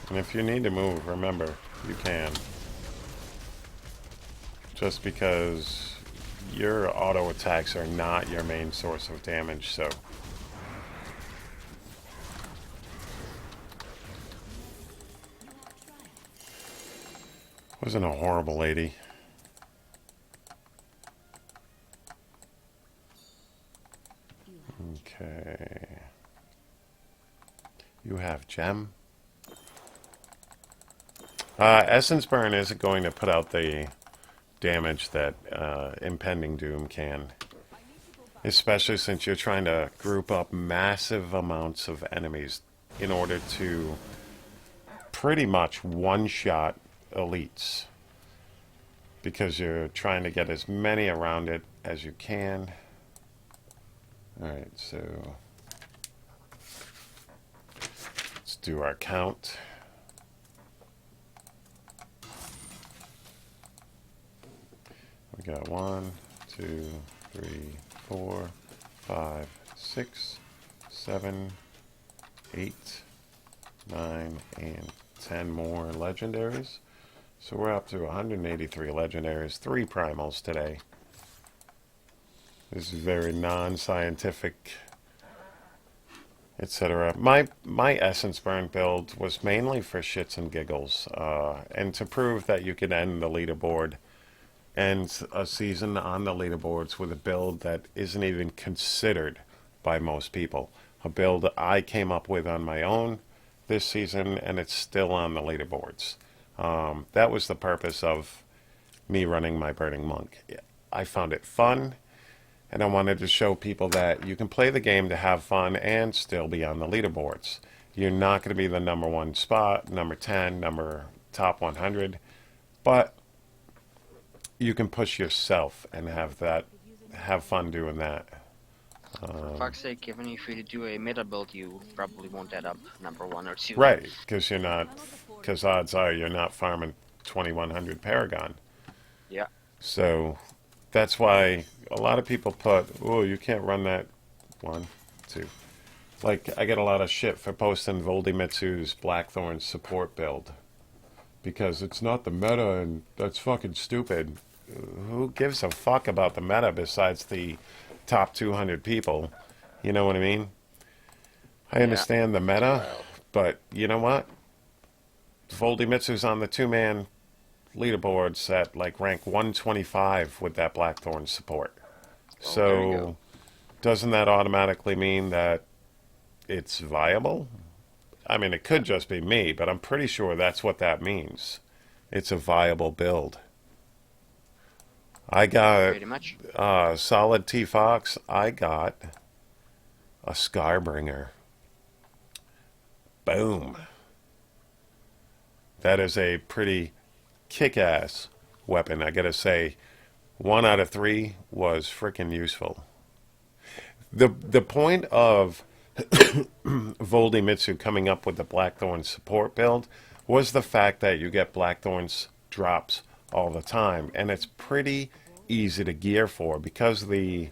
And if you need to move, remember, you can. Just because your auto attacks are not your main source of damage, so. Wasn't a horrible lady. Okay. You have gem. Essence Burn isn't going to put out the damage that Impending Doom can. Especially since you're trying to group up massive amounts of enemies in order to pretty much one-shot elites. Because you're trying to get as many around it as you can. Alright, so let's do our count. We got 1, 2, 3, 4, 5, 6, 7, 8, 9, and 10 more legendaries. So we're up to 183 legendaries, 3 primals today. This is very non-scientific, etc. My Essence Burn build was mainly for shits and giggles, and to prove that you could end the leaderboard, end a season on the leaderboards with a build that isn't even considered by most people. A build I came up with on my own this season, and it's still on the leaderboards. That was the purpose of me running my Burning Monk. I found it fun. And I wanted to show people that you can play the game to have fun and still be on the leaderboards. You're not going to be the number 1 spot, number 10, top 100, but you can push yourself and have fun doing that. For fuck's sake, even if you do a meta build, you probably won't end up number 1 or 2. Right, because odds are you're not farming 2100 Paragon. Yeah. So that's why a lot of people put, oh, you can't run that 1, 2. Like, I get a lot of shit for posting Voldimitsu's Blackthorn support build. Because it's not the meta, and that's fucking stupid. Who gives a fuck about the meta besides the top 200 people? You know what I mean? I understand the meta, but you know what? Voldimitsu's on the 2-man leaderboards at like rank 125 with that Blackthorn support. So doesn't that automatically mean that it's viable? I mean, it could just be me, but I'm pretty sure that's what that means. It's a viable build. I got pretty much. Solid T-Fox. I got a Scarbringer. Boom. That is a pretty kick-ass weapon. I gotta say, 1 out of 3 was freaking useful. The point of Voldimitsu coming up with the Blackthorn support build was the fact that you get Blackthorn's drops all the time, and it's pretty easy to gear for because the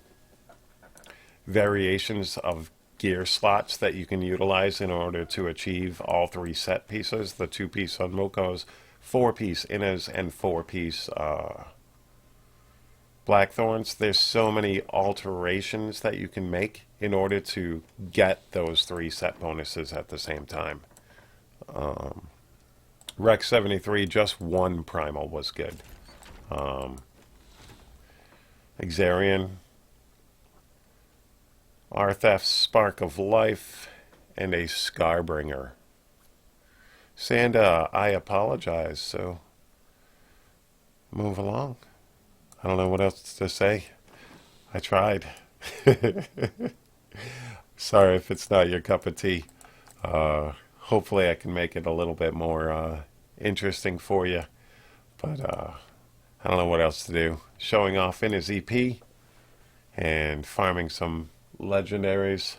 variations of gear slots that you can utilize in order to achieve all 3 set pieces, the 2-piece on Mokos, 4-piece Innas, and 4-piece Blackthorns, there's so many alterations that you can make in order to get those 3 set bonuses at the same time. Rex 73, just 1 primal was good. Xarian, Arthef's Spark of Life, and a Scarbringer. Sanda, I apologize, so move along. I don't know what else to say. I tried. Sorry if it's not your cup of tea. Hopefully I can make it a little bit more interesting for you. But I don't know what else to do. Showing off in his EP and farming some legendaries.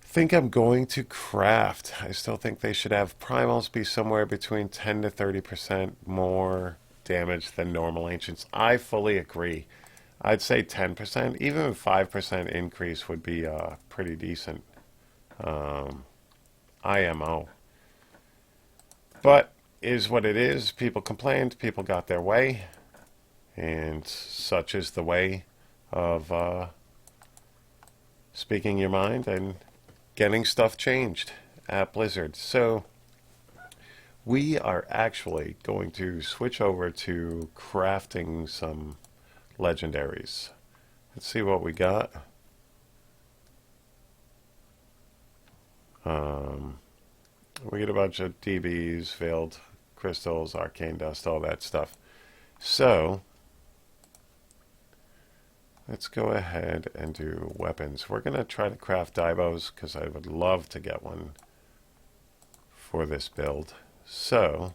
Think I'm going to craft. I still think they should have primals be somewhere between 10 to 30% more damage than normal ancients. I fully agree. I'd say 10%, even a 5% increase would be pretty decent. IMO. But is what it is. People complained, people got their way, and such is the way of speaking your mind and getting stuff changed at Blizzard. So we are actually going to switch over to crafting some legendaries. Let's see what we got. We get a bunch of DBs, Veiled Crystals, Arcane Dust, all that stuff. So let's go ahead and do weapons. We're going to try to craft Diablos because I would love to get one for this build. So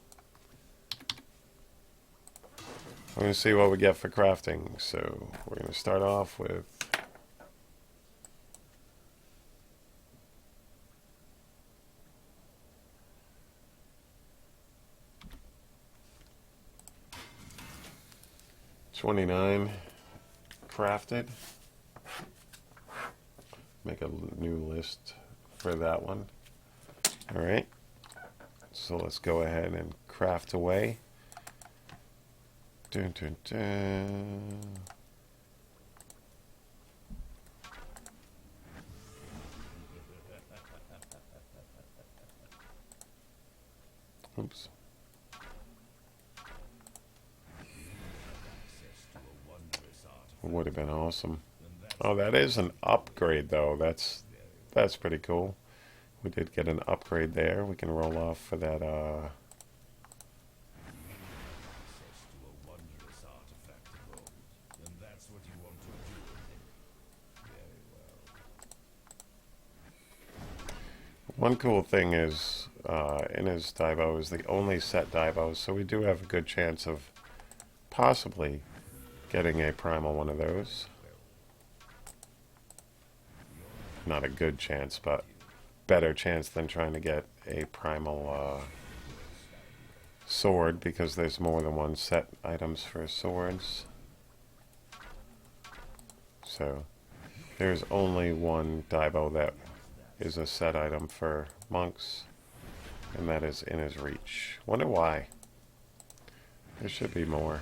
we're going to see what we get for crafting. So we're going to start off with $29 crafted. Make a new list for that one. All right. So let's go ahead and craft away. Dun, dun, dun. Oops. Would have been awesome. Oh, that is an upgrade though. That's pretty cool. We did get an upgrade there. We can roll off for that one cool thing is in his Divo is the only set Divo, so we do have a good chance of possibly getting a primal one of those. Not a good chance, but better chance than trying to get a primal sword, because there's more than one set items for swords. So there's only one Divo that is a set item for monks, and that is in his reach. Wonder why. There should be more.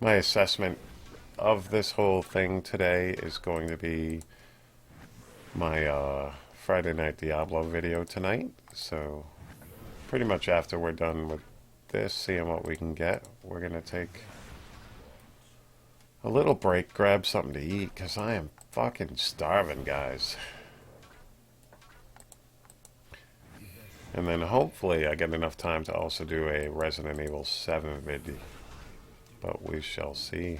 My assessment of this whole thing today is going to be my Friday Night Diablo video tonight. So pretty much after we're done with this, seeing what we can get, we're going to take a little break, grab something to eat, because I am fucking starving, guys. And then hopefully I get enough time to also do a Resident Evil 7 video. But we shall see.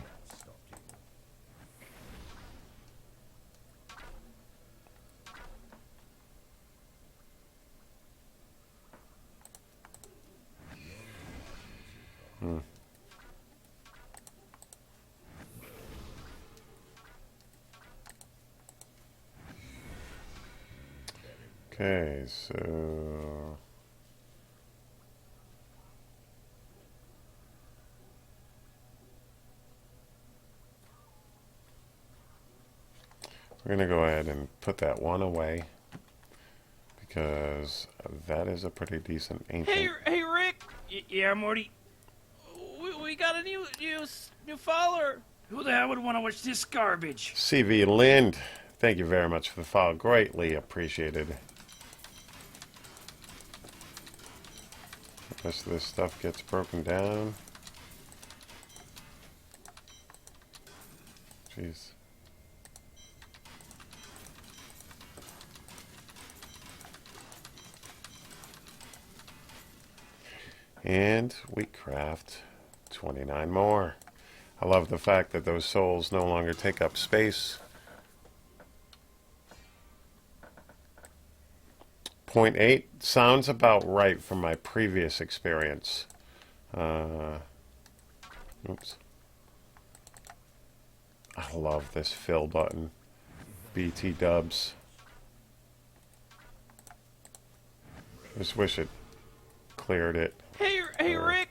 Okay, so we're gonna go ahead and put that one away because that is a pretty decent ancient. Hey, Rick. Yeah, Morty. We got a new follower. Who the hell would want to watch this garbage? CV Lind, thank you very much for the follow. Greatly appreciated. Most of this stuff gets broken down. Jeez. And we craft 29 more. I love the fact that those souls no longer take up space. 0.8 sounds about right from my previous experience. Oops. I love this fill button. BT dubs. Just wish it cleared it. Hey, Rick.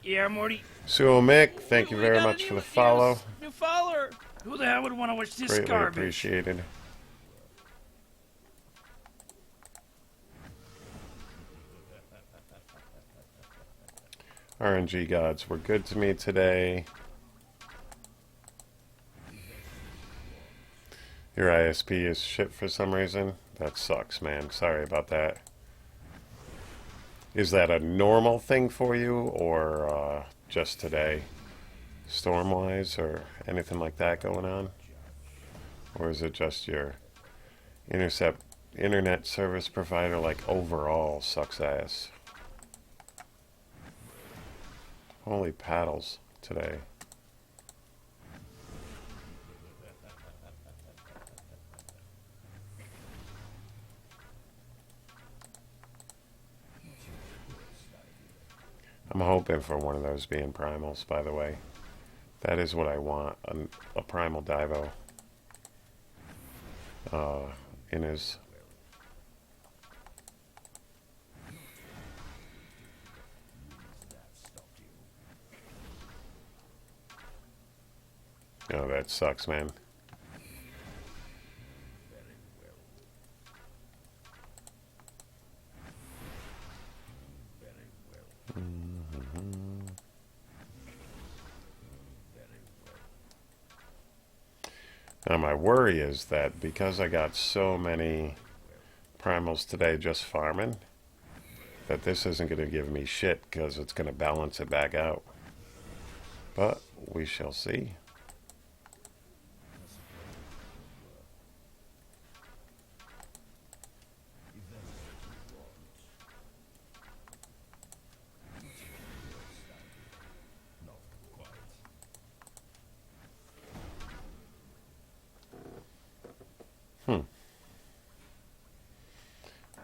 Yeah, Morty. Suo Mick, thank you very much for the follow. New follower. Who the hell would want to watch this Greatly garbage? appreciated. RNG gods were good to me today. Your ISP is shit for some reason. That sucks, man. Sorry about that. Is that a normal thing for you, or just today? Storm-wise, or anything like that going on? Or is it just your internet service provider, like, overall sucks ass? Holy paddles today. I'm hoping for one of those being primals, by the way. That is what I want, a primal divo. In his... Oh, that sucks, man. Now my worry is that because I got so many primals today just farming, that this isn't going to give me shit because it's going to balance it back out. But we shall see.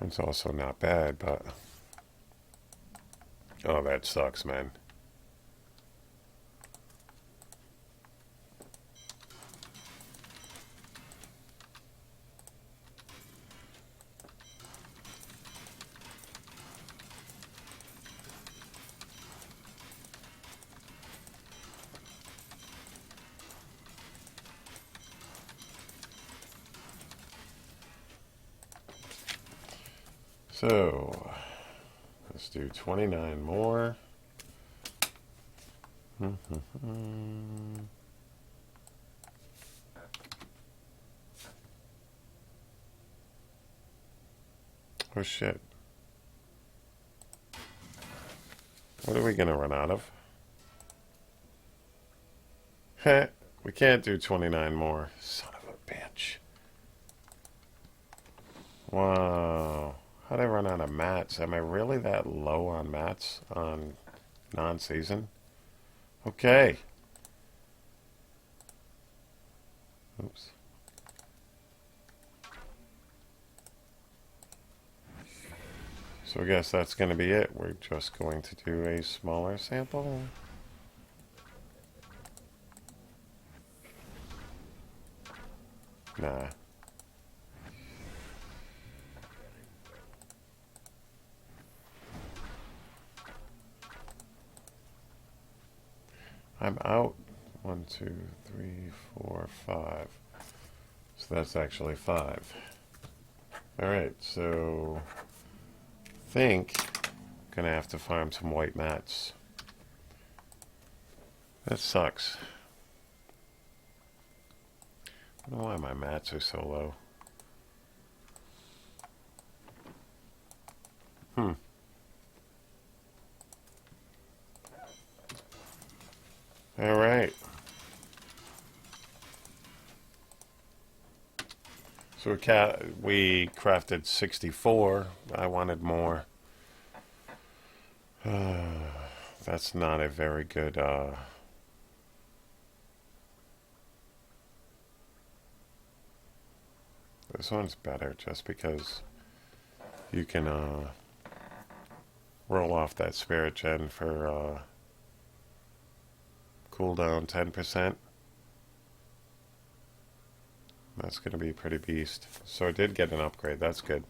It's also not bad, but... Oh, that sucks, man. So, let's do 29 more. Oh shit. What are we gonna run out of? Heh, we can't do 29 more. Son of a bitch. Wow. How'd I run out of mats? Am I really that low on mats on non-season? Okay. Oops. So I guess that's going to be it. We're just going to do a smaller sample. Nah. I'm out. 1, 2, 3, 4, 5. So that's actually 5. Alright, so think gonna have to farm some white mats. That sucks. I don't know why my mats are so low. Alright. So we crafted 64. I wanted more. That's not a very good... This one's better just because you can roll off that spirit gen for cooldown 10%. That's going to be pretty beast. So I did get an upgrade. That's good.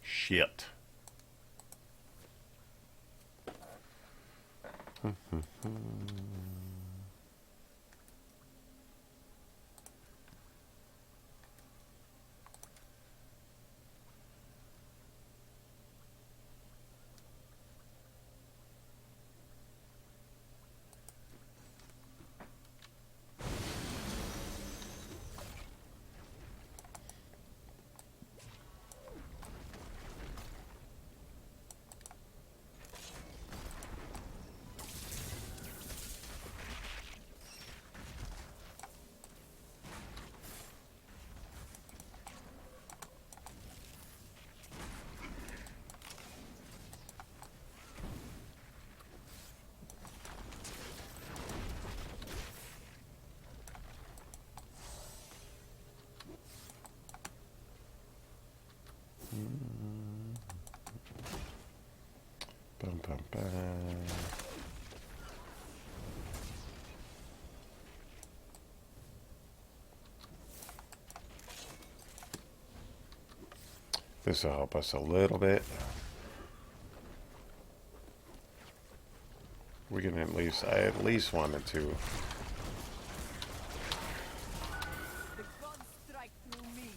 Shit. Bum, bum, bum. This will help us a little bit. We can at least, I at least wanted to. The gods strike through me.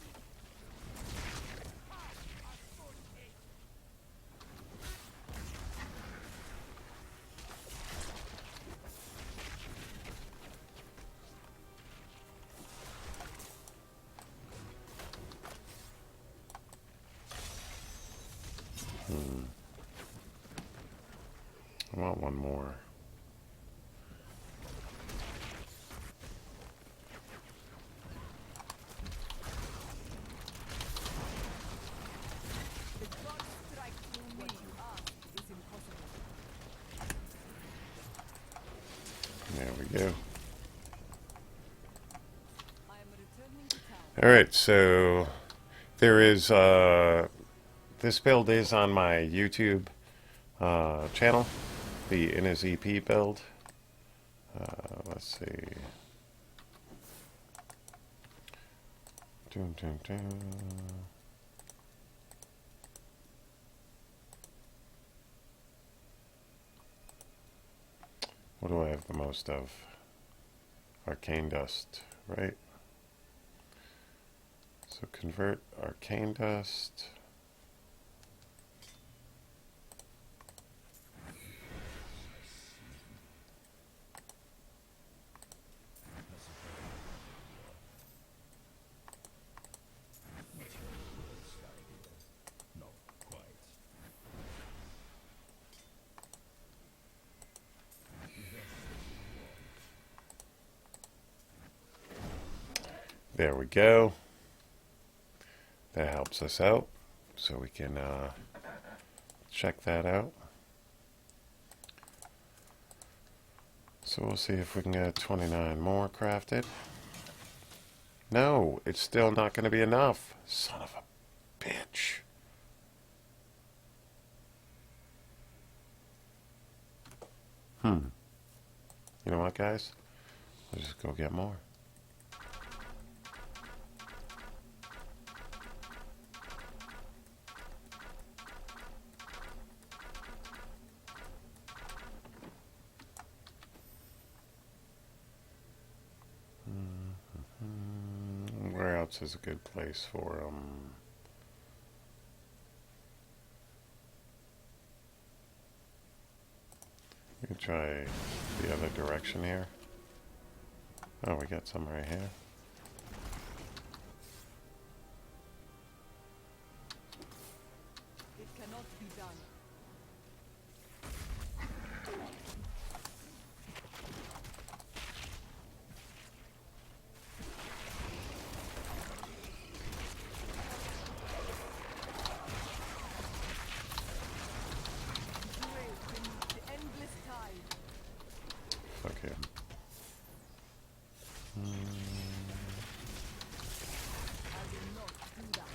I want one more. The gods strike through me. Is impossible. There we go. I am returning to town. Alright, so there is, this build is on my YouTube channel, the In His EP build. Let's see. Dun, dun, dun. What do I have the most of? Arcane dust, right? So convert arcane dust. Not quite. There we go. That helps us out, so we can check that out. So we'll see if we can get 29 more crafted. No, it's still not going to be enough. Son of a bitch. You know what, guys? Let's just go get more. mats is a good place for them. We can try the other direction here. Oh, we got some right here. It cannot be done. Sway beneath the endless tide. Fuck him. I will not do that.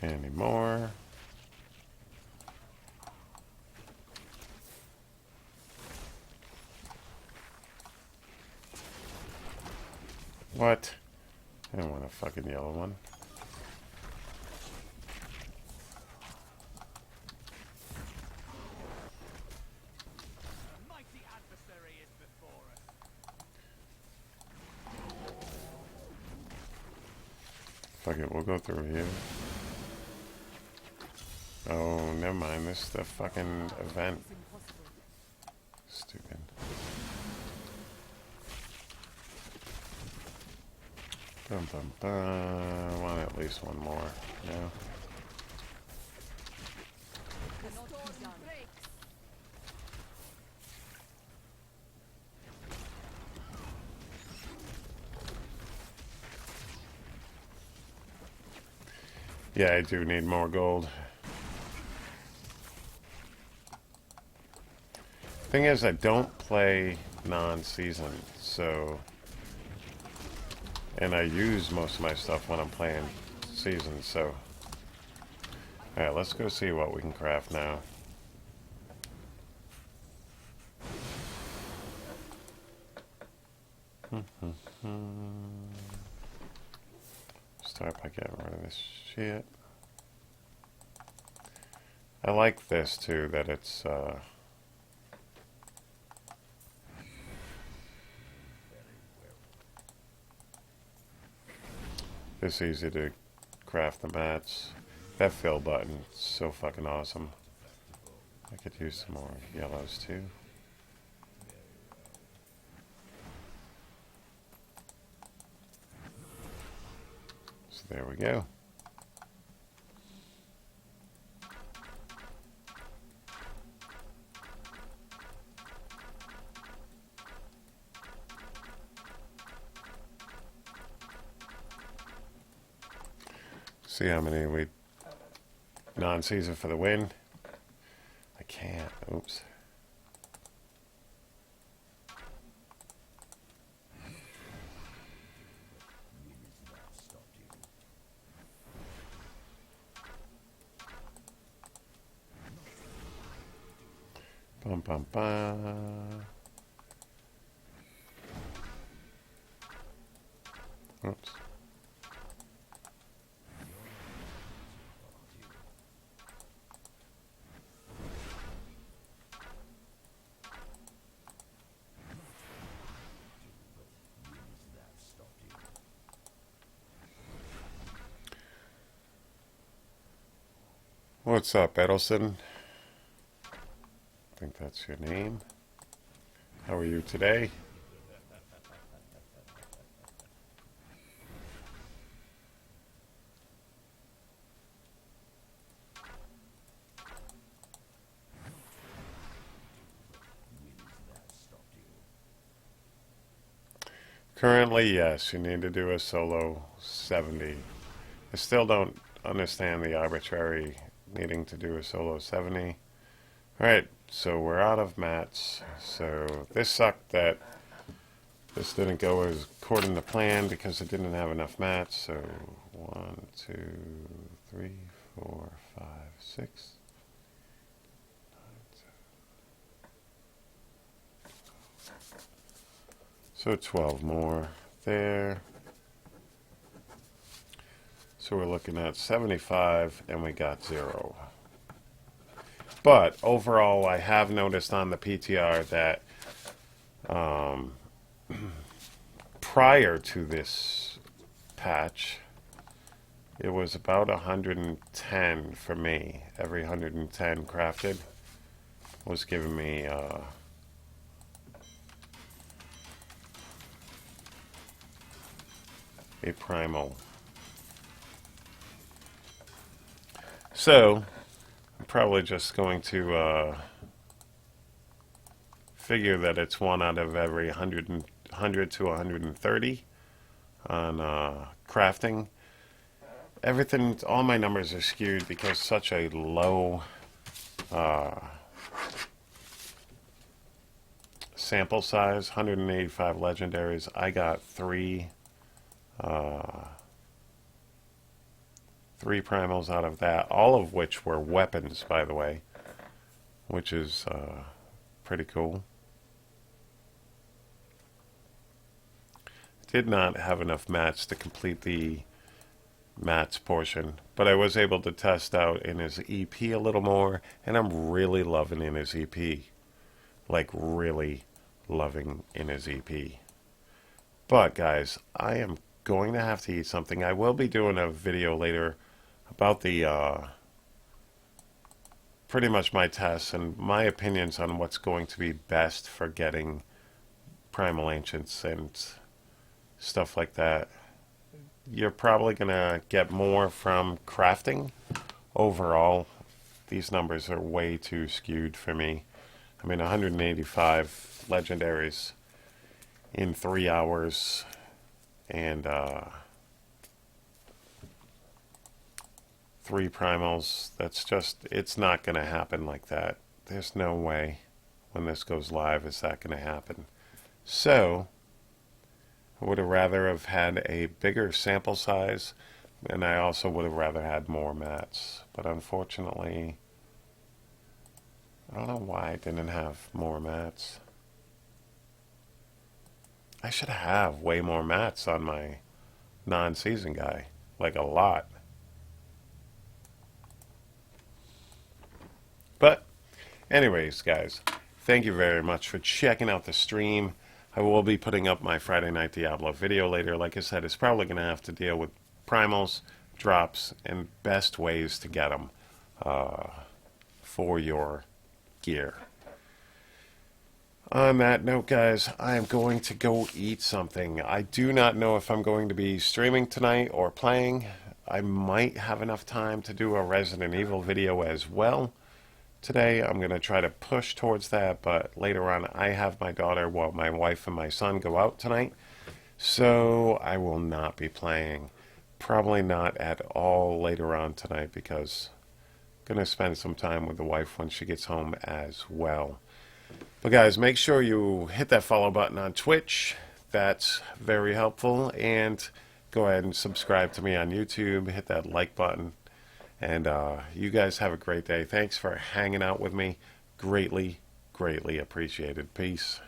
Any more? What? I don't want a fucking yellow one. Mighty adversary is before us. Fuck it, we'll go through here. Oh, never mind. This is the fucking event. It's impossible. Stupid. Bum, bum, bum. I want at least one more. No. Cannot be done. Yeah, I do need more gold. Thing is, I don't play non-season, so... And I use most of my stuff when I'm playing season, so... Alright, let's go see what we can craft now. Start by getting rid of this shit. I like this too, that it's it's easy to craft the mats. That fill button is so fucking awesome. I could use some more yellows too. So there we go. See how many we non-season for the win. I can't. Oops. Bum bum bum. Oops. What's up, Edelson? I think that's your name. How are you today? Currently, yes, you need to do a solo 70. I still don't understand the arbitrary needing to do a solo 70. Alright, so we're out of mats. So this sucked that this didn't go as according to plan because it didn't have enough mats. So 1, 2, 3, 4, 5, 6. So 12 more there. So So we're looking at 75, and we got 0. But overall, I have noticed on the PTR that prior to this patch, it was about 110 for me. Every 110 crafted was giving me a primal. So I'm probably just going to figure that it's 1 out of every 100 to 130 on crafting. Everything, all my numbers are skewed because such a low sample size, 185 legendaries. I got 3 primals out of that, all of which were weapons, by the way, which is pretty cool. Did not have enough mats to complete the mats portion, but I was able to test out in his EP a little more, and I'm really loving in his EP. Like, really loving in his EP. But, guys, I am going to have to eat something. I will be doing a video later about the, pretty much my tests and my opinions on what's going to be best for getting Primal Ancients and stuff like that. You're probably going to get more from crafting. Overall, these numbers are way too skewed for me. I mean, 185 legendaries in 3 hours, and 3 primals. That's just, it's not going to happen like that. There's no way when this goes live is that going to happen. So I would have rather have had a bigger sample size, and I also would have rather had more mats. But unfortunately, I don't know why I didn't have more mats. I should have way more mats on my non-season guy. Like a lot. But anyways, guys, thank you very much for checking out the stream. I will be putting up my Friday Night Diablo video later. Like I said, it's probably going to have to deal with primals, drops, and best ways to get them for your gear. On that note, guys, I am going to go eat something. I do not know if I'm going to be streaming tonight or playing. I might have enough time to do a Resident Evil video as well. Today, I'm going to try to push towards that, but later on, I have my daughter, well, my wife and my son go out tonight, so I will not be playing. Probably not at all later on tonight, because I'm going to spend some time with the wife when she gets home as well. But guys, make sure you hit that follow button on Twitch. That's very helpful. And go ahead and subscribe to me on YouTube. Hit that like button. And you guys have a great day. Thanks for hanging out with me. Greatly, greatly appreciated. Peace.